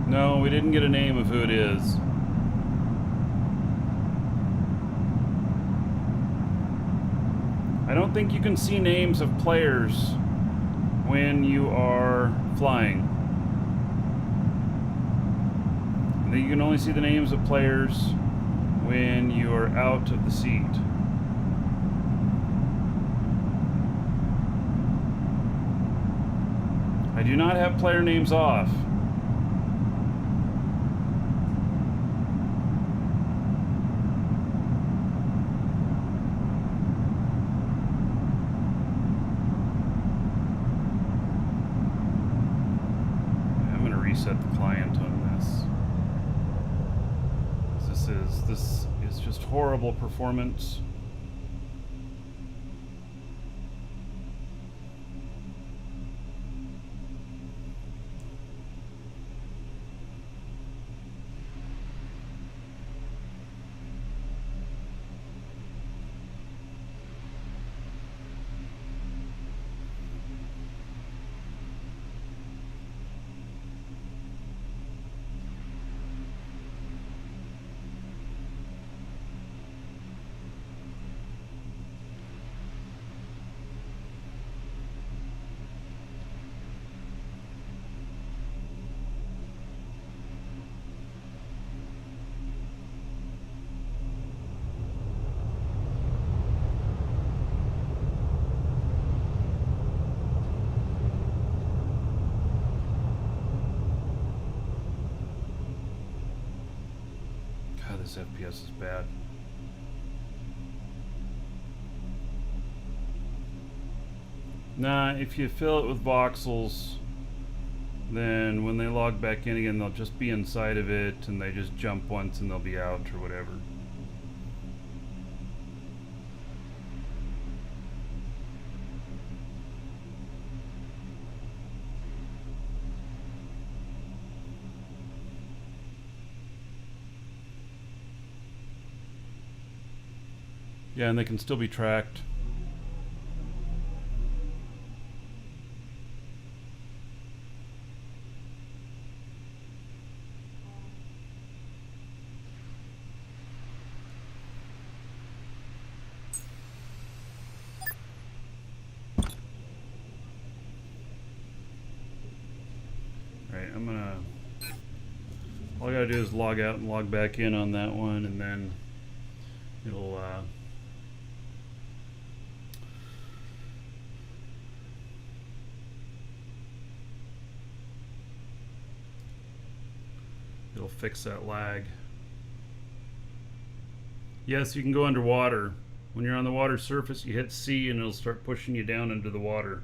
No, we didn't get a name of who it is. I don't think you can see names of players when you are flying. I think you can only see the names of players when you are out of the seat. I do not have player names off. reset the client on this. This is just horrible performance. This FPS is bad. Nah, if you fill it with voxels, then when they log back in again, they'll just be inside of it, and they just jump once and they'll be out or whatever. Yeah, and they can still be tracked. Alright, all I gotta do is log out and log back in on that one, and then it'll fix that lag. Yes, you can go underwater. When you're on the water surface, you hit C and it'll start pushing you down into the water.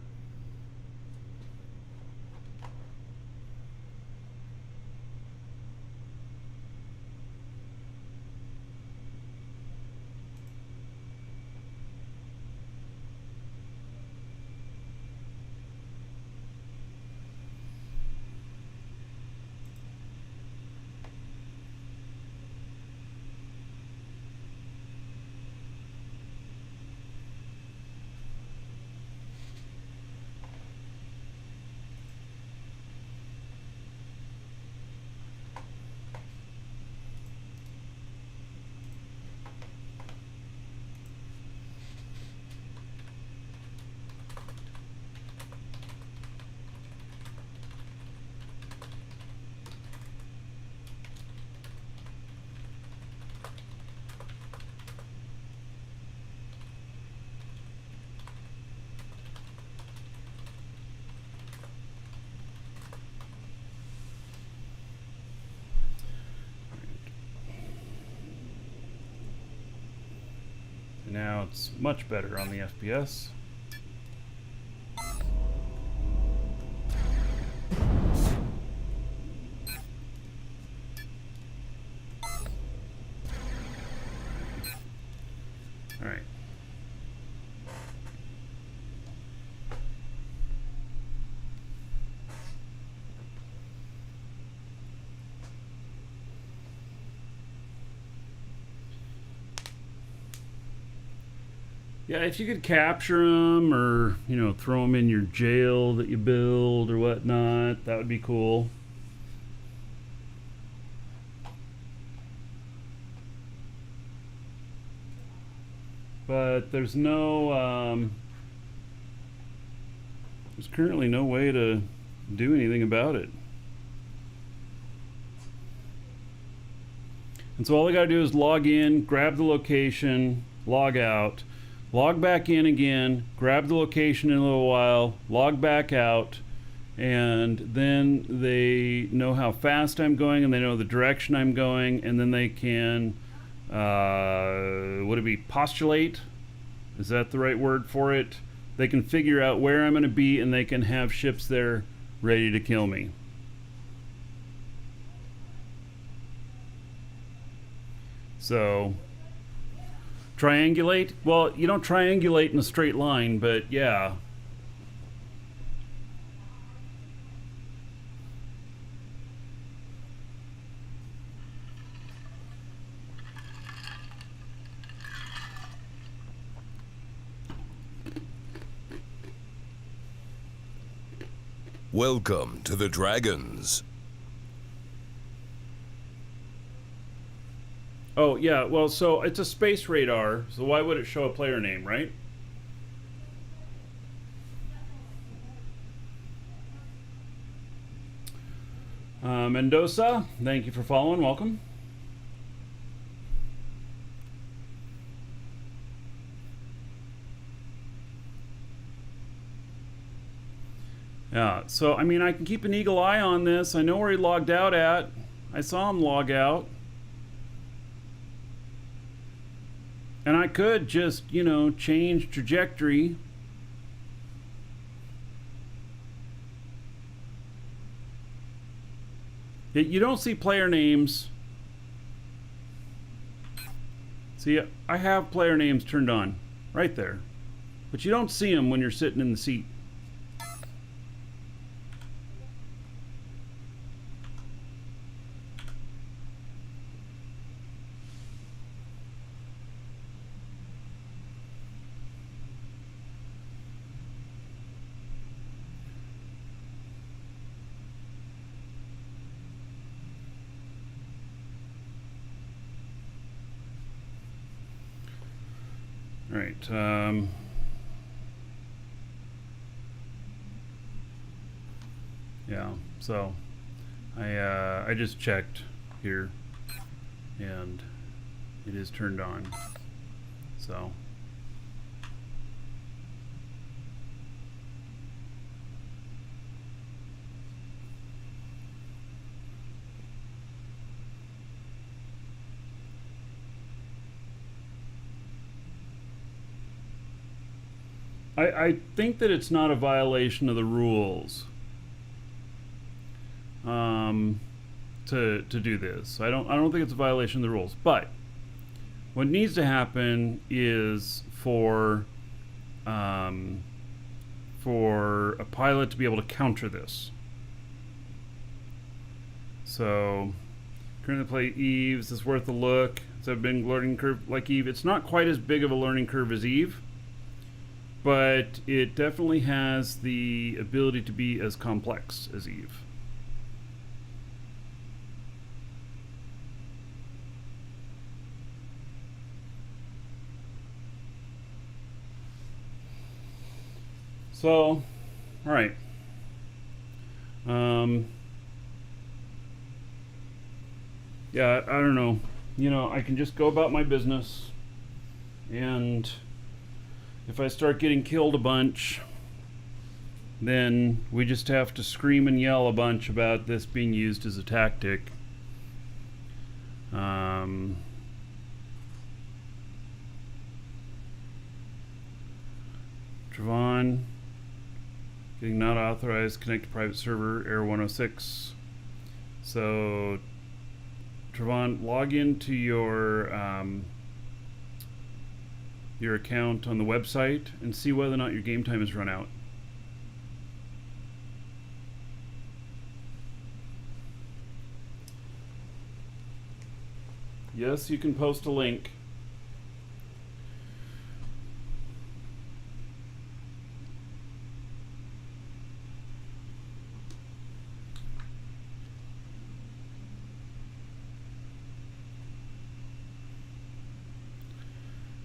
Now it's much better on the FPS. All right. Yeah, if you could capture them or, you know, throw them in your jail that you build or whatnot, that would be cool. But there's currently no way to do anything about it. And so all I gotta do is log in, grab the location, log out, log back in again, grab the location in a little while, log back out, and then they know how fast I'm going and they know the direction I'm going, and then they can, would it be postulate? Is that the right word for it? They can figure out where I'm going to be, and they can have ships there ready to kill me. So, triangulate? Well, you don't triangulate in a straight line, but yeah. Welcome to the Dragons. Oh, yeah, well, so it's a space radar, so why would it show a player name, right? Mendoza, thank you for following. Welcome. Yeah, so, I mean, I can keep an eagle eye on this. I know where he logged out at. I saw him log out. And I could just, you know, change trajectory. You don't see player names. See, I have player names turned on right there. But you don't see them when you're sitting in the seat. All right. Yeah. So, I just checked here, and it is turned on. So. I think that it's not a violation of the rules to do this. I don't think it's a violation of the rules. But what needs to happen is for a pilot to be able to counter this. So currently play Eve. Is this worth a look? It's a big learning curve like Eve. It's not quite as big of a learning curve as Eve, but it definitely has the ability to be as complex as Eve. So, all right. Yeah, I don't know. You know, I can just go about my business, and if I start getting killed a bunch, then we just have to scream and yell a bunch about this being used as a tactic. Travon, getting not authorized, connect to private server, error 106. So, Travon, log into your account on the website and see whether or not your game time has run out. Yes, you can post a link.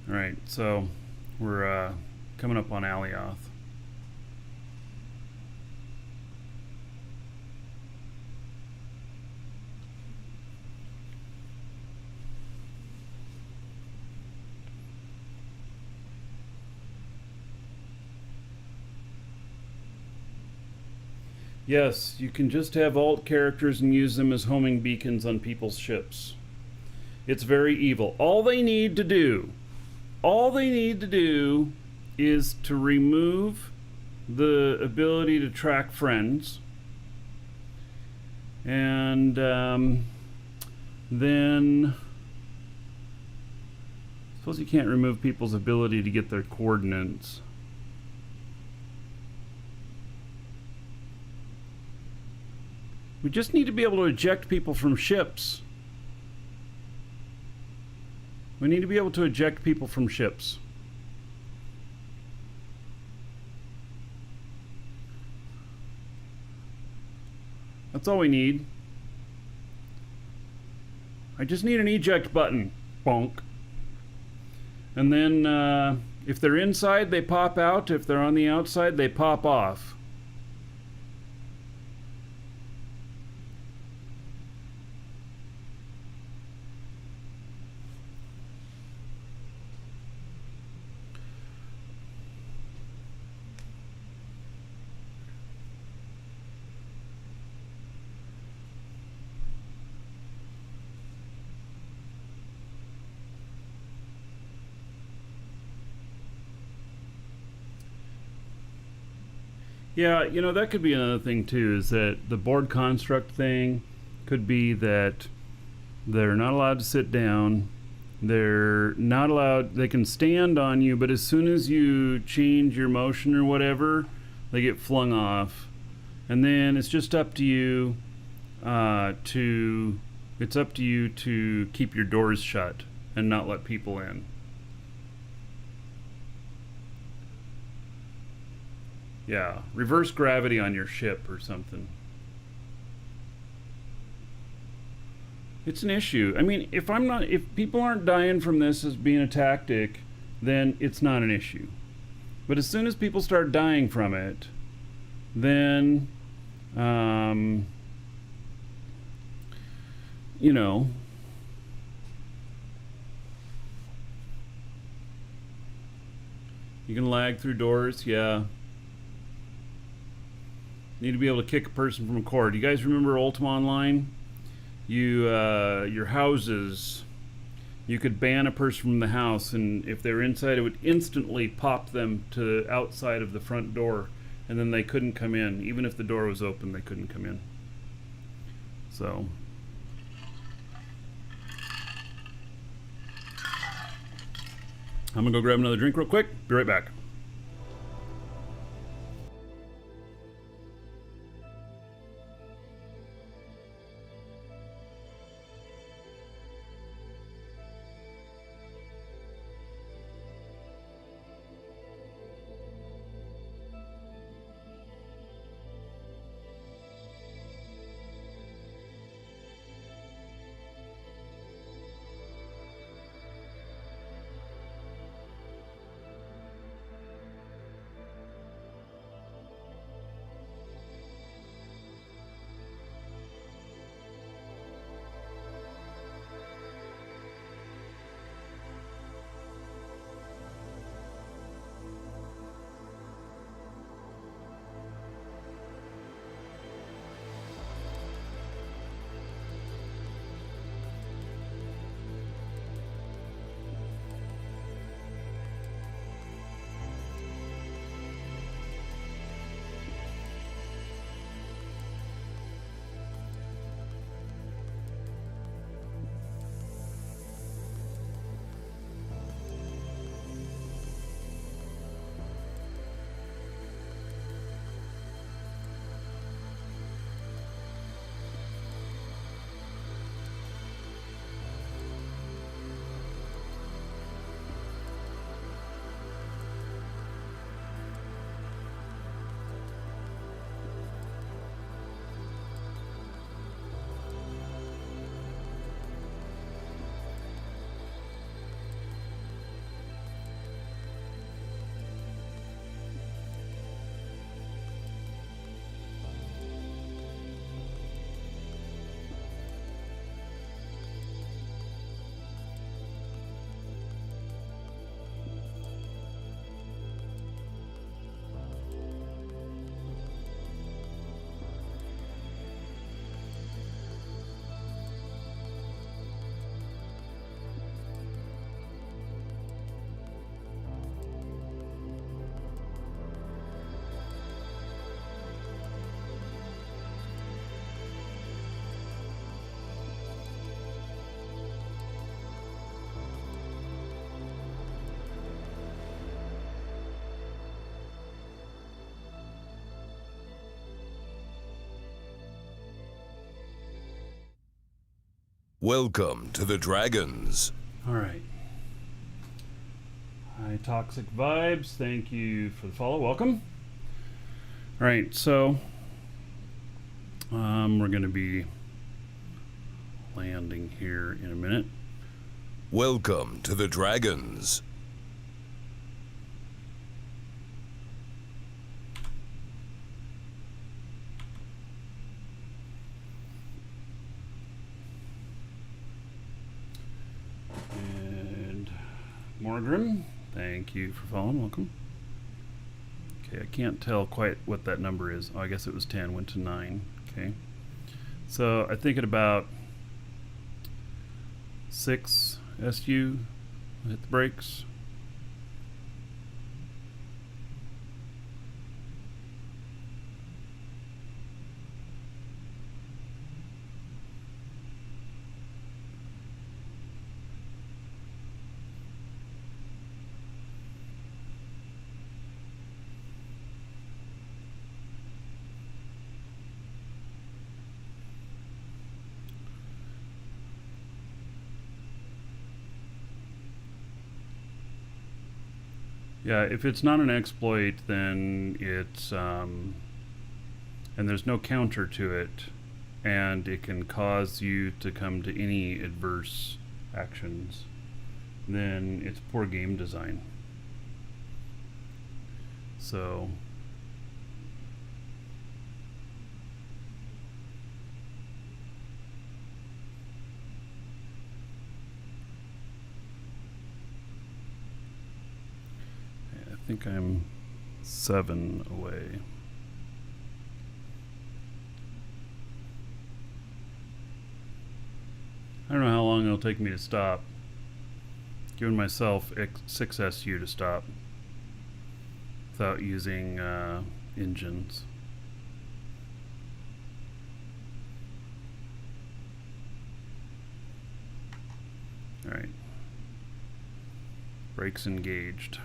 All right, so we're coming up on Alioth. Yes, you can just have alt characters and use them as homing beacons on people's ships. It's very evil. All they need to do is to remove the ability to track friends, and then Suppose you can't remove people's ability to get their coordinates. We just need to be able to eject people from ships. We need to be able to eject people from ships. That's all we need. I just need an eject button. Bonk. And then if they're inside, they pop out. If they're on the outside, they pop off. Yeah, you know, that could be another thing too, is that the board construct thing could be that they're not allowed to sit down. They're not allowed, they can stand on you, but as soon as you change your motion or whatever, they get flung off. And then it's just up to you to keep your doors shut and not let people in. Yeah, reverse gravity on your ship or something. It's an issue. I mean, if people aren't dying from this as being a tactic, then it's not an issue. But as soon as people start dying from it, then, you know, you can lag through doors, yeah. Need to be able to kick a person from a cord. You guys remember Ultima Online? Your houses, you could ban a person from the house, and if they were inside, it would instantly pop them to outside of the front door, and then they couldn't come in. Even if the door was open, they couldn't come in. So I'm gonna go grab another drink real quick. Be right back. Welcome to the Dragons. All right. Hi, Toxic Vibes. Thank you for the follow. Welcome. All right, so we're going to be landing here in a minute. Welcome to the Dragons. And Morgrim, thank you for following. Welcome. Okay, I can't tell quite what that number is. Oh, I guess it was 10, went to 9. Okay. So I think at about 6 SU, hit the brakes. Yeah, if it's not an exploit, then it's and there's no counter to it, and it can cause you to come to any adverse actions, then it's poor game design. So I think I'm 7 away. I don't know how long it'll take me to stop. Giving myself 6 SU to stop without using engines. All right. Brakes engaged.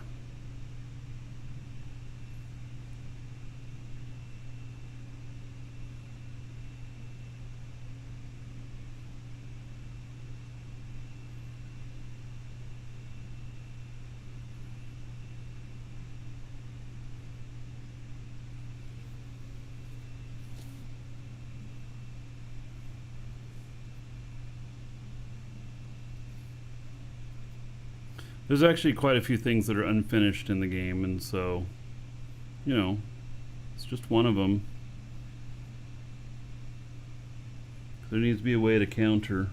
There's actually quite a few things that are unfinished in the game, and so, you know, it's just one of them. There needs to be a way to counter.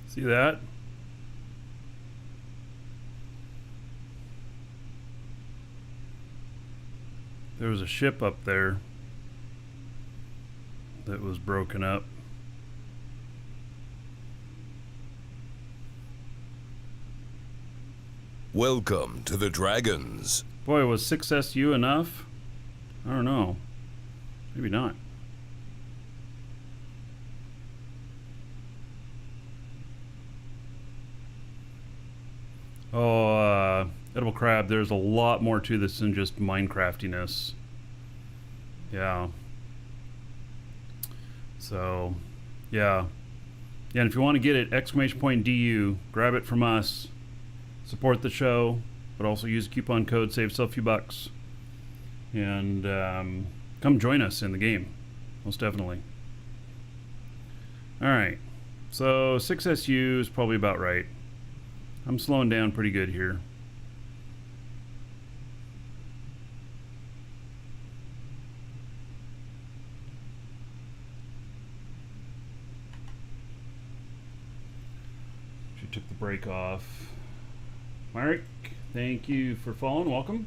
See that? There was a ship up there that was broken up. Welcome to the Dragons. Boy, was 6 SU enough? I don't know. Maybe not. Oh, Edible Crab, there's a lot more to this than just Minecraftiness. Yeah. So, yeah. Yeah, and if you want to get it, exclamation point DU, grab it from us, support the show, but also use a coupon code, save yourself a few bucks, and come join us in the game, most definitely. All right, so 6 SU is probably about right. I'm slowing down pretty good here. She took the brake off. Mark, thank you for following. Welcome.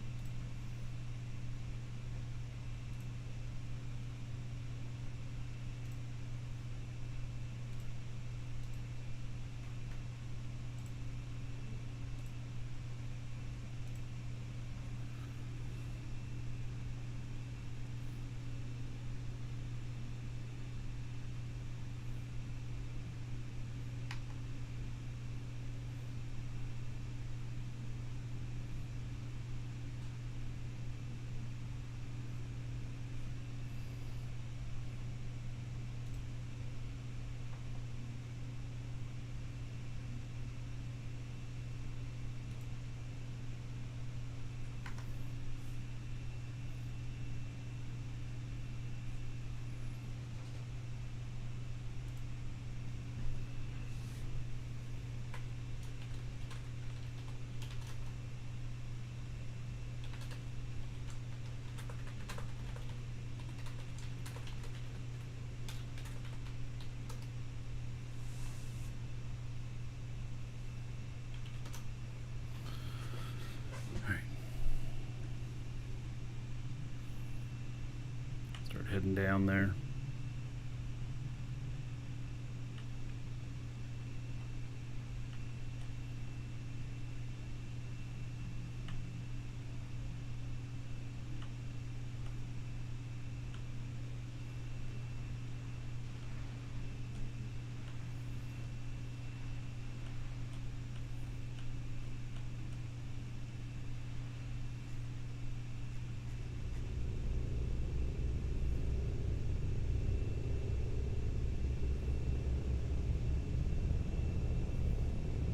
Start heading down there.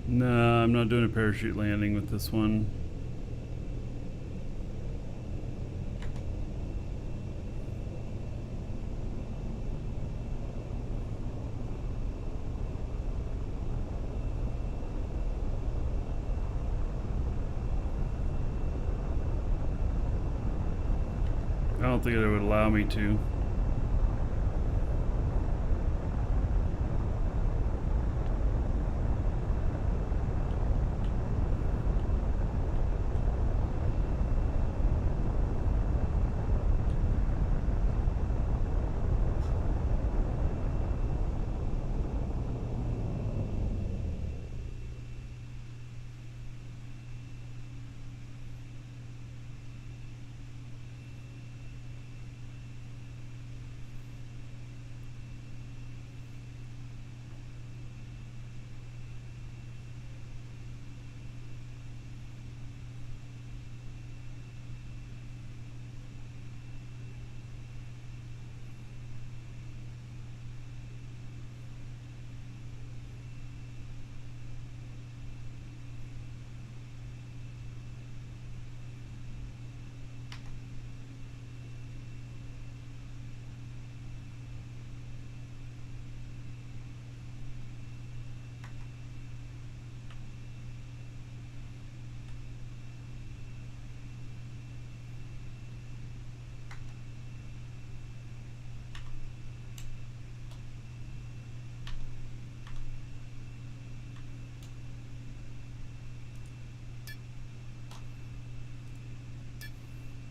No, I'm not doing a parachute landing with this one. I don't think it would allow me to.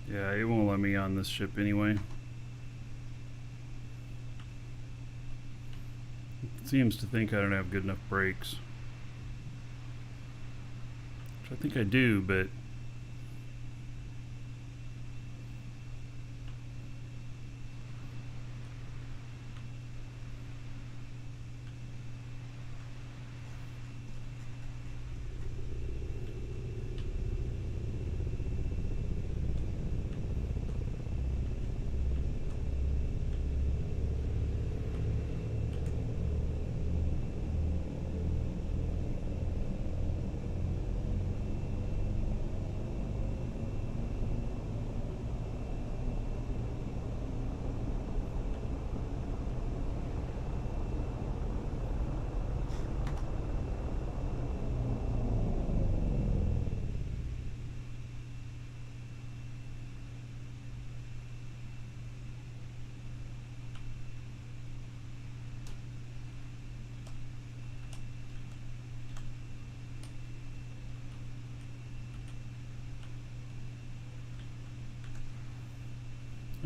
Yeah, it won't let me on this ship anyway. It seems to think I don't have good enough brakes. Which I think I do, but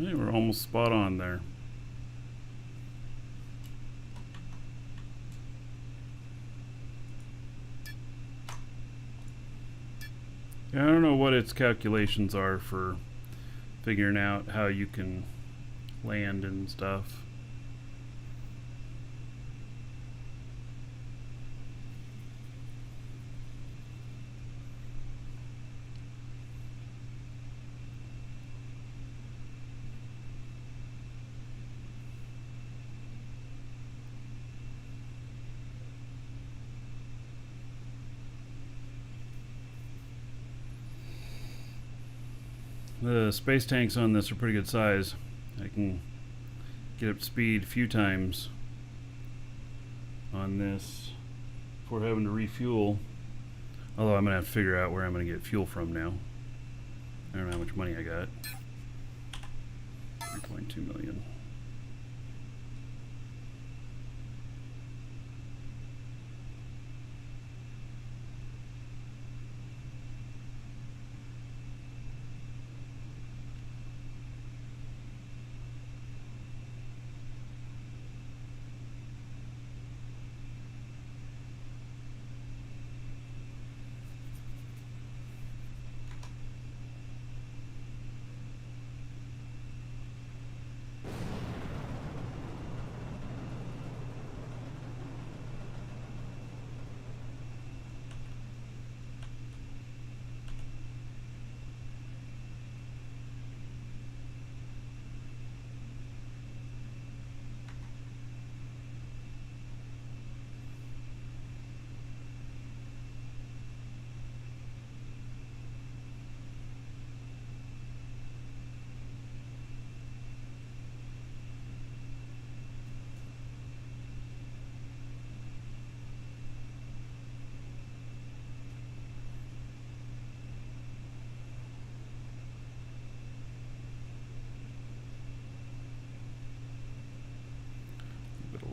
Hey, we're almost spot on there. Yeah, I don't know what its calculations are for figuring out how you can land and stuff. The space tanks on this are pretty good size. I can get up to speed a few times on this before having to refuel. Although I'm going to have to figure out where I'm going to get fuel from now. I don't know how much money I got. 3.2 million.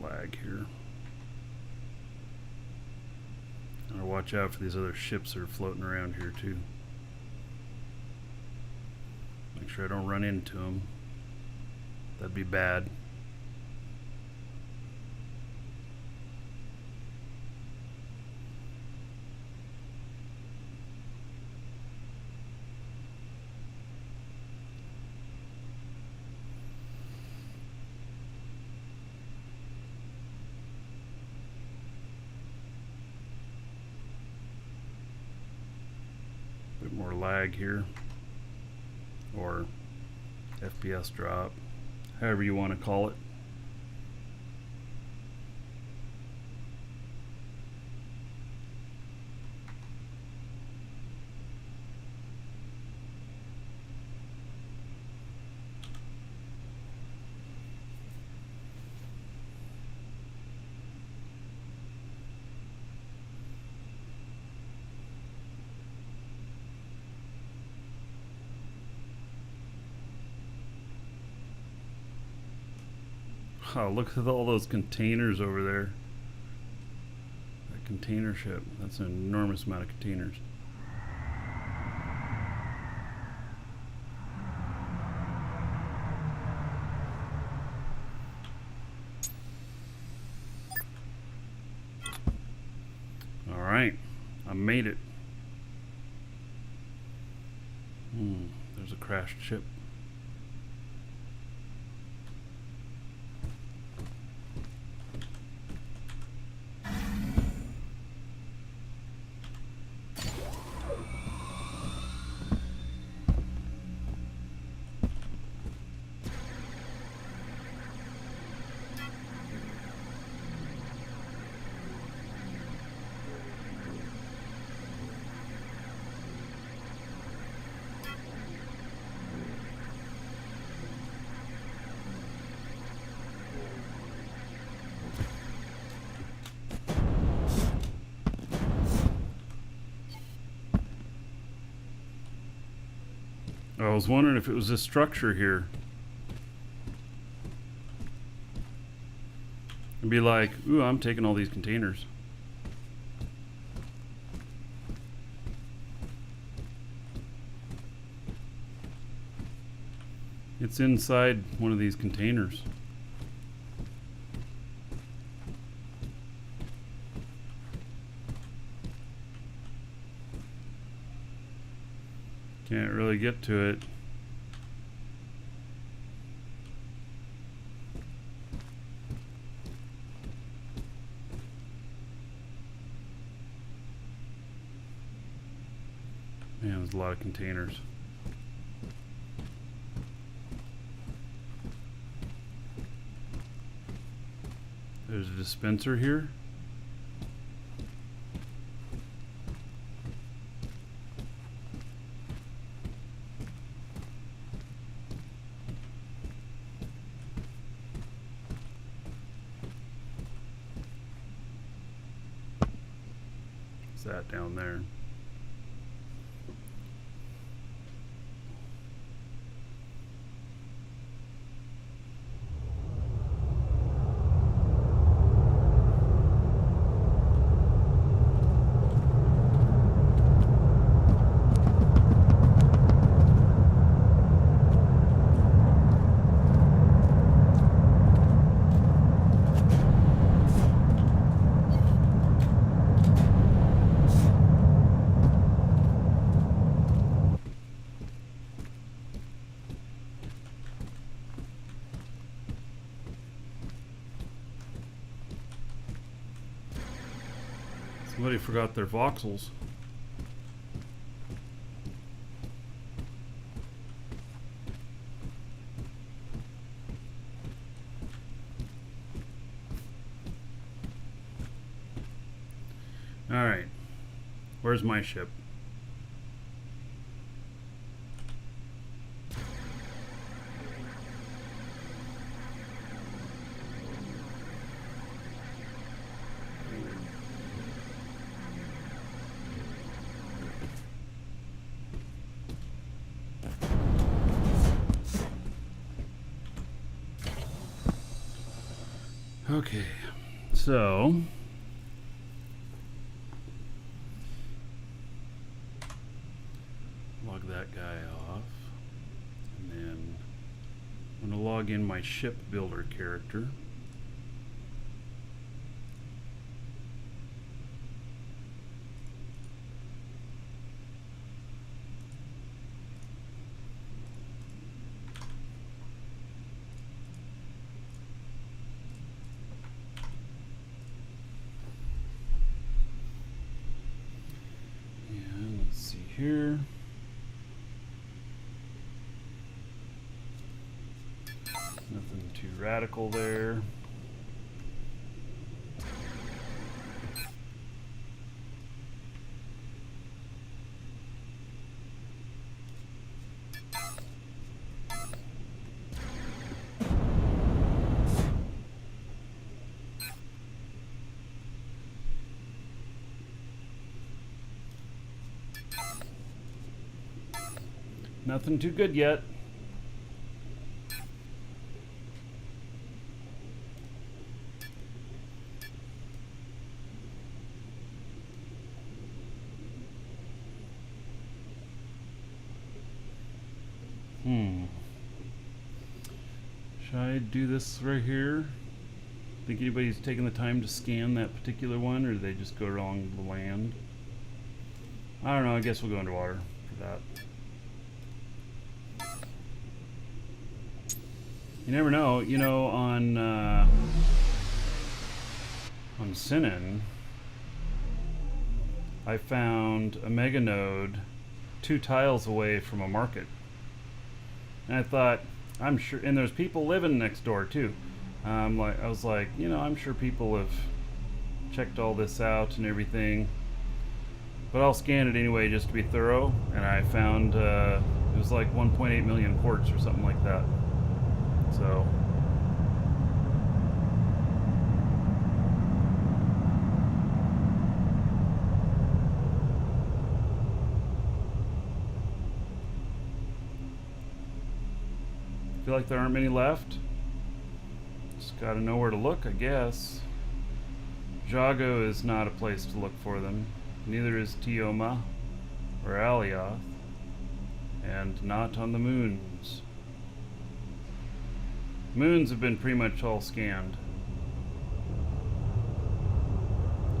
Lag here. I'll watch out for these other ships that are floating around here too. Make sure I don't run into them. That'd be bad. Bit more lag here, or FPS drop, however you want to call it. Oh, look at all those containers over there. That container ship. That's an enormous amount of containers. Alright. I made it. There's a crashed ship. I was wondering if it was this structure here. And be like, ooh, I'm taking all these containers. It's inside one of these containers. Can't really get to it. Man, there's a lot of containers. There's a dispenser here. What's that down there? Somebody forgot their voxels. All right, where's my ship? Okay, so log that guy off, and then I'm going to log in my ship builder character. Here. Nothing too radical there. Nothing too good yet. Should I do this right here? Think anybody's taking the time to scan that particular one, or do they just go along the land? I don't know, I guess we'll go underwater for that. You never know, you know, on Sinan, I found a mega node 2 tiles away from a market. And I thought, I'm sure, and there's people living next door too. I was like, you know, I'm sure people have checked all this out and everything. But I'll scan it anyway just to be thorough. And I found it was like 1.8 million quartz or something like that. So feel like there aren't many left. Just gotta know where to look, I guess. Jago is not a place to look for them. Neither is Tioma or Alioth. And not on the moons. Moons have been pretty much all scanned.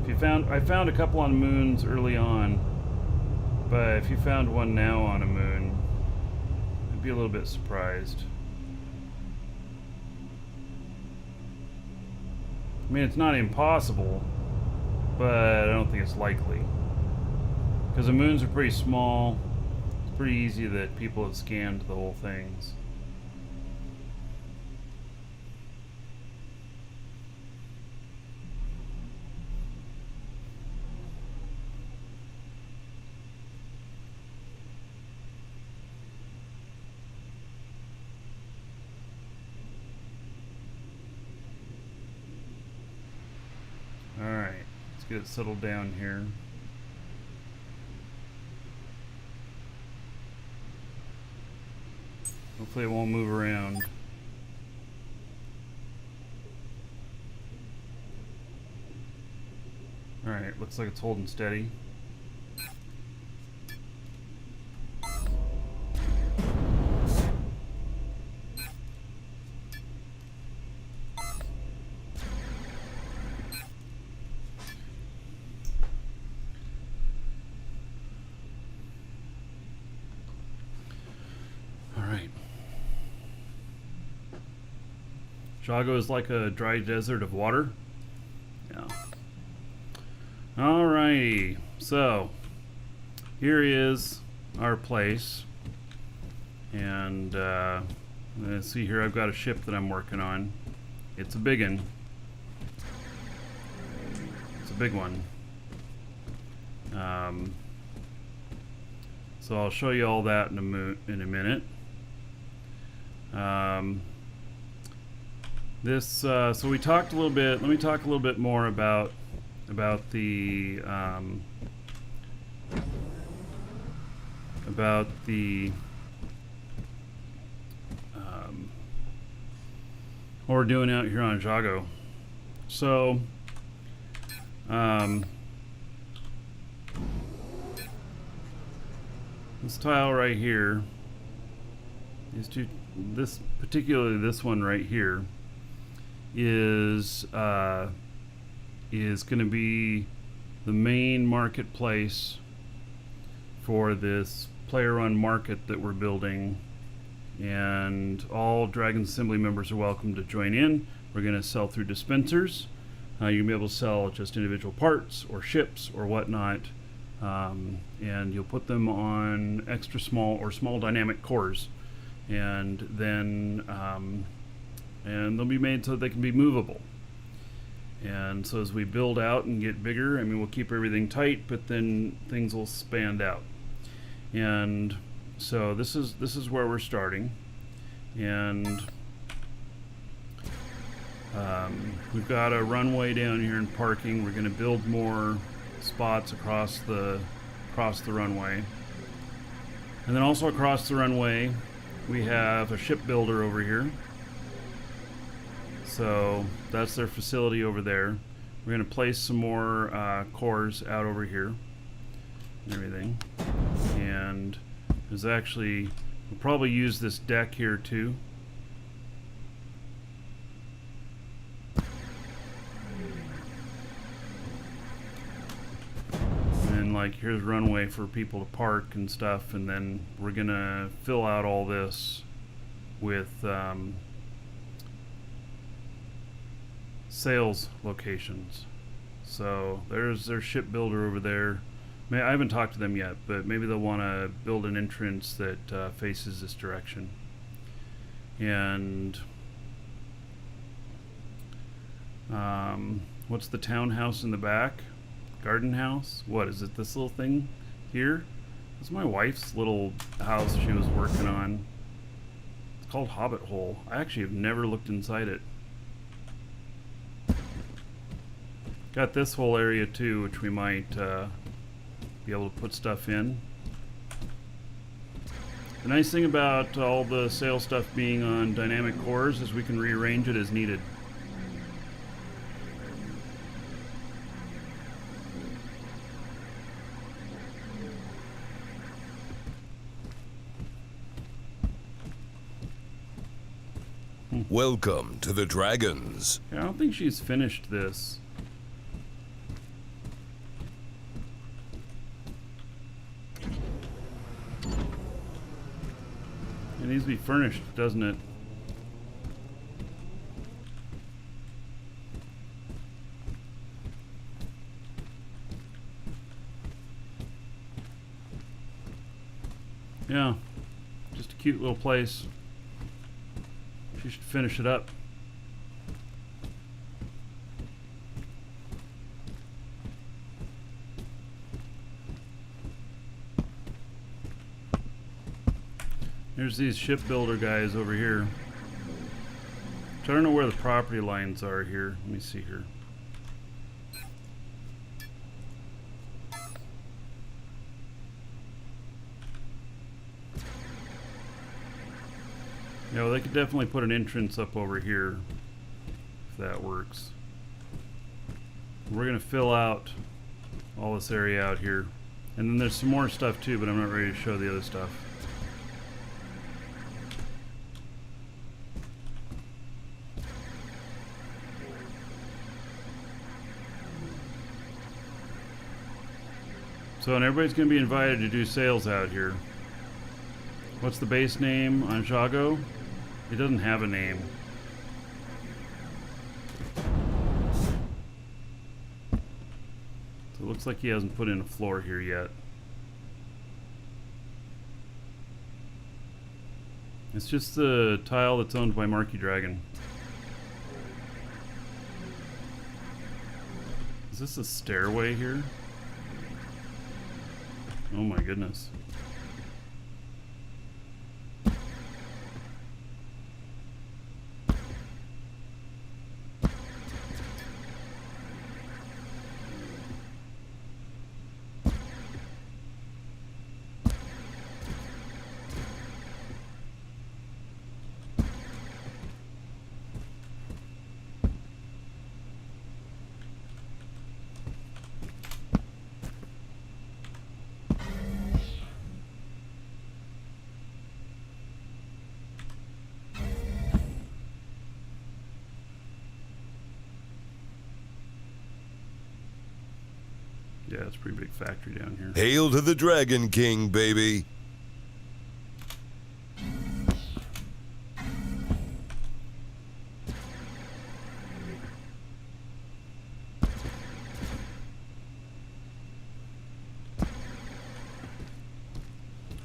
I found a couple on moons early on, but if you found one now on a moon, I'd be a little bit surprised. I mean, it's not impossible, but I don't think it's likely. Because the moons are pretty small, it's pretty easy that people have scanned the whole things. Alright, let's get it settled down here. Hopefully it won't move around. Alright, looks like it's holding steady. Jago is like a dry desert of water. Yeah. Alrighty. So, here is our place. And, let's see here, I've got a ship that I'm working on. It's a big one. It's a big one. So I'll show you all that in a minute. So we talked a little bit. Let me talk a little bit more about the what we're doing out here on Jago. So this tile right here, particularly this one right here, is going to be the main marketplace for this player-run market that we're building, and all Dragon Assembly members are welcome to join in. We're going to sell through dispensers. You're going to be able to sell just individual parts or ships or whatnot, and you'll put them on extra small or small dynamic cores, and then and they'll be made so they can be movable. And so as we build out and get bigger, I mean, we'll keep everything tight, but then things will expand out. And so this is where we're starting, and we've got a runway down here and parking. We're going to build more spots across the runway, and then also across the runway we have a shipbuilder over here. So that's their facility over there. We're going to place some more cores out over here and everything. And there's actually, we'll probably use this deck here too. And like here's runway for people to park and stuff, and then we're going to fill out all this with sales locations. So there's their shipbuilder over there. I haven't talked to them yet, but maybe they'll want to build an entrance that faces this direction. And what's the townhouse in the back? Garden house? What is it? This little thing here? It's my wife's little house she was working on. It's called Hobbit Hole. I actually have never looked inside it. Got this whole area too, which we might be able to put stuff in. The nice thing about all the sale stuff being on dynamic cores is we can rearrange it as needed. Welcome to the Dragons. I don't think she's finished this. It needs to be furnished, doesn't it? Yeah, just a cute little place. She should finish it up. There's these shipbuilder guys over here. I don't know where the property lines are here. Let me see here. Yeah, well, they could definitely put an entrance up over here if that works. We're gonna fill out all this area out here, and then there's some more stuff too, but I'm not ready to show the other stuff. So, and everybody's gonna be invited to do sales out here. What's the base name on Jago? It doesn't have a name. So it looks like he hasn't put in a floor here yet. It's just the tile that's owned by Marky Dragon. Is this a stairway here? Oh my goodness. Yeah, it's a pretty big factory down here. Hail to the Dragon King, baby.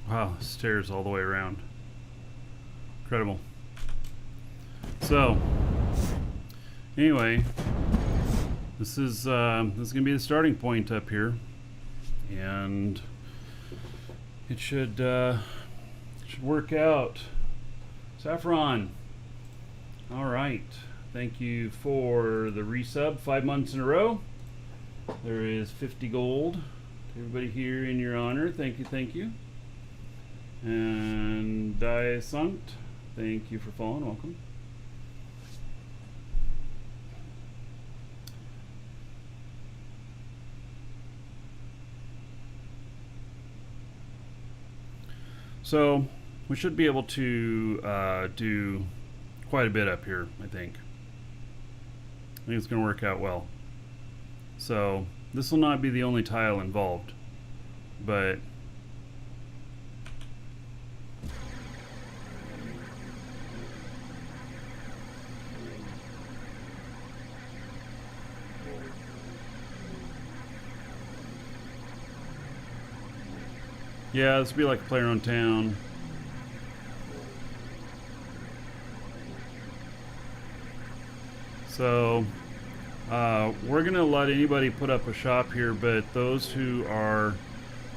Wow, stairs all the way around. Incredible. So, anyway, this is gonna be the starting point up here, and it should work out. Saffron. All right. Thank you for the resub 5 months in a row. There is 50 gold to everybody here in your honor. Thank you, thank you. And Diasunt, thank you for following. Welcome. So we should be able to do quite a bit up here, I think. I think it's going to work out well. So this will not be the only tile involved, but yeah, this will be like a player on town. So we're gonna let anybody put up a shop here, but those who are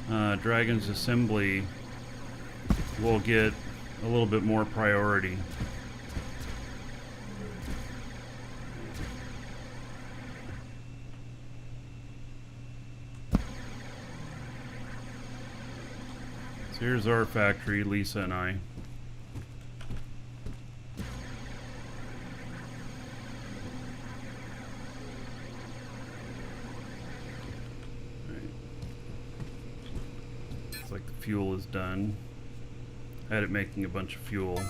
Dragon's Assembly will get a little bit more priority. So here's our factory, Lisa and I. It's like the fuel is done. I had it making a bunch of fuel.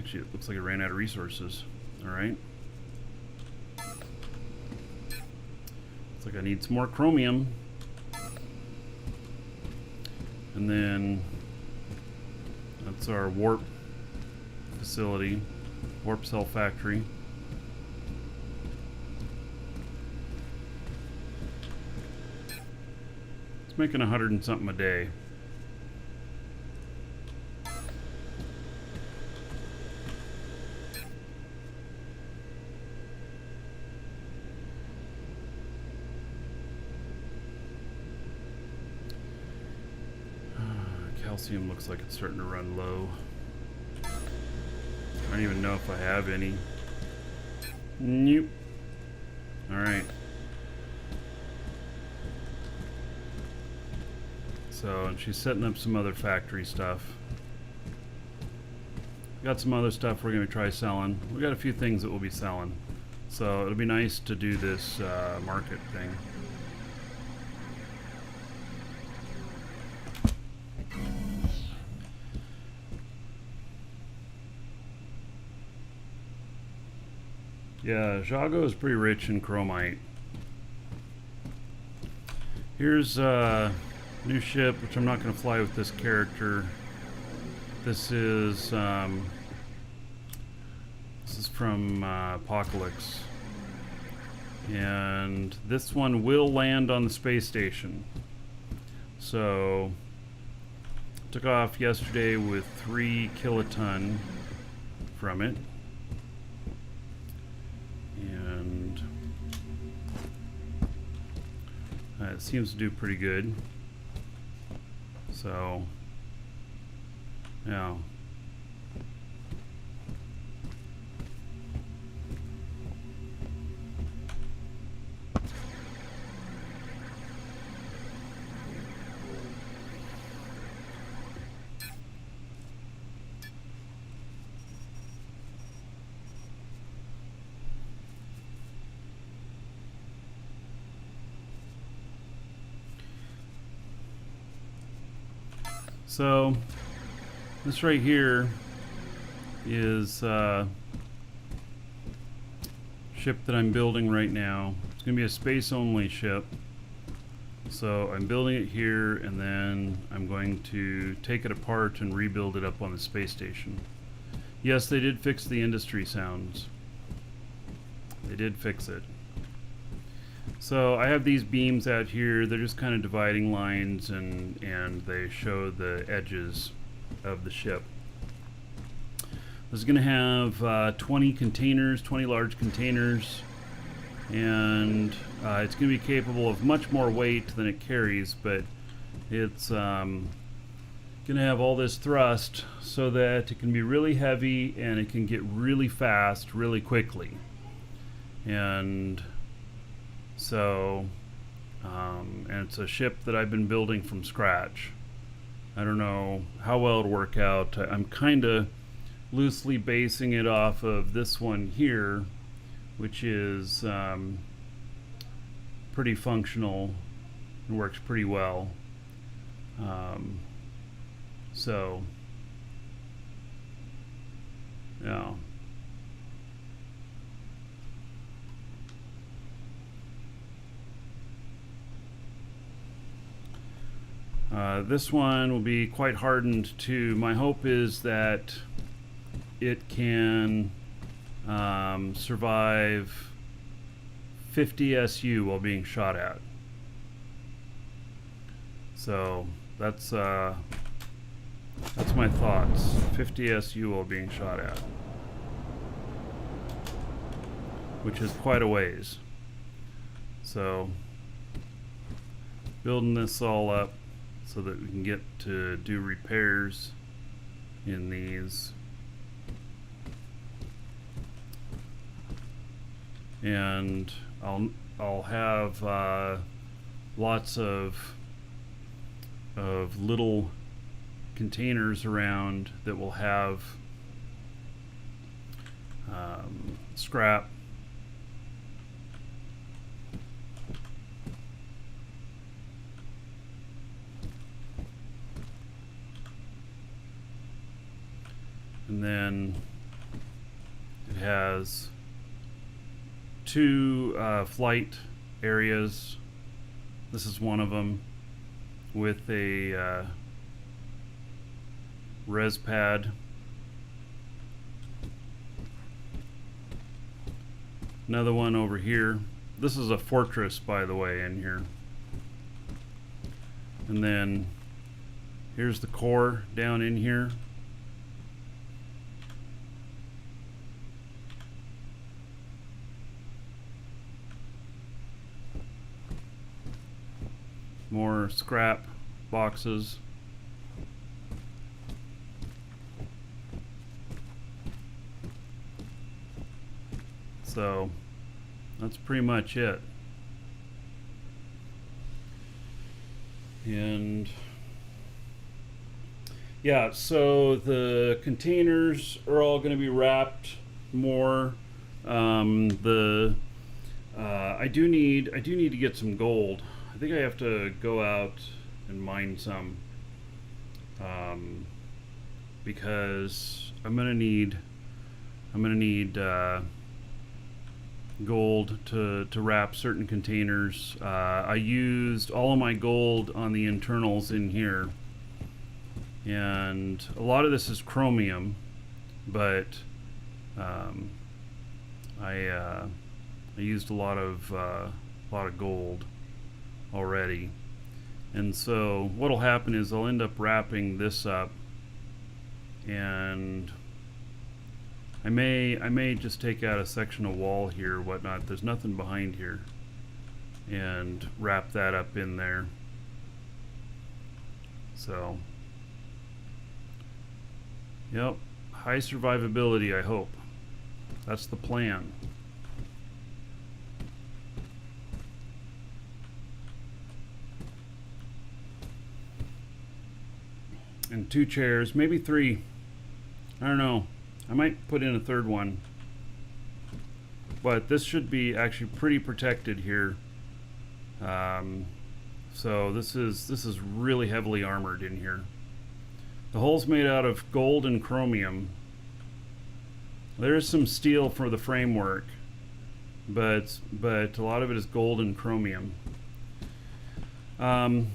Actually, it looks like it ran out of resources. All right. Looks like I need some more chromium. And then that's our warp facility, warp cell factory. It's making 100 and something a day. Calcium looks like it's starting to run low. I don't even know if I have any. Nope. Alright. So, and she's setting up some other factory stuff. Got some other stuff we're going to try selling. We got a few things that we'll be selling. So it'll be nice to do this market thing. Yeah, Jago is pretty rich in chromite. Here's a new ship, which I'm not going to fly with this character. This is from Apocalypse, and this one will land on the space station. So, took off yesterday with 3 kiloton from it. And it seems to do pretty good. So, yeah. So, this right here is a ship that I'm building right now. It's going to be a space-only ship. So I'm building it here, and then I'm going to take it apart and rebuild it up on the space station. Yes, they did fix the industry sounds. They did fix it. So I have these beams out here. They're just kind of dividing lines, and they show the edges of the ship. This is going to have 20 containers, 20 large containers, and it's going to be capable of much more weight than it carries, but it's going to have all this thrust so that it can be really heavy and it can get really fast really quickly. And so, and it's a ship that I've been building from scratch. I don't know how well it'll work out. I'm kind of loosely basing it off of this one here, which is pretty functional and works pretty well. So, yeah. This one will be quite hardened too. My hope is that it can survive 50 SU while being shot at. So that's my thoughts. 50 SU while being shot at, which is quite a ways. So building this all up so that we can get to do repairs in these. And I'll have lots of little containers around that will have scrap. And then It has two flight areas. This is one of them with a res pad. Another one over here. This is a fortress, by the way, in here. And then here's the core down in here. More scrap boxes. So that's pretty much it. And yeah, so the containers are all going to be wrapped more. I do need to get some gold. I think I have to go out and mine some, because I'm gonna need gold to wrap certain containers. I used all of my gold on the internals in here, and a lot of this is chromium, but I used a lot of gold already. And so what'll happen is I'll end up wrapping this up, and I may just take out a section of wall here or whatnot. There's nothing behind here, and wrap that up in there. So yep, high survivability, I hope. That's the plan. And 2 chairs, maybe 3. I don't know. I might put in a 3rd one. But this should be actually pretty protected here. So this is really heavily armored in here. The hull's made out of gold and chromium. There's some steel for the framework, but a lot of it is gold and chromium. PvP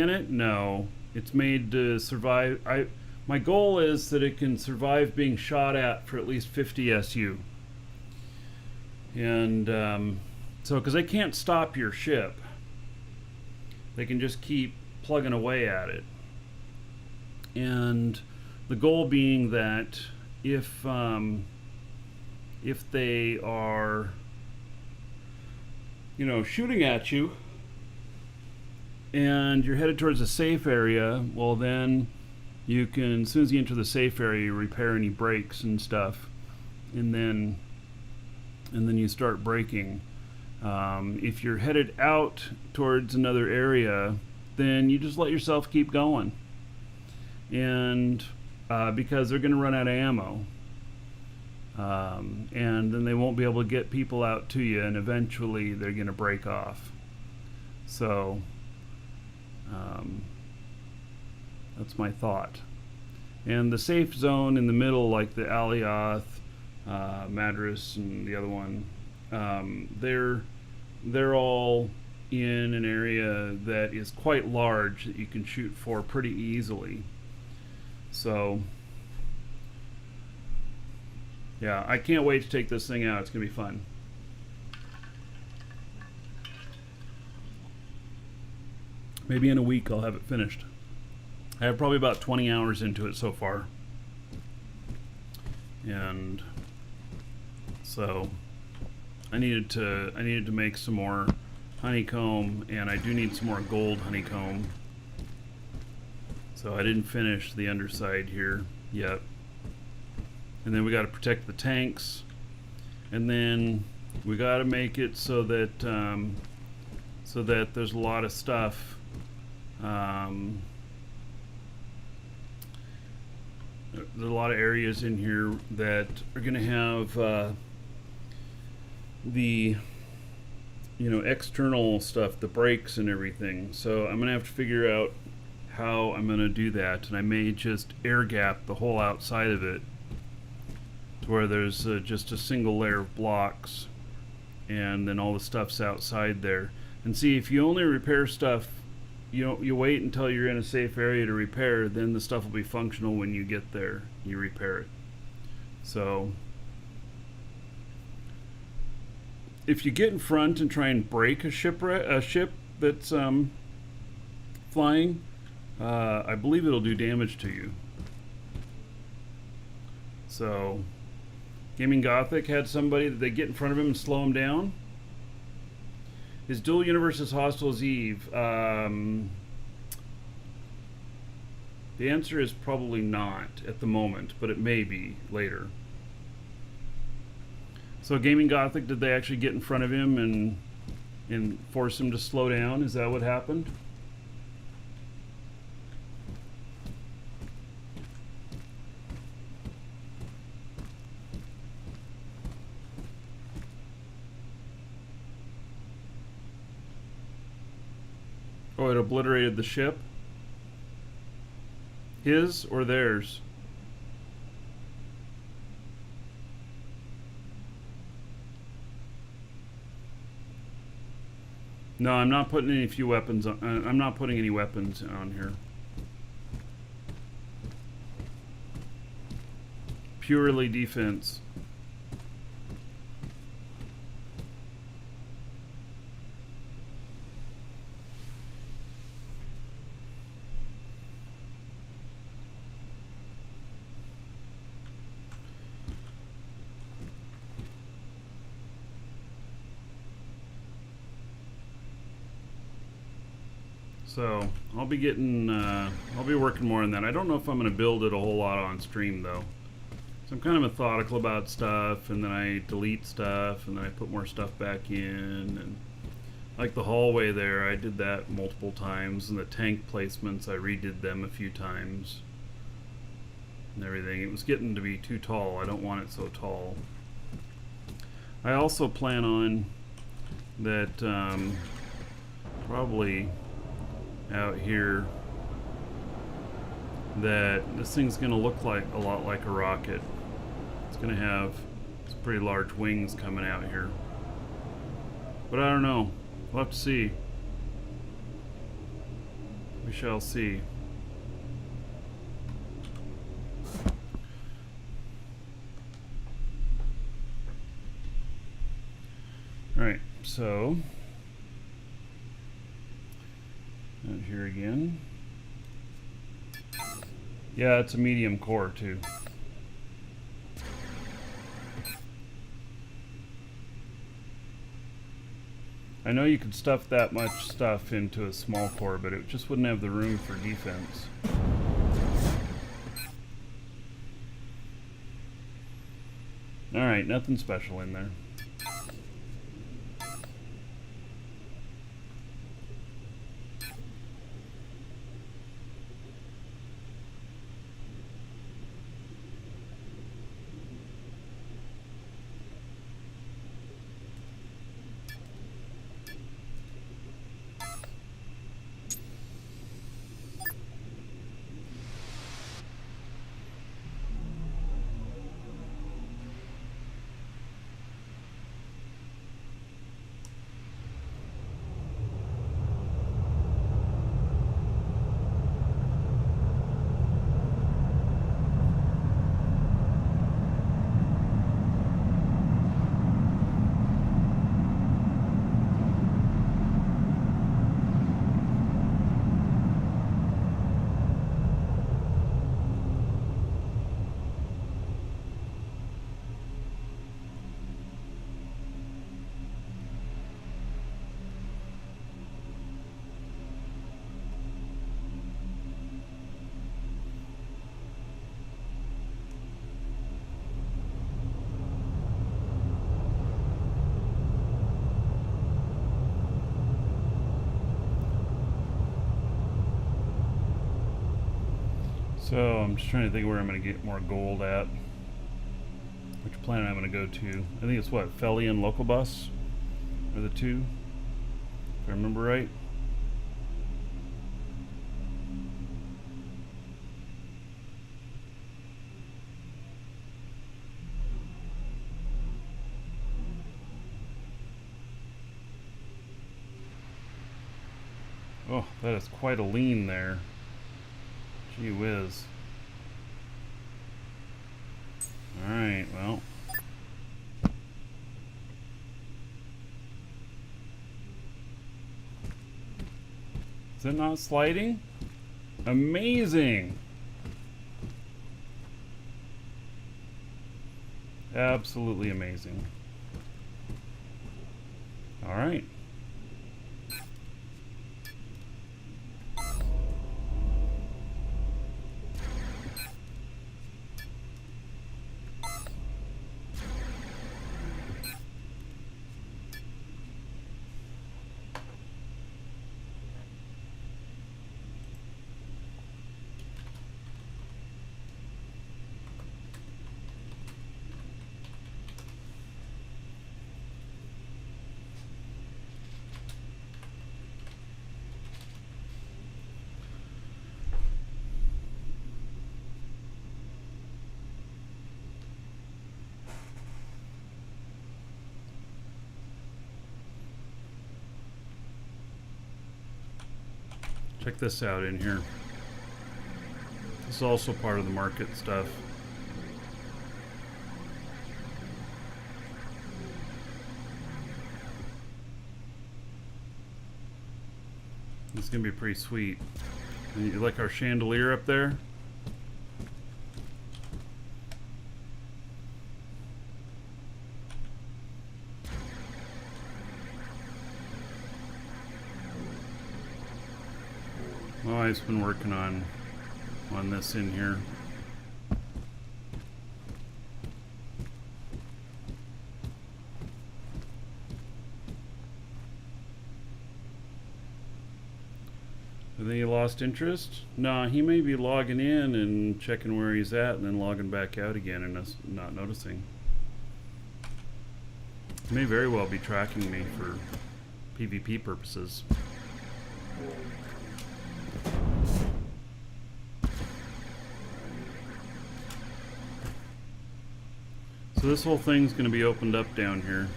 in it? No. It's made to survive. My goal is that it can survive being shot at for at least 50 SU. And so, because they can't stop your ship, they can just keep plugging away at it. And the goal being that if they are, shooting at you, and you're headed towards a safe area, well then you can, as soon as you enter the safe area, you repair any breaks and stuff, and then you start braking. If you're headed out towards another area, then you just let yourself keep going, and because they're going to run out of ammo, and then they won't be able to get people out to you, and eventually they're going to break off. So that's my thought. And the safe zone in the middle, like the Alioth, Madras, and the other one, they're all in an area that is quite large that you can shoot for pretty easily. So yeah, I can't wait to take this thing out. It's gonna be fun. Maybe in a week I'll have it finished. I have probably about 20 hours into it so far. And so I needed to make some more honeycomb, and I do need some more gold honeycomb. So I didn't finish the underside here yet. And then we got to protect the tanks, and then we got to make it so that there's a lot of stuff. There's a lot of areas in here that are going to have the external stuff, the brakes and everything. So I'm going to have to figure out how I'm going to do that, and I may just air gap the whole outside of it, to where there's just a single layer of blocks, and then all the stuff's outside there. And see, if you only repair stuff, you wait until you're in a safe area to repair, then the stuff will be functional when you get there. You repair it. So if you get in front and try and break a ship that's flying, I believe it'll do damage to you. So Gaming Gothic had somebody that they get in front of him and slow him down. Is Dual Universe as hostile as Eve? The answer is probably not at the moment, but it may be later. So Gaming Gothic, did they actually get in front of him and force him to slow down? Is that what happened? Oh, it obliterated the ship? His or theirs? No, I'm not putting any few weapons on. I'm not putting any weapons on here. Purely defense. So I'll be working more on that. I don't know if I'm going to build it a whole lot on stream though. So I'm kind of methodical about stuff, and then I delete stuff, and then I put more stuff back in. And like the hallway there, I did that multiple times, and the tank placements, I redid them a few times and everything. It was getting to be too tall. I don't want it so tall. I also plan on that probably out here that this thing's gonna look like a lot like a rocket. It's gonna have some pretty large wings coming out here, but I don't know. We'll have to see. We shall see. All right, so out here again. Yeah, it's a medium core too. I know you could stuff that much stuff into a small core, but it just wouldn't have the room for defense. Alright, nothing special in there. So I'm just trying to think where I'm going to get more gold at. Which planet I'm going to go to. I think it's what, Feli and Locobus are the two, if I remember right. Oh, that is quite a lean there. Gee whiz. Alright, well. Is it not sliding? Amazing! Absolutely amazing. Alright. Check this out in here. This is also part of the market stuff. This is gonna be pretty sweet. And you like our chandelier up there? My wife's been working on this in here. I think he lost interest? Nah, he may be logging in and checking where he's at and then logging back out again and us not noticing. He may very well be tracking me for PvP purposes. So this whole thing's going to be opened up down here.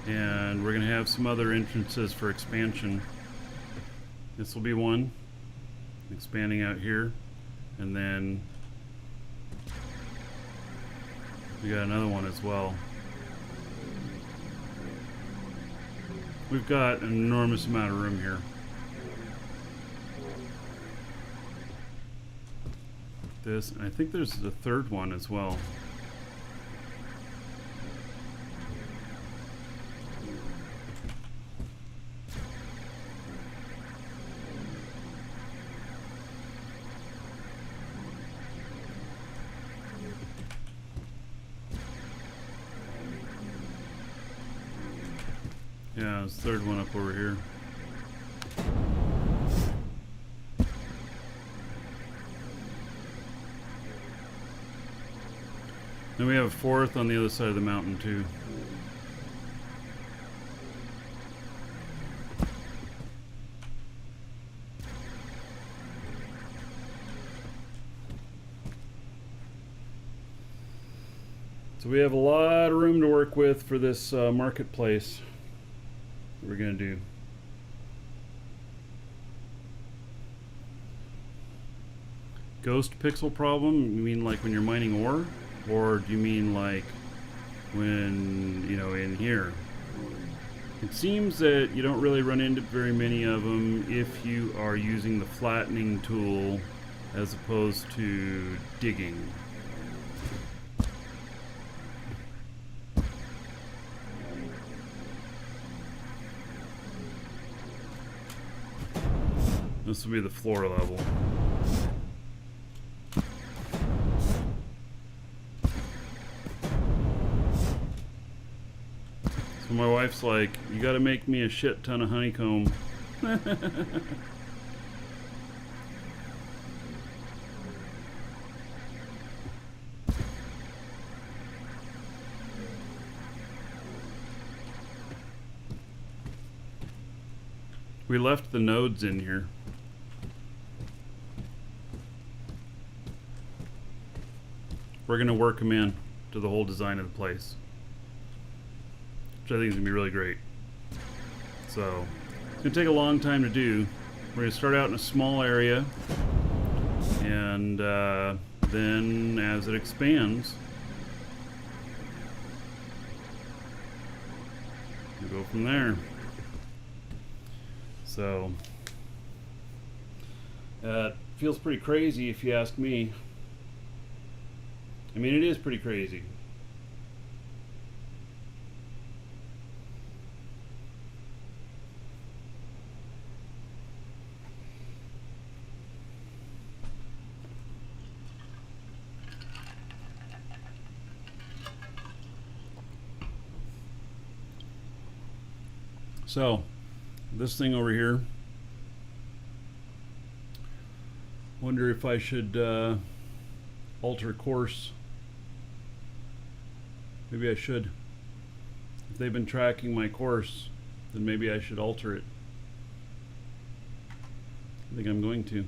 And we're going to have some other entrances for expansion. This will be one, expanding out here, and then we got another one as well. We've got an enormous amount of room here. This, and I think there's a third one as well. Yeah, there's a third one up over here. Then we have a fourth on the other side of the mountain too. So we have a lot of room to work with for this marketplace that we're going to do. Ghost pixel problem? You mean like when you're mining ore? Or do you mean like when, you know, in here? It seems that you don't really run into very many of them if you are using the flattening tool as opposed to digging. This will be the floor level. So my wife's like, you gotta make me a shit ton of honeycomb. We left the nodes in here. We're gonna work them in to the whole design of the place, which I think is gonna be really great. So it's gonna take a long time to do. We're gonna start out in a small area, and then as it expands, we'll go from there. So feels pretty crazy if you ask me. I mean, it is pretty crazy. So, this thing over here, wonder if I should alter course. Maybe I should. If they've been tracking my course, then maybe I should alter it. I think I'm going to.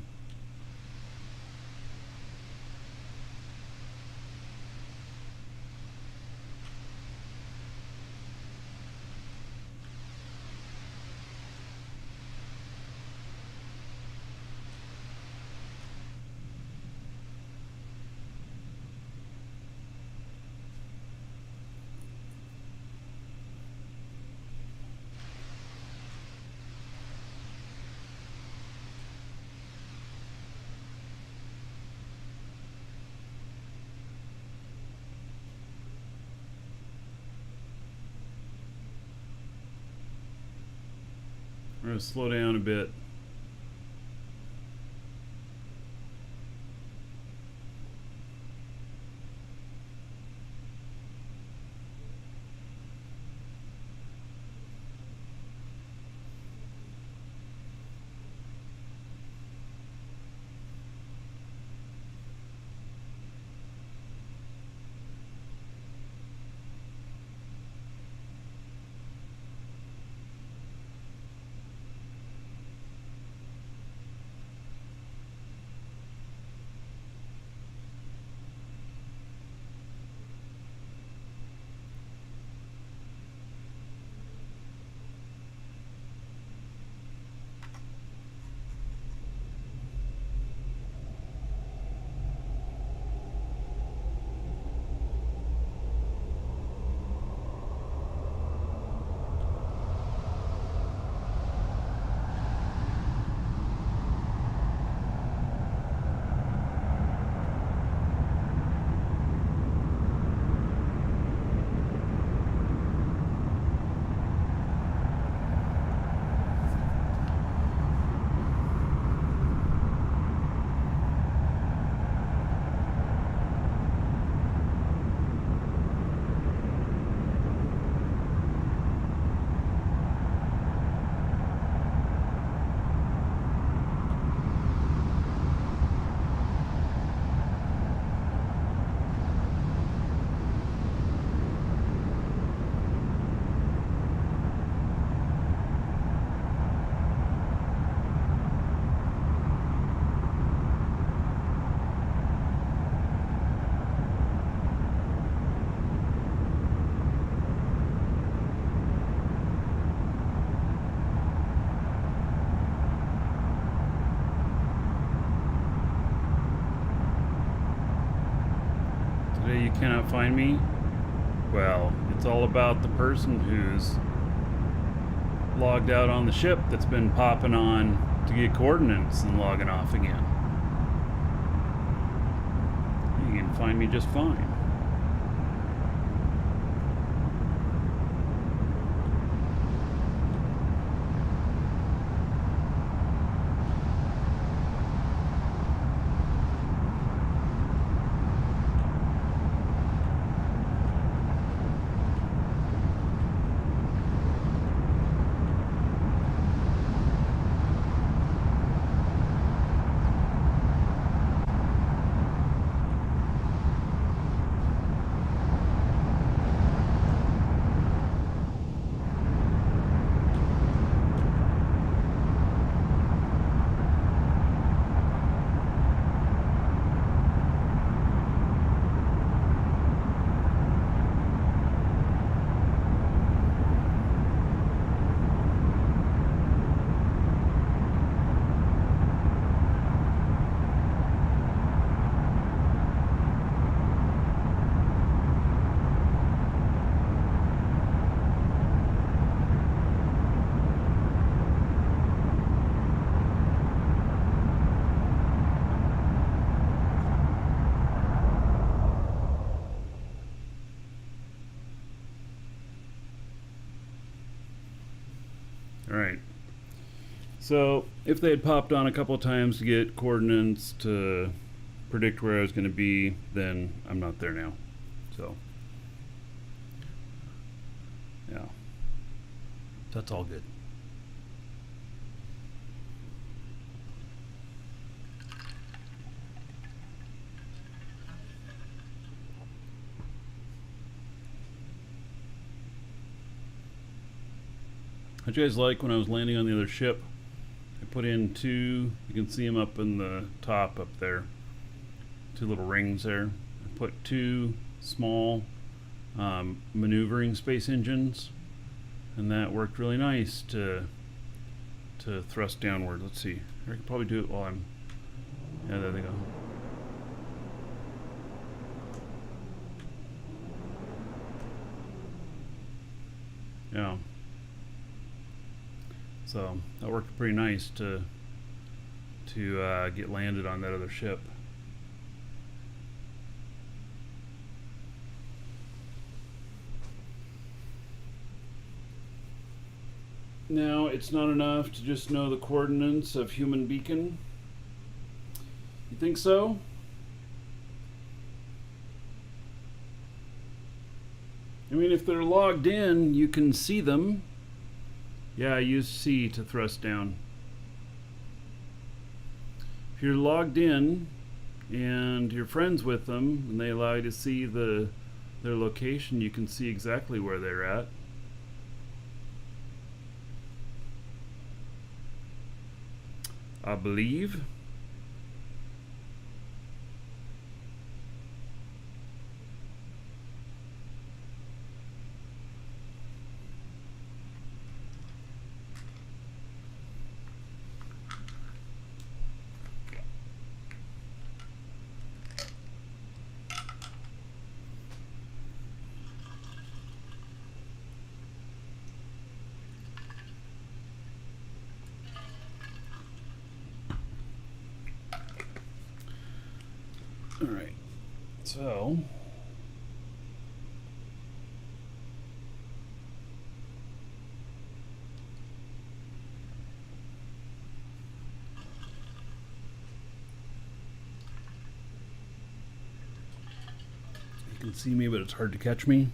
We're going to slow down a bit. Today you cannot find me? Well, it's all about the person who's logged out on the ship that's been popping on to get coordinates and logging off again. You can find me just fine. All right. So if they had popped on a couple of times to get coordinates to predict where I was going to be, then I'm not there now. So, yeah. That's all good. How'd you guys like when I was landing on the other ship? I put in two, you can see them up in the top up there, two little rings there. I put two small maneuvering space engines, and that worked really nice to thrust downward. Let's see, I could probably do it while I'm, yeah, there they go. Yeah. So that worked pretty nice to get landed on that other ship. Now, it's not enough to just know the coordinates of human beacon. You think so? I mean, if they're logged in, you can see them. Yeah, use C to thrust down. If you're logged in and you're friends with them and they allow you to see their location, you can see exactly where they're at. I believe. All right, so you can see me, but it's hard to catch me.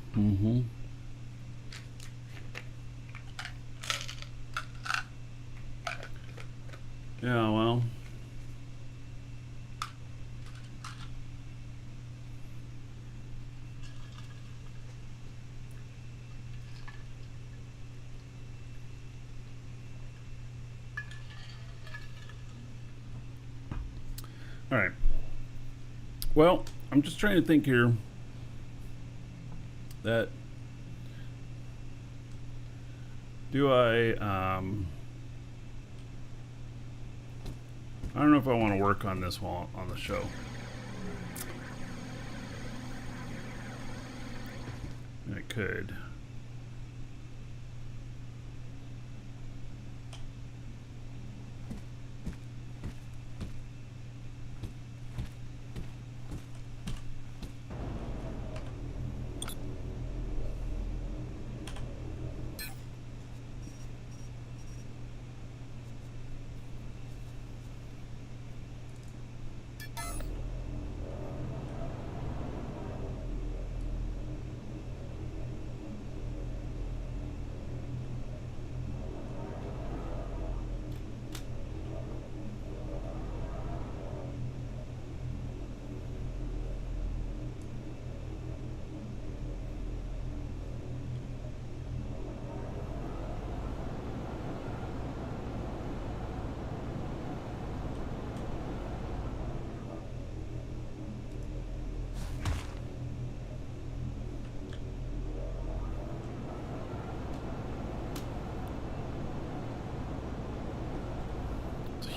Yeah, well. All right. Well, I'm just trying to think here that do I don't know if I want to work on this while on the show. I could.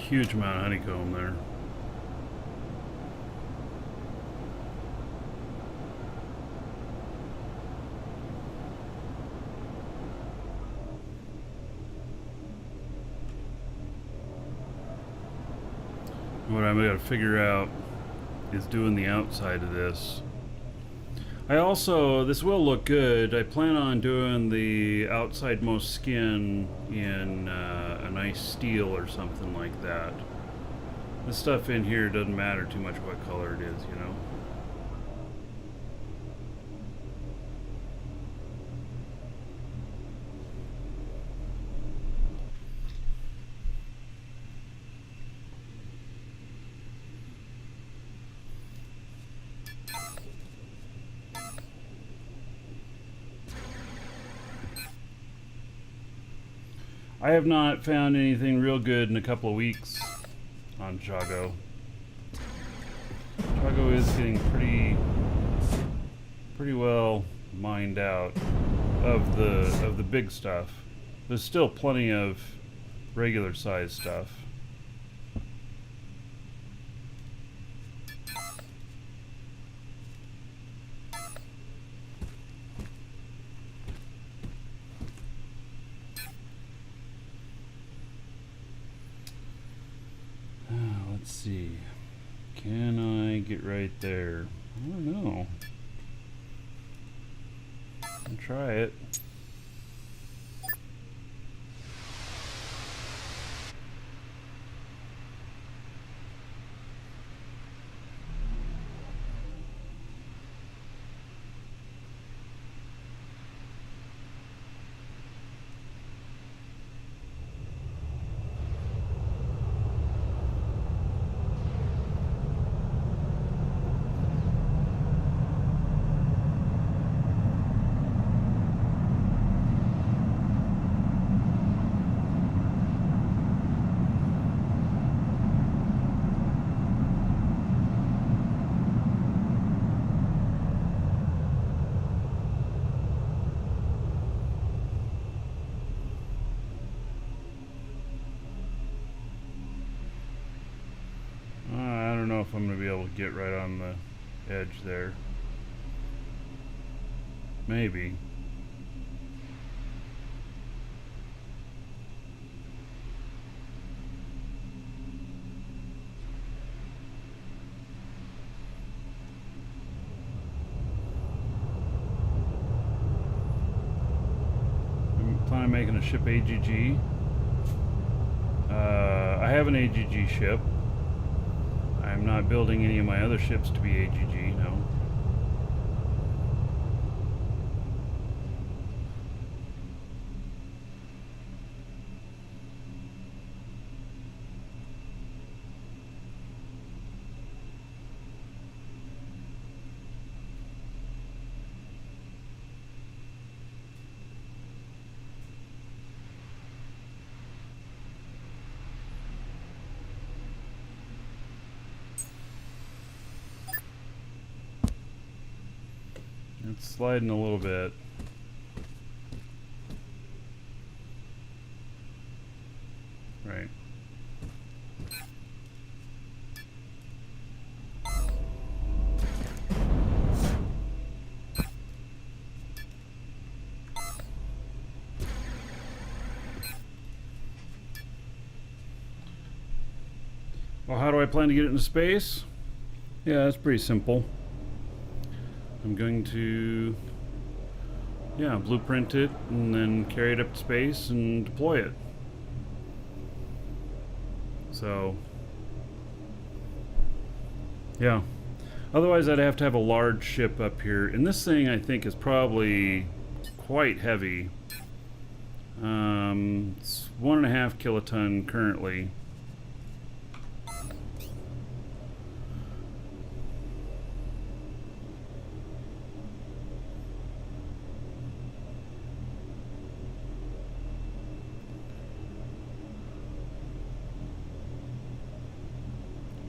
Huge amount of honeycomb there. What I'm going to figure out is doing the outside of this. I also, this will look good. I plan on doing the outside most skin in a nice steel or something like that. This stuff in here doesn't matter too much what color it is, you know. I have not found anything real good in a couple of weeks on Chago. Chago is getting pretty well mined out of the big stuff. There's still plenty of regular size stuff. Let's see. Can I get right there? I don't know. I'll try it. I don't know if I'm going to be able to get right on the edge there. Maybe. I'm planning on making a ship AGG. I have an AGG ship. I'm not building any of my other ships to be AGG, no. It's sliding a little bit. Right. Well, how do I plan to get it into space? Yeah, that's pretty simple. I'm going to, blueprint it and then carry it up to space and deploy it. So, yeah. Otherwise, I'd have to have a large ship up here. And this thing, I think, is probably quite heavy. It's 1.5 kiloton currently.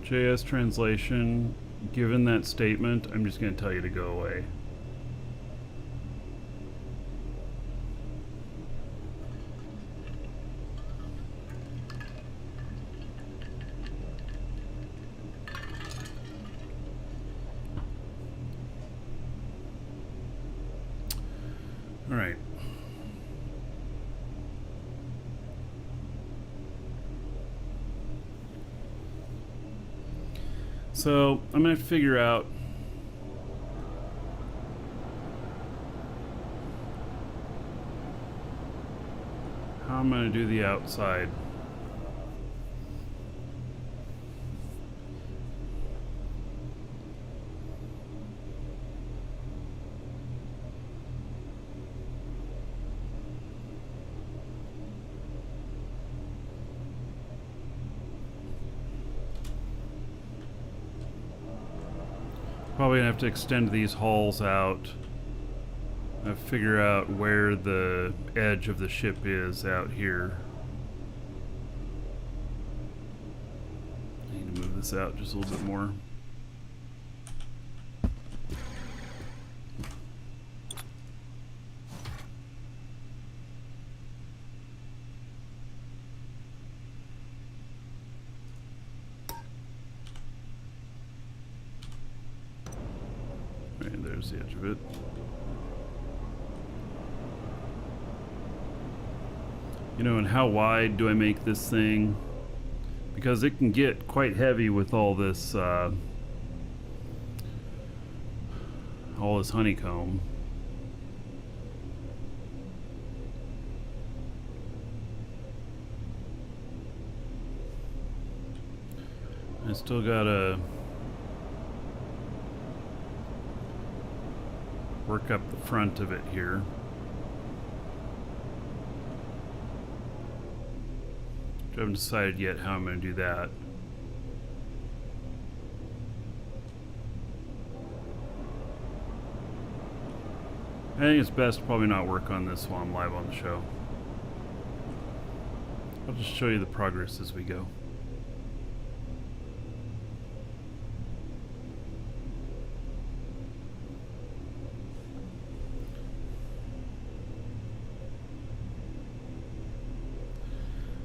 JS translation, given that statement, I'm just going to tell you to go away. All right. So I'm going to figure out I'm going to do the outside. Probably gonna have to extend these halls out. Figure out where the edge of the ship is out here. I need to move this out just a little bit more. Right, there's the edge of it. You know, and how wide do I make this thing? Because it can get quite heavy with all this honeycomb. I still gotta work up the front of it here. I haven't decided yet how I'm going to do that. I think it's best to probably not work on this while I'm live on the show. I'll just show you the progress as we go.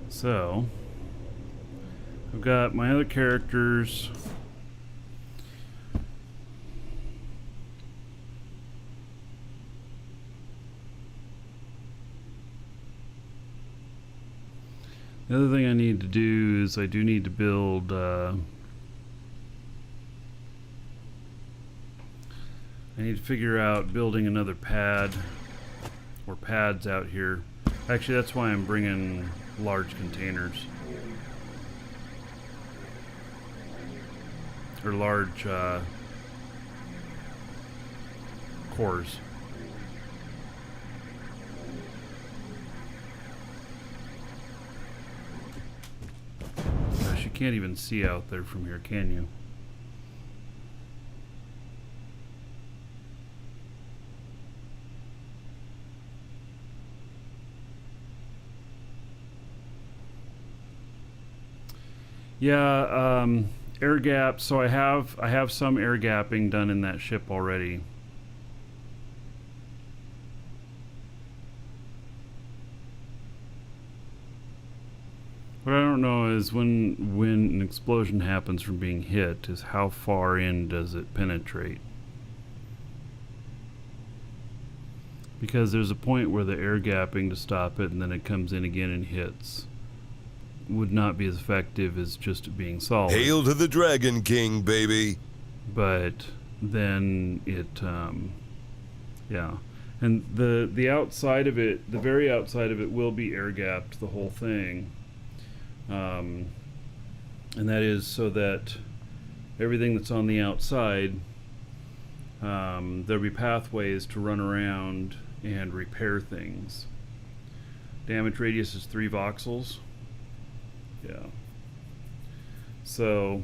So, I've got my other characters. The other thing I need to do is I do need to build I need to figure out building another pad or pads out here. Actually, that's why I'm bringing large containers or large cores. Gosh, you can't even see out there from here, can you? Yeah, air gap. So I have some air gapping done in that ship already. What I don't know is when an explosion happens from being hit, is how far in does it penetrate? Because there's a point where the air gapping to stop it, and then it comes in again and hits. Would not be as effective as just being solid. Hail to the Dragon King, baby. But then it, yeah. And the outside of it, the very outside of it will be air gapped, the whole thing. And that is so that everything that's on the outside, there'll be pathways to run around and repair things. Damage radius is 3 voxels. Yeah. So,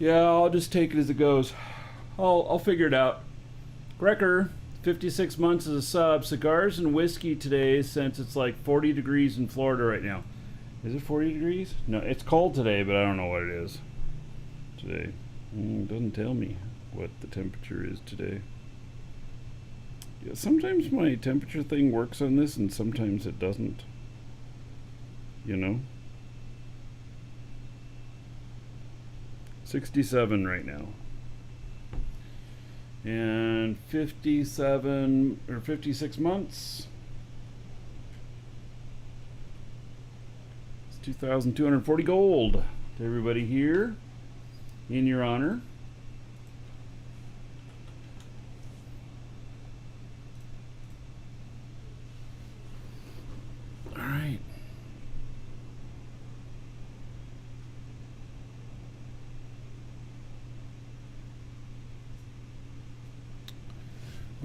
yeah, I'll just take it as it goes. I'll figure it out. Grecker, 56 months as a sub. Cigars and whiskey today, since it's like 40 degrees in Florida right now. Is it 40 degrees? No, it's cold today, but I don't know what it is today. It doesn't tell me what the temperature is today. Yeah, sometimes my temperature thing works on this and sometimes it doesn't. You know? 67 right now. And 57 or 56 months. It's 2,240 gold to everybody here in your honor.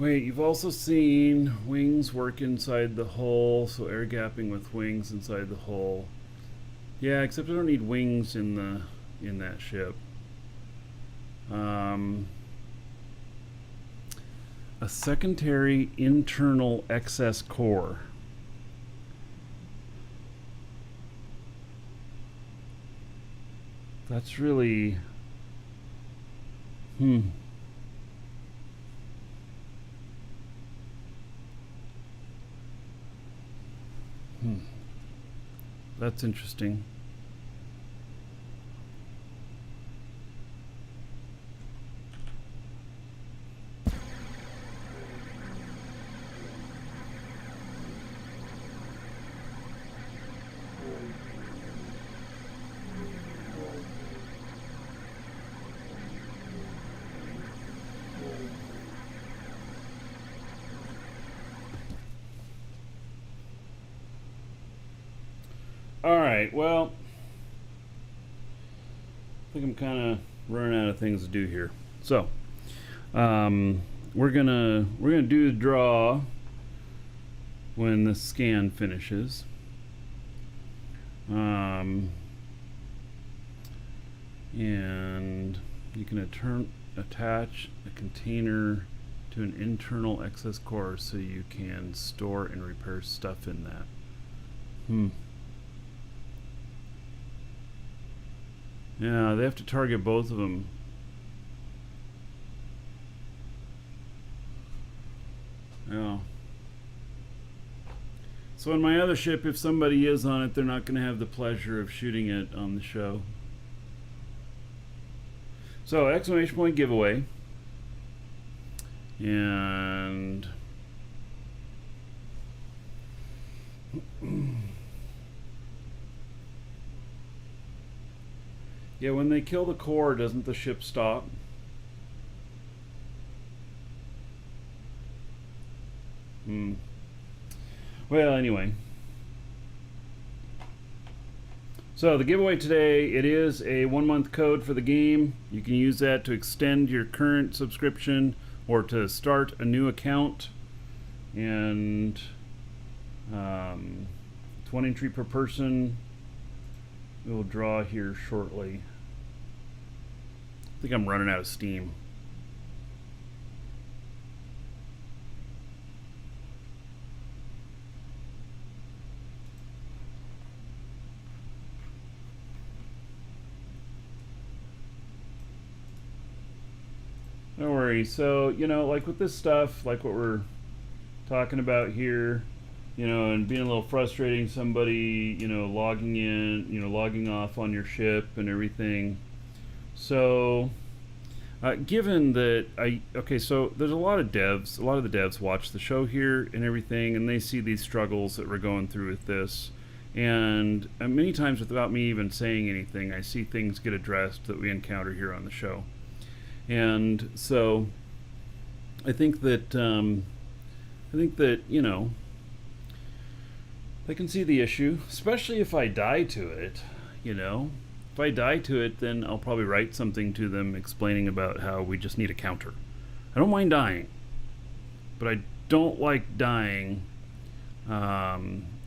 Wait, you've also seen wings work inside the hull, so air gapping with wings inside the hull. Yeah, except I don't need wings in that ship. A secondary internal excess core. That's really... That's interesting. Alright, well, I think I'm kind of running out of things to do here. So, we're gonna do the draw when the scan finishes. And you can attach a container to an internal excess core so you can store and repair stuff in that. Yeah, they have to target both of them. Yeah. So in my other ship, if somebody is on it, they're not going to have the pleasure of shooting it on the show. So, exclamation point giveaway. And... yeah, when they kill the core, doesn't the ship stop? Well, anyway. So the giveaway today, it is a 1-month code for the game. You can use that to extend your current subscription or to start a new account. And it's 1 entry per person. We will draw here shortly. I think I'm running out of steam. Don't worry. So, you know, like with this stuff, like what we're talking about here, you know, and being a little frustrating, somebody, you know, logging in, you know, logging off on your ship and everything. So, given that so there's a lot of the devs watch the show here and everything, and they see these struggles that we're going through with this. And many times without me even saying anything, I see things get addressed that we encounter here on the show. And so, I think that, you know, they can see the issue, especially if I die to it, you know. If I die to it, then I'll probably write something to them explaining about how we just need a counter. I don't mind dying, but I don't like dying. I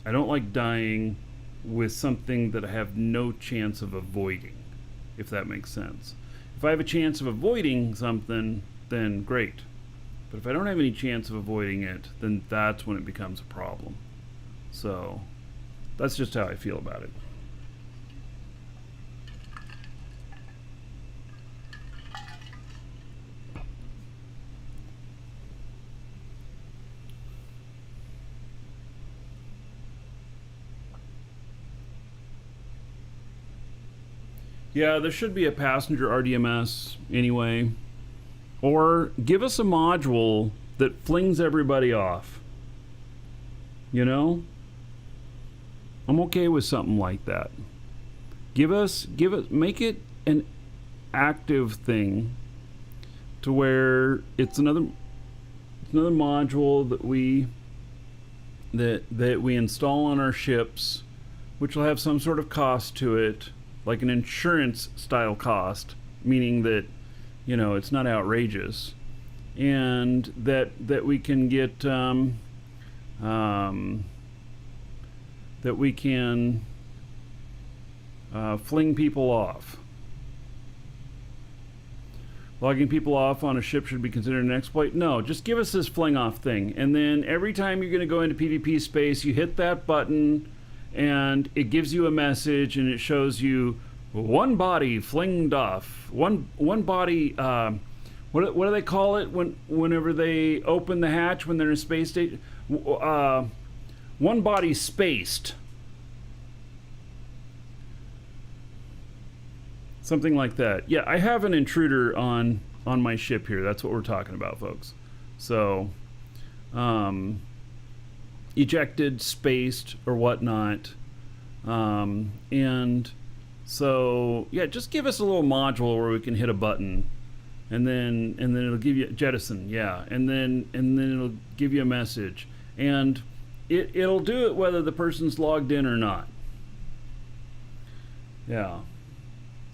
don't like dying with something that I have no chance of avoiding, if that makes sense. If I have a chance of avoiding something, then great. But if I don't have any chance of avoiding it, then that's when it becomes a problem. So, that's just how I feel about it. Yeah, there should be a passenger RDMS anyway. Or give us a module that flings everybody off. You know? I'm okay with something like that. Make it an active thing to where it's another module that we install on our ships, which will have some sort of cost to it, like an insurance style cost, meaning that, you know, it's not outrageous. and that we can get that we can fling people off. Logging people off on a ship should be considered an exploit? No, just give us this fling off thing. And then every time you're going to go into PvP space, you hit that button and it gives you a message and it shows you one body flinged off. One body, what do they call it whenever they open the hatch when they're in a space station? One body spaced. Something like that. Yeah, I have an intruder on my ship here. That's what we're talking about, folks. So, ejected, spaced, or whatnot. And so, yeah, just give us a little module where we can hit a button, and then it'll give you jettison. Yeah, and then it'll give you a message, and it'll do it whether the person's logged in or not. Yeah.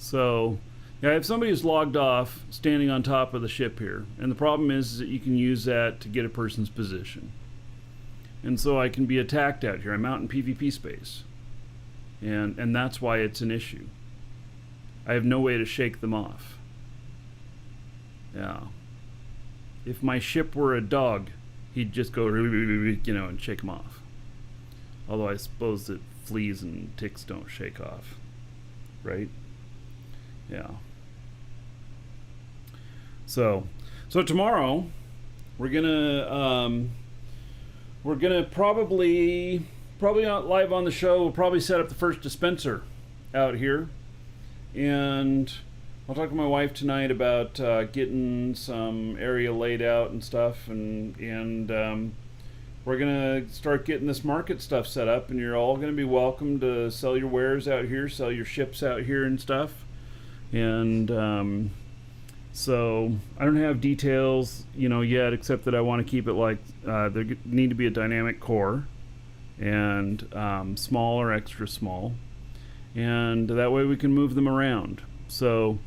So, yeah, I have somebody who's logged off standing on top of the ship here. And the problem is that you can use that to get a person's position. And so I can be attacked out here. I'm out in PvP space. And that's why it's an issue. I have no way to shake them off. Yeah. If my ship were a dog, he'd just go, and shake them off. Although I suppose that fleas and ticks don't shake off. Right? Yeah. So tomorrow we're gonna probably not live on the show. We'll probably set up the first dispenser out here, and I'll talk to my wife tonight about getting some area laid out and stuff, and we're gonna start getting this market stuff set up, and you're all gonna be welcome to sell your wares out here, sell your ships out here and stuff. And so I don't have details, yet, except that I want to keep it like there need to be a dynamic core, and small or extra small, and that way we can move them around. So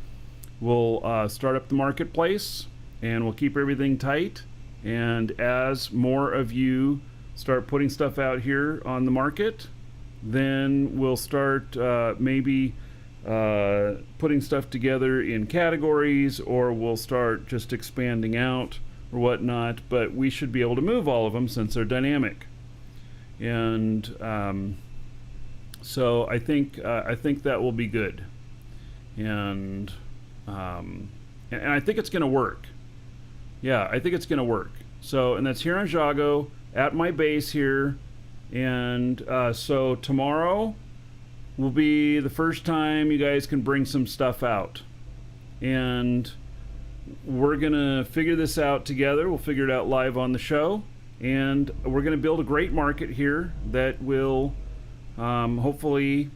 we'll start up the marketplace, and we'll keep everything tight. And as more of you start putting stuff out here on the market, then we'll start maybe putting stuff together in categories, or we'll start just expanding out or whatnot. But we should be able to move all of them since they're dynamic. And so I think that will be good. And I think it's going to work. Yeah, I think it's going to work. So, and that's here on Jago at my base here. And so tomorrow will be the first time you guys can bring some stuff out. And we're going to figure this out together. We'll figure it out live on the show. And we're going to build a great market here that will hopefully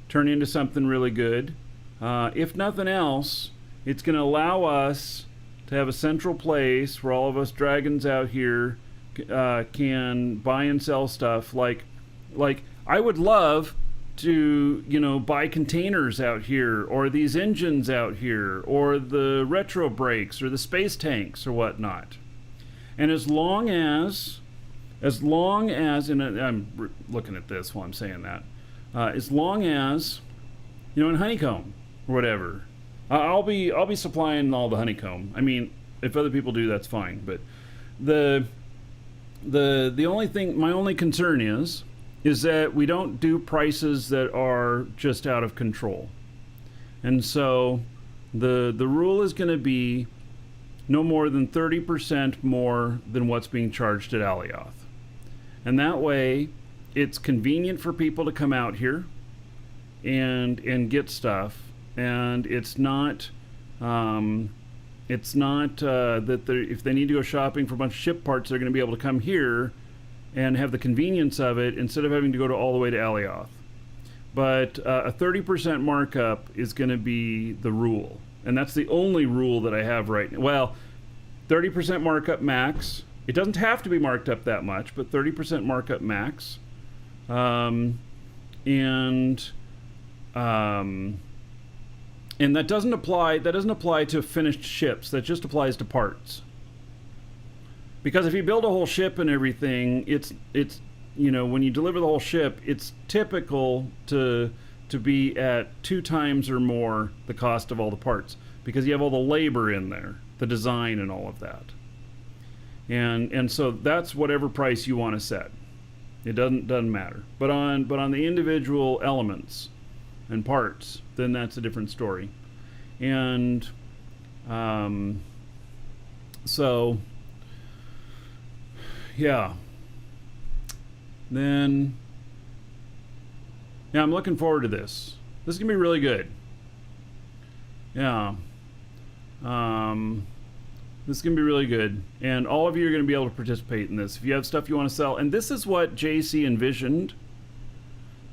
turn into something really good. If nothing else, it's going to allow us to have a central place where all of us dragons out here can buy and sell stuff. Like I would love to, buy containers out here, or these engines out here, or the retro brakes, or the space tanks, or whatnot. And as long as, and I'm looking at this while I'm saying that, as long as, in honeycomb or whatever, I'll be supplying all the honeycomb. I mean, if other people do, that's fine. But the only thing, my only concern is that we don't do prices that are just out of control. And so the rule is going to be no more than 30% more than what's being charged at Alioth. And that way, it's convenient for people to come out here and get stuff. And it's not that if they need to go shopping for a bunch of ship parts, they're going to be able to come here and have the convenience of it instead of having to go all the way to Alioth. But a 30% markup is going to be the rule. And that's the only rule that I have right now. Well, 30% markup max. It doesn't have to be marked up that much, but 30% markup max. And that doesn't apply to finished ships. That just applies to parts. Because if you build a whole ship and everything, it's you know, when you deliver the whole ship, it's typical to be at 2 times or more the cost of all the parts, because you have all the labor in there, the design and all of that. And so that's whatever price you want to set. It doesn't matter. But on the individual elements and parts, then that's a different story. And so yeah. Then yeah, I'm looking forward to this. This is gonna be really good. Yeah. This is going to be really good, and all of you are going to be able to participate in this. If you have stuff you want to sell, and this is what JC envisioned.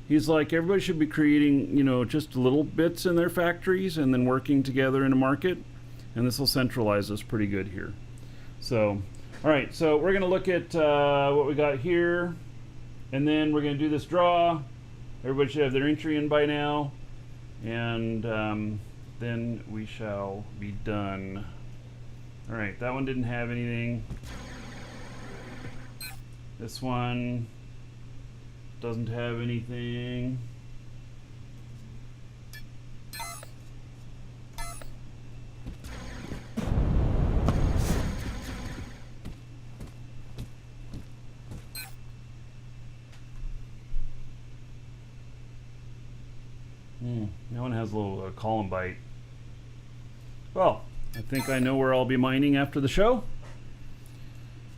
He's like, everybody should be creating, you know, just little bits in their factories and then working together in a market, and this will centralize us pretty good here. So, all right, so we're going to look at what we got here, and then we're going to do this draw. Everybody should have their entry in by now, and then we shall be done. All right, that one didn't have anything. This one doesn't have anything. That one has a little column bite. Well, I think I know where I'll be mining after the show.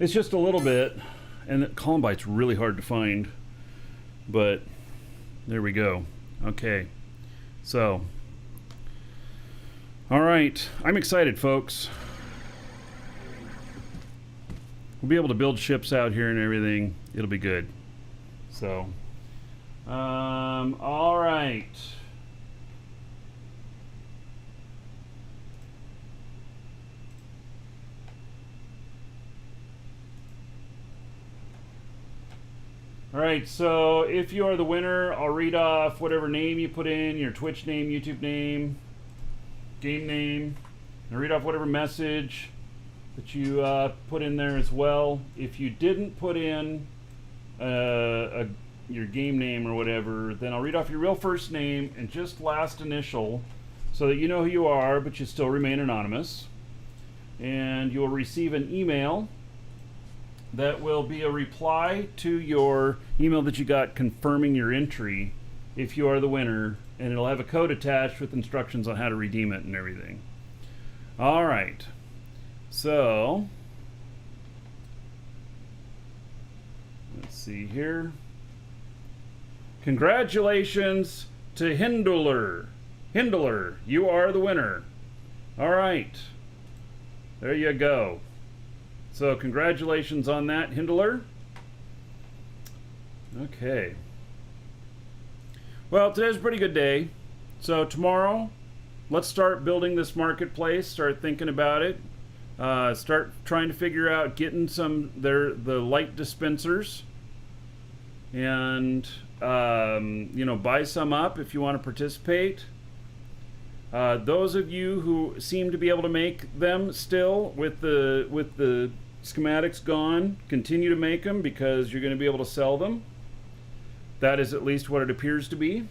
It's just a little bit, and the columbite's really hard to find, but there we go. Okay, so, all right, I'm excited, folks. We'll be able to build ships out here and everything. It'll be good. So, all right. All right, so if you are the winner, I'll read off whatever name you put in, your Twitch name, YouTube name, game name. I'll read off whatever message that you put in there as well. If you didn't put in your game name or whatever, then I'll read off your real first name and just last initial so that you know who you are, but you still remain anonymous. And you'll receive an email that will be a reply to your email that you got confirming your entry if you are the winner, and it'll have a code attached with instructions on how to redeem it and everything. All right, so let's see here. Congratulations to Hindler. Hindler, you are the winner. All right, there you go. So congratulations on that, Hindler. Okay. Well, today's a pretty good day. So tomorrow, let's start building this marketplace. Start thinking about it. Start trying to figure out getting the light dispensers, and you know, buy some up if you want to participate. Those of you who seem to be able to make them still with the schematics gone, continue to make them because you're going to be able to sell them. That is at least what it appears to be.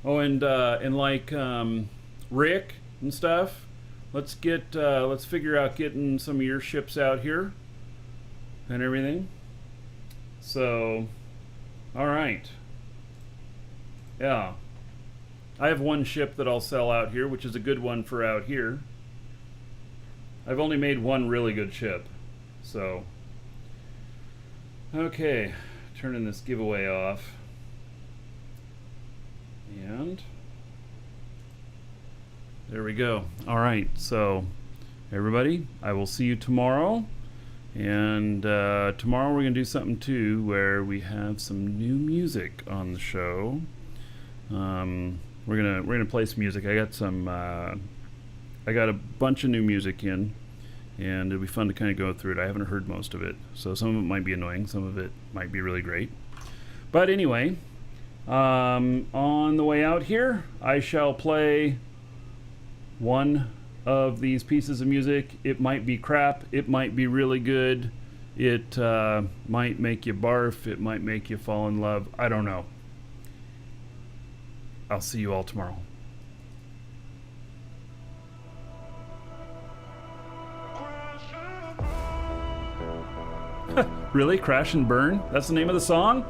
Oh, and like Rick and stuff, let's figure out getting some of your ships out here and everything. So, all right, yeah. I have one ship that I'll sell out here, which is a good one for out here. I've only made one really good ship, so. Okay, turning this giveaway off. And there we go. All right, so everybody, I will see you tomorrow. And tomorrow we're gonna do something too, where we have some new music on the show. We're gonna play some music. I got a bunch of new music in, and it'll be fun to kind of go through it. I haven't heard most of it, so some of it might be annoying, some of it might be really great. But anyway, on the way out here, I shall play one of these pieces of music. It might be crap. It might be really good. It might make you barf. It might make you fall in love. I don't know. I'll see you all tomorrow. Really? Crash and Burn? That's the name of the song?